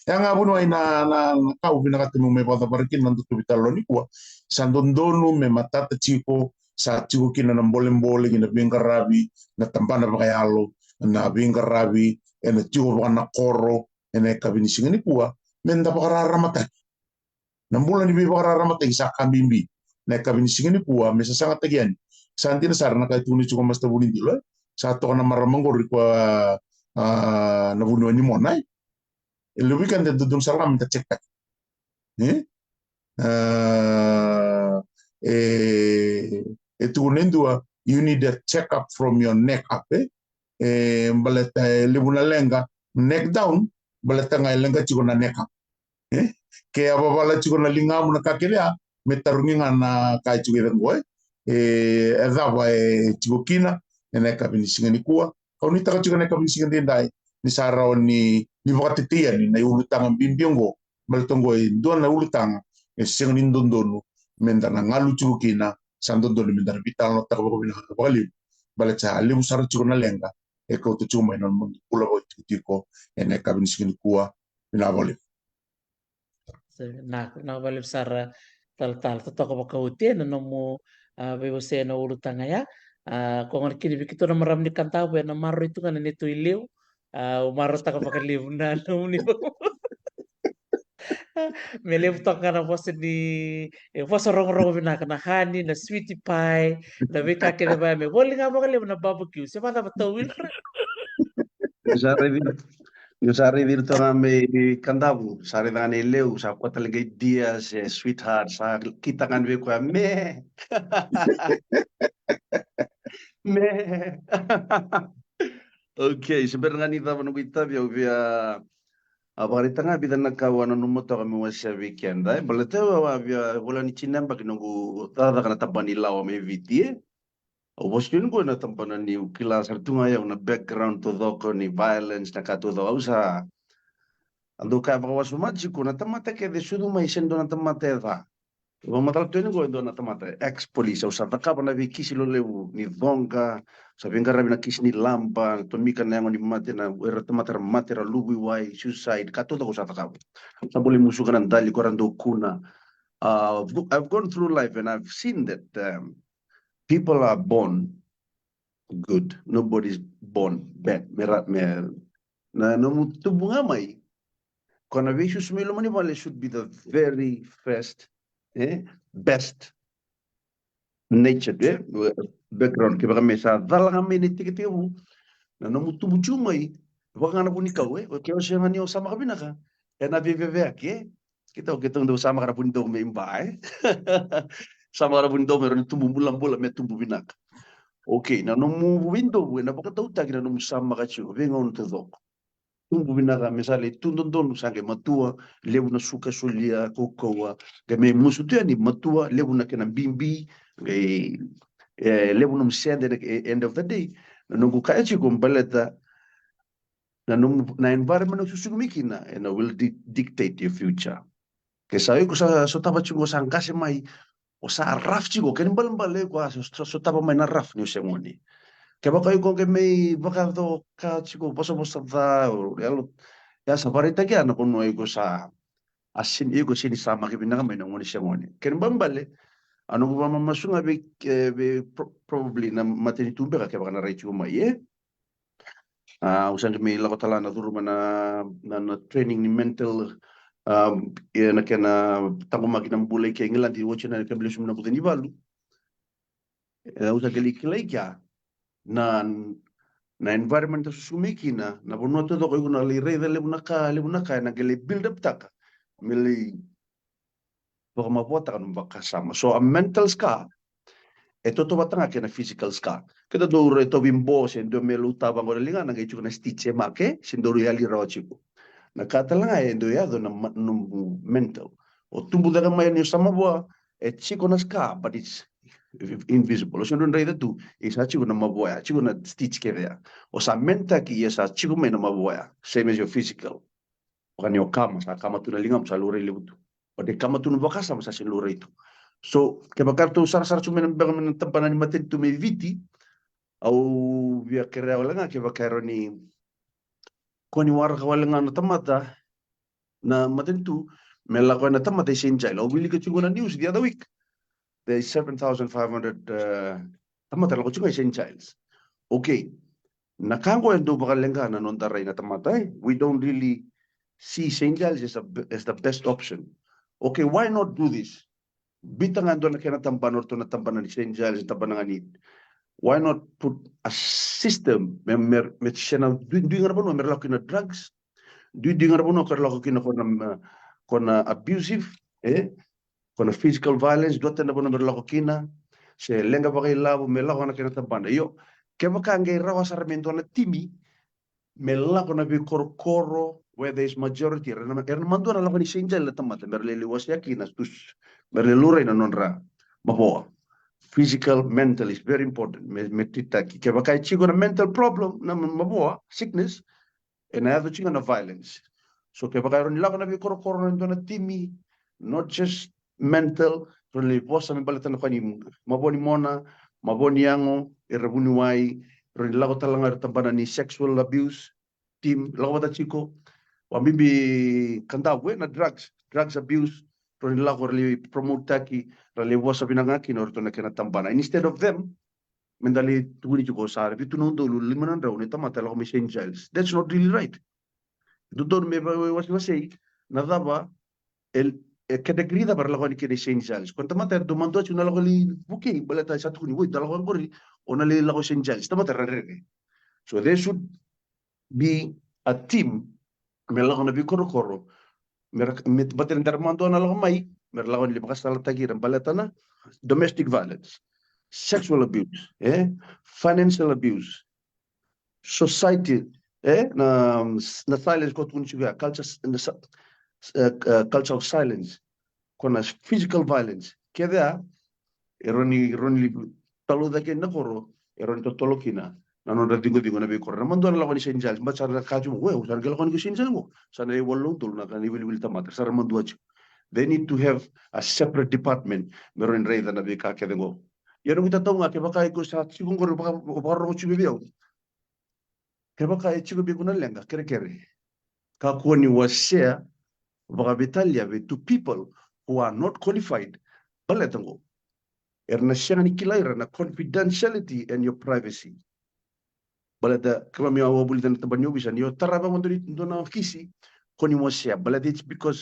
Yang abu no na ka ubina kat mo me baka parkin nan tu bitalo ni ko sandondonu me matata chiko sa chiko kina na bolem kina bingarabi na tampana baka yalo na bingarabi ena chiko baka na koro ena kabini singani kuwa menda baka ramata na bulan ni baka ramata isa kambimbi na kabini singani kuwa mesa sangat tagian santi na sarana kay tuni chiko mas tabuni dilo sa to na maramangor kwa na buno ni monay lubi kan dudung salam ta cek tunendua you need a check up from your neck up baleta libuna lenga neck down baleta ngai lenga chiko na neck up ke ababala chiko na lingamu na kakelea metarungi na kai chiko rengo edaba chiko kina ene kabini singani kuwa kau ni taka chiko na kabini singani dai ni sarao ni wakatitia ni na ulutanga bimbiongo baletongo do na ulutanga singani ndondonu mendana ngalu chiko kina sandondonu mendana vital no taka bina bali baleta limu sar chiko na lenga kau tu chuma ina pula bo tiko ene kabini singani kuwa bina bali na bali sara tal to ko ka ute na mo bebo se na ulutanga ya ko ngon kini bikito na maram ni kanta bu na maro itu kan ni tu ileu o maro ta ka liu na no ni me levo toka na voce ni voce rongo na kana hani na sweetie pie na vika kene ba me boli nga mo levo na barbecue se mata ba wilfred Yo sari dir to me kandabu sari dengan eleu sa ko talaga dia se sweetheart sa kita kan we ko me me okay sebenarnya kita menunggu kita via abari tanga bidan nakawana no moto kami wasa weekend ay balete wa via wala ni chinam bagi nunggu tada kana tabani lawa me vitie o boskin ko na tampana ni ukila sartunga ya na background to doko ni violence na katu do usa ando ka ba wasu maji ko na tamata ke de sudu mai sendo na tamata da o matal tu ni ko do na tamata ex police usa taka na vi kisi lo lewu ni donga sabi nga rabi na kisi ni lamba to mika na ni mate na era tamata mate ra lubi wai suicide katu do usa taka sa boleh musuh kan dali ko rando kuna I've gone through life and I've seen that people are born good. Nobody's born bad. Na nomu tubu ngamai. Kona vishu smilo mani wale should be the very first, best natured, background. Kaya kami sa dala kami ni tikiti mo na nomu tubu chumai. Waka na puni kau, kaya siya nga niyo sama kami naka. Kaya na vivevek, kita ndo sama kana puni do me imbai. Sama kana puni do meron tumbu bulang me tumbu binak. Okay, na nomu window na baka tau tagi na nomu sama kachu, vengon to dok. Tumbu binaka misali tundon sange matua lebu na suka sulia kokoa ke me musu tu ni matua lebu na kena bimbi lebu no msende end of the day na nungu kaichi kumbaleta na environment no susumikina and will dictate your future ke sayo ko sa taba chungo sa ngase mai o sa raf chigo ken balmbale ko so taba mai na raf ni semoni ke baka ko ke me baka do ka chigo boso da ya sabarita ke ano kuno iko sa asin iko sini sama ke binaka mai ngoni semoni ken bambale ano ko mamasunga be probably na mateni tumbe ka baka na raichu mai usang me la kotala na turuma na training ni mental na kena tango makinang bulay kay ngilan di watch na kablisum na putini balu usang kali kya na environment susumiki na bono to ko na liray da lebu na ka na gele build up taka mili baka mapota kan bakasama so a mental scar ito to batanga kena physical scar kita do ito bimbo sen do meluta bang linga na gichu na stitch make sin do reali rochiku na katalanga endo ya do na mental o tumbu daga mai ni sama boa chico na scar but it's invisible so don't read tu isa chico na maboya chico na stitch ke there o sa menta ki isa chico mai na maboya same as your physical kan yo kama sa kama tu na lingam sa lure libutu o de kama tu no bakasa sa sin lure itu so ke bakar tu sar cuma na bangan tampana ni maten tu me viti au via kera wala ke bakar ni koni war kawala na tamata na maten tu mela ko na tamata sinjai lo bili ke chungona news the other week there is 7,500 tamata lo chunga sinjais okay nakango endo bakalenga na nontarai na tamata we don't really see sinjais as the best option okay why not do this bitangan do na kena tampanor to na tampanan sinjais tampanang anit why not put a system mer chena doing rabon mer lakina drugs doing rabon ko lakina kona abusive kona physical violence do tena bono mer lakina se lenga bagai labo me lakona kena tampana yo ke baka ngai rawa sarmento na timi me lakona bi korkoro where there is majority erna mando na lakoni sinjal na tamata mer le liwas yakina tus mer le lura ina nonra mapoa physical, mental is very important. Metitaki. Kaya baka chigo na mental problem na mabuha, sickness, and I have chigo na violence. So kaya baka ron nila ko na bikoro-koro na timi, not just mental, ron liposa may balatan na kani maboni mona, maboni yango, irabuni wai, ron nila ko talanga tambana ni sexual abuse, team, lako bata chico, wambibi kandabwe na drugs abuse, ron nila ko promote taki, ralewa sa binangaki na orto na kinatambana. Instead of them, mendali tuguni chuko sare, pitu nondo limanan raw ni tamata la kami St. Giles. That's not really right. Dudon me wasay nadaba el kategrida para la kani kini St. Giles. Kung tamata dumando at yung nalakali buki, balata sa tuguni, wait, dalawang kori, o nalilako St. Giles. Tamata rarere. So there should be a team, melako na bikoro-koro, batin darmando na lakamay, merlawan libakas na latagiran, balata na, domestic violence, sexual abuse, financial abuse, society, na silence ko tun siya, culture of silence, kona physical violence. Kaya eroni talo da ken nakoro, eroni totolo kina, nanon dingo na bikor. Naman doon lang ko ni St. Giles, ba't sa kaju mo, saan galaw ko ni St. Giles mo, sana walong tul na kaniwil tamata, sa raman duwa. They need to have a separate department. Meron rey na bika kedengo. Yan ang itataw nga, kaya baka ko sa sigong ko baka ko chibibiyaw. Kaya baka chibibiyaw ko na lenga, kere-kere. Kakuha ni wasya, baka bitalya to people who are not qualified. Baletango. Erna siya ni kilay na confidentiality and your privacy. balada kama mi awa buli tan tabanyo bisan yo taraba mo na kisi koni mo siya balada it's because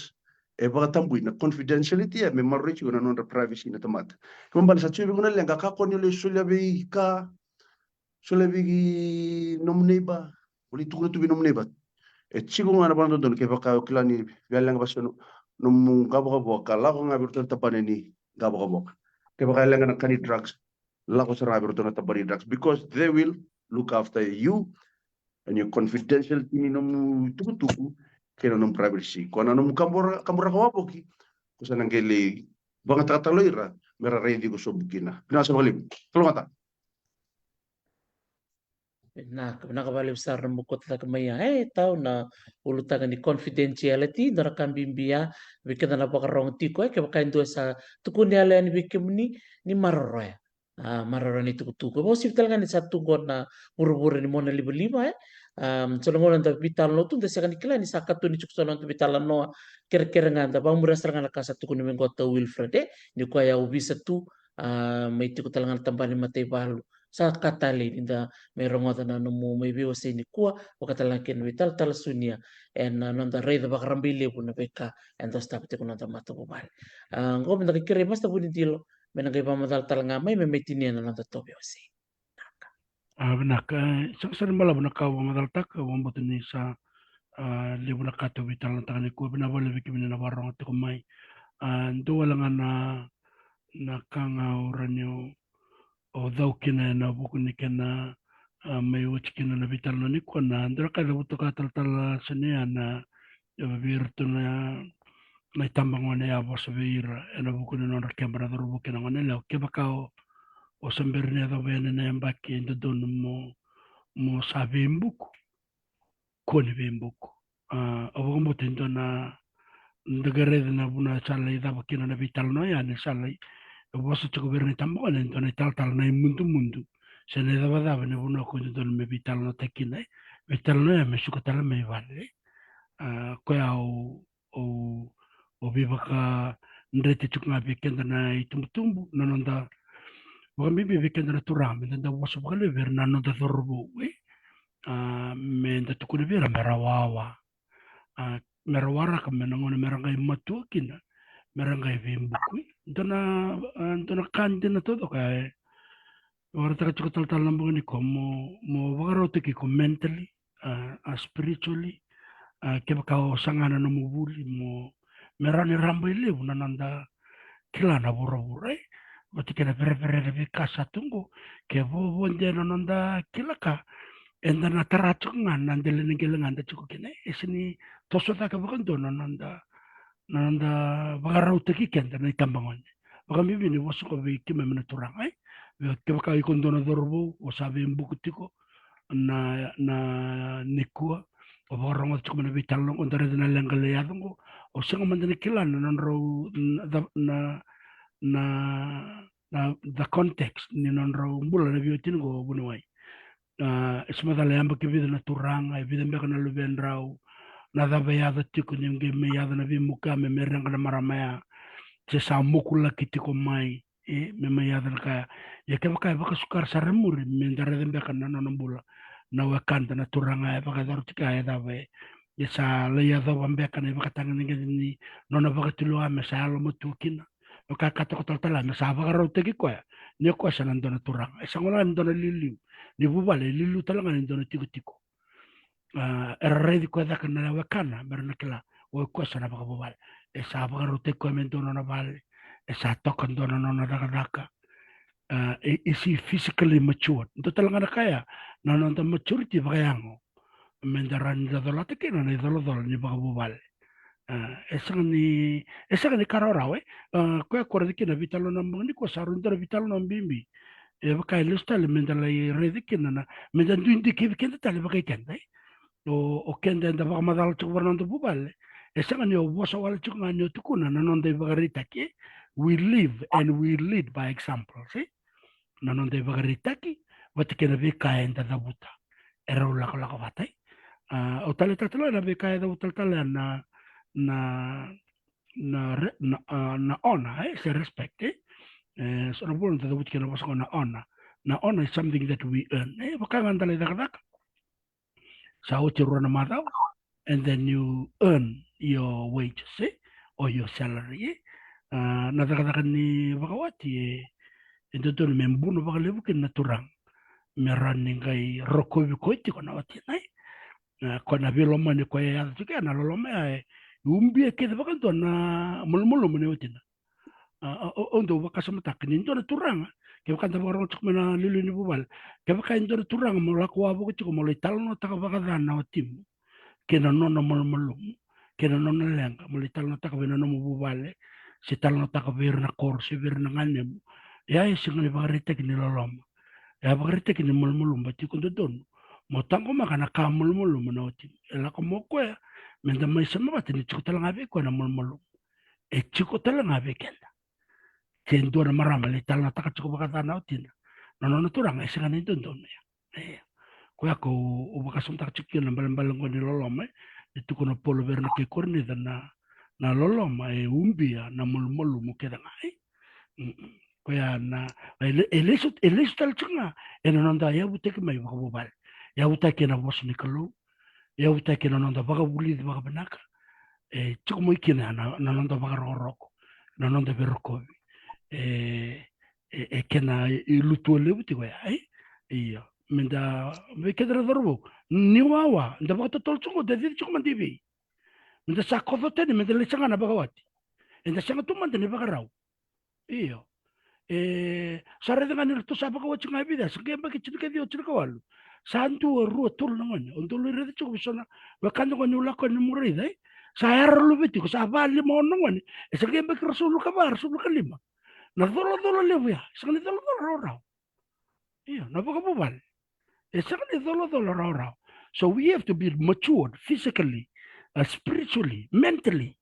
baga tambui na confidentiality me marriage na non privacy na tamat kama bala sa chubi ngona lenga ka koni le sulia be ka sulia be nomneba buli tukuna tubi nomneba chigo ngana bando don ke baka klani bialang basono num gabo kala ko ngabir tan tapane ni gabo ke baka lenga na kani drugs lako sa ngabir tan tapani drugs because they will look after you and your confidential ini nom tuku kena nom privacy kona nom kambura kawapoki kusa nangeli banga tataloira mera ready ko sobukina pinasa walim tulungata Na nakabali besar rembukot la kemaya tahu na ulu tanga ni confidentiality dara kambimbia bikena na pakarong tiko ke bakain dua sa tukun dia ni bikem ni maroro ya maroro ni tuku bo siftal kan satu gon na buru ni mona liba solongolan ta vital no tu desa kan ikla ni sakatu ni cuksonon tu vital no kere nganda bang muras rangan ka satu kun mengota Wilfred ni ko ya ubisa tu mai tiku talangan tambani matei balu sa katali inda merongota na numu may biwa sa inikua wakatalakin vital tal sunia en nanda rei da bakarambili puna beka en dos tapete kuna nanda mata bubal ngo minta kikiri mas tabu nitilo menangay pamadal talanga may memetinian na nanda tobi wasi Benak, sering malah benak kau madal tak wambo ni sa libu nak katu vital na tangan ko bina boleh bikin na warong at kumay. Ndo wala nga na kanga oranyo o daw kina na buku ni kena may uch kina na vital na niko na andra ka daw to katal sania na virtu na may tambang wana ya bos vira na buku ni nora kembra daw buku na ngana ke bakao o sambernya daw bene na yambaki ndo don mo sabi buku koni bimbuku obo tendo na ndagare na buna salai da bakina na vital no ya ne salai obo so choko berni tambo ne to ne tal na mundu se ne da ne buna ko do me vital no tekina vital no ya me shuko tal me vale ko ya o biba ka ndrete chukna be kenda na itumtumbu nonda wambi be kenda na turam nda waso bale ver na no da dorbo we me nda tukuni vera merawawa merawara ka menangona merangai matuakina merangai vimbukui dona kandi na todo kai ora taka chuko tal lambong ni ko mo wagaro tiki ko mentally spiritually ke baka sangana no mubuli mo merani rambai lebu nananda kila na bura bati kena pere kasa tunggu ke bo ndena nanda kila ka enda na taratuk ngan nandele ngelengan da chuko kene isini toso ta ka bakan do nanda bagarau teki kenda na itambangon baka bibi ni wasu ko bi kime mena turang ai ke baka ikon do na dorbo o sabe mbuku tiko na nikua o borong o chuko na bitalong o dare na lengale yadongo o singa mandene kilan na ro na the context ni non ro mbula na biotin go bunwai ismada lamba ke vida na turanga e vida mbeka na lubendrau na daba yada tiku nyingi me yada na vimuka me meranga na maramaya se sa mukula kitiko mai me yada na kaya ya ke baka sukar saremuri me ndara mbeka na nambula na wakanda na turanga e baka daru tika ya daba ya sa le yada mbeka na baka tangan ni nona baka tulu ame sa alo mutukina baka kata ko tala na sa baka ro teki ko ya ni ko sa nandona turanga e sa ngola ndona liliu ni bubale lilu talanga ni dono tiko erre di kwada kana na wakana berna kala o ko sana baka bubale e sa baka rote ko men dono na bale e sa tokan dono na daka is he physically mature ndo talanga na kaya na nonta maturity baka yango men daran da dolate kina na dolo ni baka bubale esa ni karora we ko akordi kina vitalo na mboni ko sarun dara vitalo na mbimbi e baka ilustale mendala redikina na mendan duindi ke kenda tale baka kenda o kenda nda baka madal tu barnando bubale e sanga ni o bosa wala tu ngani tukuna na nonde baka ritaki we live and we lead by example see na nonde baka ritaki watikena bika enda da buta era ula kala kawatai o tale tatalo na bika da buta tale na ona se respect so no buồn thì tôi kêu nó có na honor is something that we earn baka ngandale da Sa uti rona matau, and then you earn your wages, or your salary, natakatakan ni bakawati, ito to membuno bakalibukin na turang. Meron kay rokobi ko iti ko na wati nai. Kona biloma ni ko ya tuke na loloma ay umbi ke ba kan na mulmulo mo ni wati na. Ondo baka sa mata kinin to na turang. Kaya kan ta barong tsuk na lulu ni bubal. Kaya kan to na turang mo la ko abo ko mo lital no ta baka na wati. Kena no na mulmulo. Kena no na lenga mo lital no ta ka no mo bubal. Si tal no ta ka na kor si na nganem. Ya isingali ba rite kini loloma. Ya bagrite kini mulmulum bati ko don mo tango makana ka mulmulum na oti ela ko mo ko menda mai sama bati ni chiko tala ngabe ko na mulmulum chiko tala ngabe kenda ken do na marama le tala taka chiko baka na oti no turang singa ni don ya ko ya ko o baka sum taka chiko na balang ko ni loloma itu ko no polo verna ke korni na loloma umbia na mulmulum mo keda ngai Kaya na elisut tal chunga enonda ya buteke mai baka bobal ya buteke na bos ni kalu ya buteke na nonda baka buli baka banaka chuko mo ikina na nonda baka roroko na nonda beroko kena ilutu le butiko ya iya menda me kedra dorbo ni wawa nda baka tol chungo de chuko mandibi menda sakofo tani menda le changa na baka wati nda changa tu manda ni baka raw iya sare dengan itu sapa ko chinga bida sike ba kichu ke dio chika walu santu ru tul nangon ondol re chu bisona wa kan ko nyula ko ni muri dai sayar lu biti ko sapa li mo nangon sike ba rasul ka ba rasul ka lima na dolo le ya sike dolo ra iya na ba ko bal sike dolo ra so we have to be matured physically spiritually mentally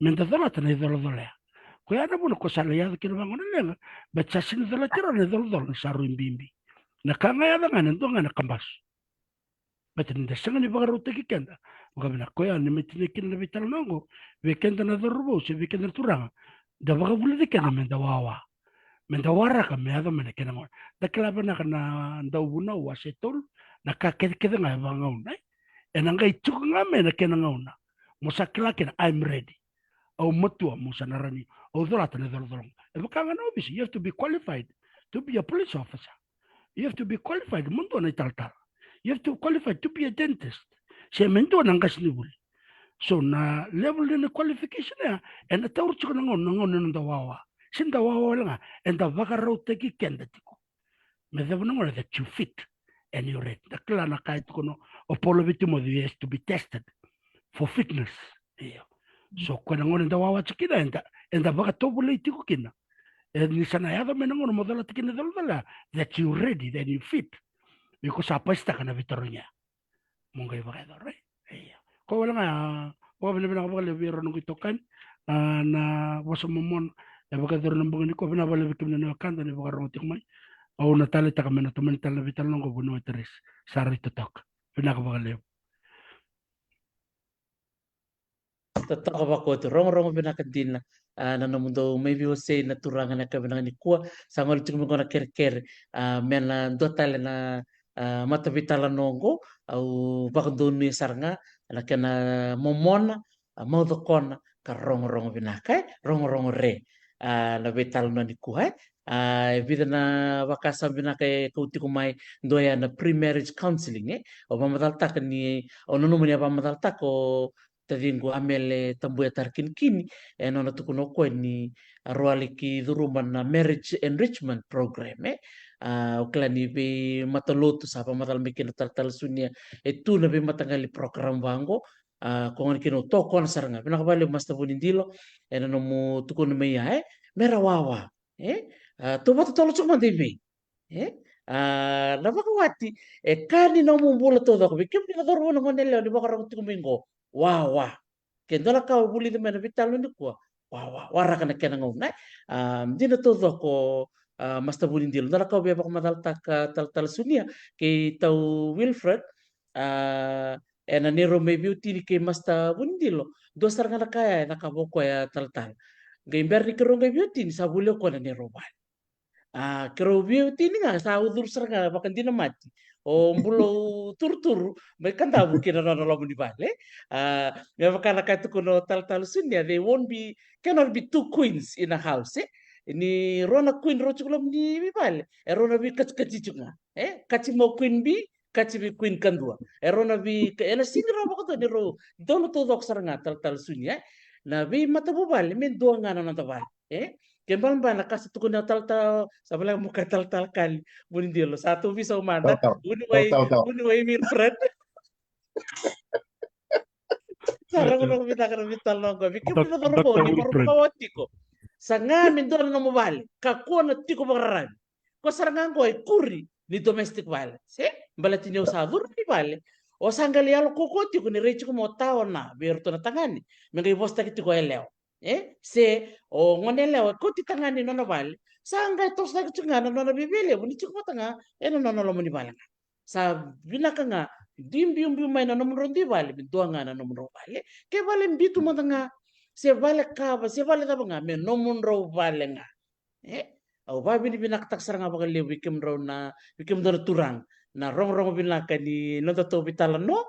mentally tan dolo ya Kaya na mo ko sala ya kino bangon na bacha sin dala tira na dol saru imbimbi na kanga ya nga nando nga nakambas batin da sanga ni bagaro te kikenda ko na koya ni mitine kin na vital nango weekend na dorbo se weekend turanga da baga bulu de kana men da wawa men da wara ka me ada men kena ngor da klaba na kana da ubuna wa setol na ka ke nga bangon nai enanga itu nga men kena ngona musakla ken I'm ready au matua musanarani au dolata ne dolong e bakanga no bisi you have to be qualified to be a police officer you have to be qualified mundo na tal you have to qualified to be a dentist se mendo na ngas ni bul so na level ni qualification ya en ta urchu na ngon na wawa sin da wawa nga en da vakaro te ki kenda tiko me debo no that you fit and you're ready da klana kai tiko no o polo vitimo has to be tested for fitness yeah. So kung ngon nda wawa chikina enda baka tobo le tiko kina ni sana yada menangon modala tikina dala that you ready that you fit because apa ista kana vitorunya mongga baka dore iya ko wala nga ko bile bile baka le biro nung itokan na waso momon e baka dore nang bangani ko bina bale bikim na kanda ni baka rong tikmay au natale ta kamena to mental na vital nong ko buno teres sari totok bina ka baka le Tataka bako tu rong bina kantina na mundo maybe o say na turanga na kabina ni kuwa sangol tu ngona ker mena dotale na mata vitala nongo au bakdoni saranga na kena momona mau kona ka rong bina kai rong re na vital no ni kuwa vida na wakasa bina kai kauti kumai doya na pre-marriage counseling o mamadal tak ni o nono mani mamadal tak o tadingo amele tambuya tarkin kini nona tukuno ko ni roali ki duruman na marriage enrichment program uklani be mataloto sapa matal mikino tal sunia itu na be matangali program wango kongan kino to kon saranga pina kabale masta bunindilo nona mo tukuno meya merawawa to bato tolo chuma debe na bakawati kani no mumbula to dako bikim ni nadoro no ngonele ni bakara tukumingo wawa kendola ka buli de mena vital ni ko wawa wara kana kena ngona dina to ko masta buli ndil ndala ka be bak madal tak tal sunia ke tau Wilfred ena nero me beauty ni ke masta buli ndilo dosar ngana kaya na kaboko ya tal gambar ni kerong beauty ni sabulo ko na nero ba Kero view tini nga sa udur serga bakan dina mati. O mbulo turu-turu, may kanta kina na nalamu ni bale. May makana kaya kuno tal-tal sunya, they won't be, cannot be two queens in a house, eh? Ini rona queen ro chukulam ni bale. Rona bi kaci chunga. Kaci mo queen bi, kaci bi queen kandua. Rona bi ena sini ro bako ni ro dono to dok saranga tal-tal sunya. Na bi mata bale men doa ngana na tabal. Kembal ba nakasa tukun na tal-tal sabi lang mo tal-tal kali bunin dilo satu bisa umanda Tahu. uni way mir friend sarang ko bita ka bita longo bikin mo na robo Dr. ni maru Wilfred. kawati ko sanga min do na mo bali ka ko na tiko bagaran ko sarangan ko ay kuri ni domestic violence balati niyo sa dur ni bali o sangali yalo ko tiko ni rechi ko mo tao na berto na tangani mengai bosta kitiko eleo se o ngone lewa ko ti tangani no bali sanga tos na kitungana no bibele buni tiko tanga no lo mo ni bali sa binaka nga dimbium mai na nomro di bali bintuanga na nomro bali ke bali bitu matanga se bali kaba se bali taba nga me nomro bali nga au babi ni binak tak saranga bakal le wikem raw na wikem do turang na rong binaka ni no to bitalan no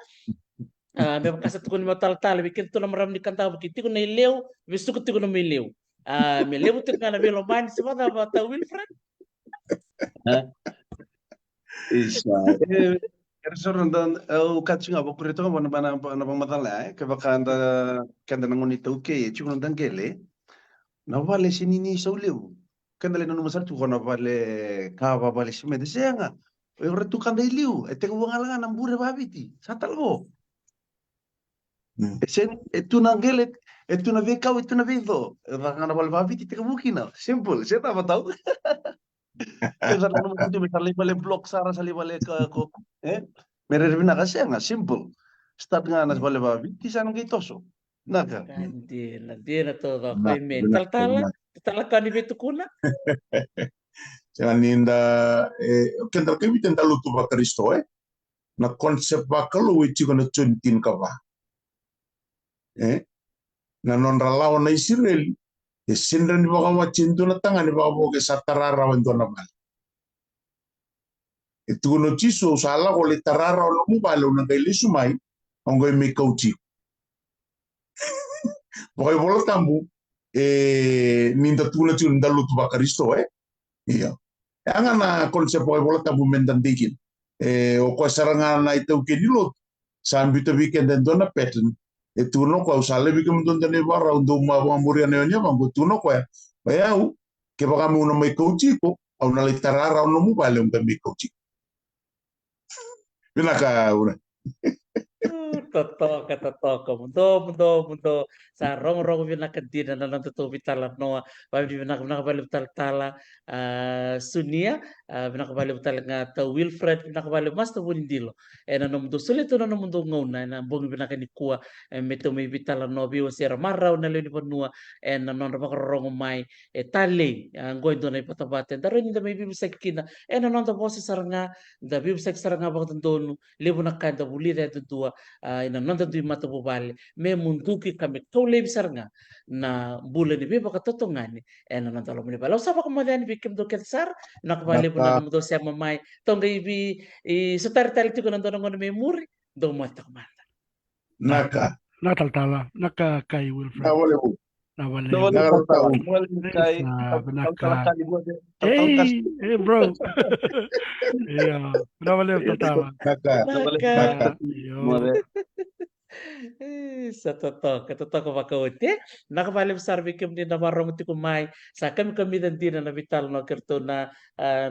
me kasat ko ni matal wikem to namram ni kanta bukiti ko na ileu bisu ko na me ileu me lewu tir kana belo man se bata bata Wilfred Isa. Restoran dan kacing apa perito kan mana masalah ke bakan da nangonita uke chuko dan gele na vale sinini sauleu kan dale no masar tu kono vale ka vale sime de senga eu retu kan dai liu e tengo wangala na mbure babiti satalgo sen etu na gele etu na veka etu na vido ngana vale babiti te bukina simple saya tak tahu Kesar no mo me sali vale blog sara sali vale ko mere bina kasi nga simple start nga nas vale babiti san gitoso naka Dia na todo ko me tal ka ni betu kuna Jangan ninda kendal kami tenda lutu ba Kristo na konsep ba kalau wici kono chuntin ka ba na non ralaw na Israel sindran di baka machinto na tanga ni baka boke sa tarara wento na bal itu kono chiso sala ko le tarara lo mo balo na kay lisumay ang goy may kauchi boy bolo tambu ninda tuna chun dalutu ba Kristo iya ang na konsep boy bolo tambu mendandikin o ko saranga na ito kinilot sambi to weekend den dona petlen tuno ko usale bikum don dane barra undo ma muri ane nya mango tuno ko bayau ke baka mo na may coach ko au na litarara no mo bale un may coach binaka una Totoka mundo sa rong binakadina na lang totoo bitala no babi binakabali tala sunia binakabali bitala nga ta Wilfred binakabali mas to bundilo na no mundo sulit no mundo ngona na bong binakani kuwa meto may bitala no biwa sira maraw na leni panua na non rong mai tale ngoy do na ipatabate daro ni da may bibisek kina na non to bose saranga da bibisek saranga bakit dono lebo na kada bulira dua ina nonta du mata bubale me munduki kami tole bisarnga na bule ni beba katotongani ena nonta lo mani bala usapa kemudian bikim do ketsar na kembali pun na mudo siya mamay tongga ibi setar tali tiko nonton nongon memori do mata kemana naka Nataltala, kay Wilfred. Nawale. Benaka. Hey, bro. Yeah, nawale tatala. Naka. Sa totoo makaunti nakabali besar bikim ni namarong ti kumay sa kami dan din na vital no kerto na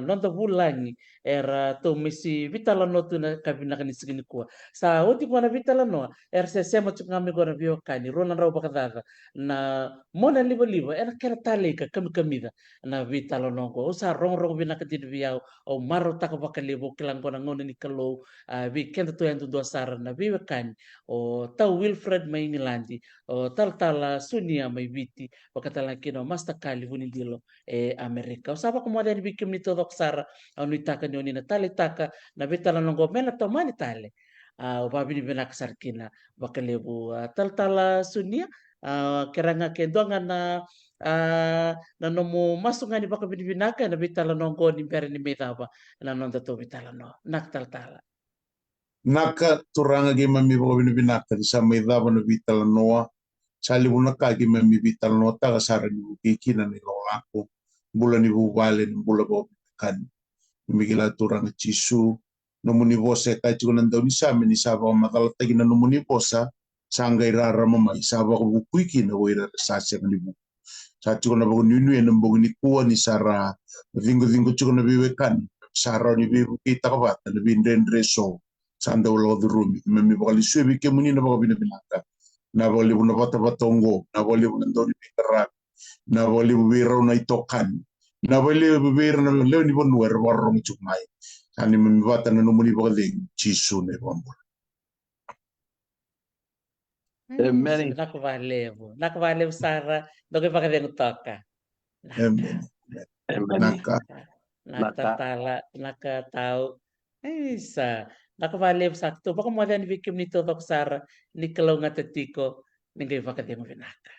non to bulangi era to misi vital no to na kami na kanisigini ko sa uti ko na vital no se sema tu kami ko na bio kani rona raw bakadada na mona libo era kera tali ka kami da na vital no ko sa rong binakadin biyaw o maro ta ka bakalibo kilang ko na ngone ni kalo bi kenta to yan do sar na biwa kani o tau Wilfred may nilandi o tal sunia may biti o katala kino masta kali huni dilo Amerika o saba ko modern bikim nito doksara o nitaka ni na tali taka na bitala ng gomena to mani tali o babi ni benak sarkina bakalebu tal sunia keranga kendonga na nanomu masuk ngani baka binibinaka na bitala nongko ni pera ni metaba na nonta to bitala no nak tala. Naka turanga ge mami bo binibinaka sa may daba na bitala noa. Sali mo nakagi mami bitala no taga sara ni bukiki na nilolako. Bula ni bubale ni bula bo kan. Migila turanga chisu. Nomuni bosa ka chiko nandaw ni sa amin isaba ko matalatagi na nomuni bosa sangga irara mama isaba ko bukuiki na wira sasya ni buku. Sa chiko na bago ninu ng bago ni kuwa ni sara vingo chiko na biwekan sara ni bibukita ka bata na bindendre so sanda wala durumi mami bakali suwe bike muni na bago binabinaka na bali mo na bata-batongo na bali mo nandaw ni bikarak na bali mo biraw na itokan na bali mo biraw na leo ni bonwer warong chukmay ani mamibata na numuni bakali chisu na ibambol. Many. Nakvalevo Sara, doge baka deng toka. Amen. Naka. Nakatala, nakatao. Isa. Nakvalevo sakto. Baka mo dan bikim nito tok Sara, ni kalau ngatatiko, ningay baka deng vinaka.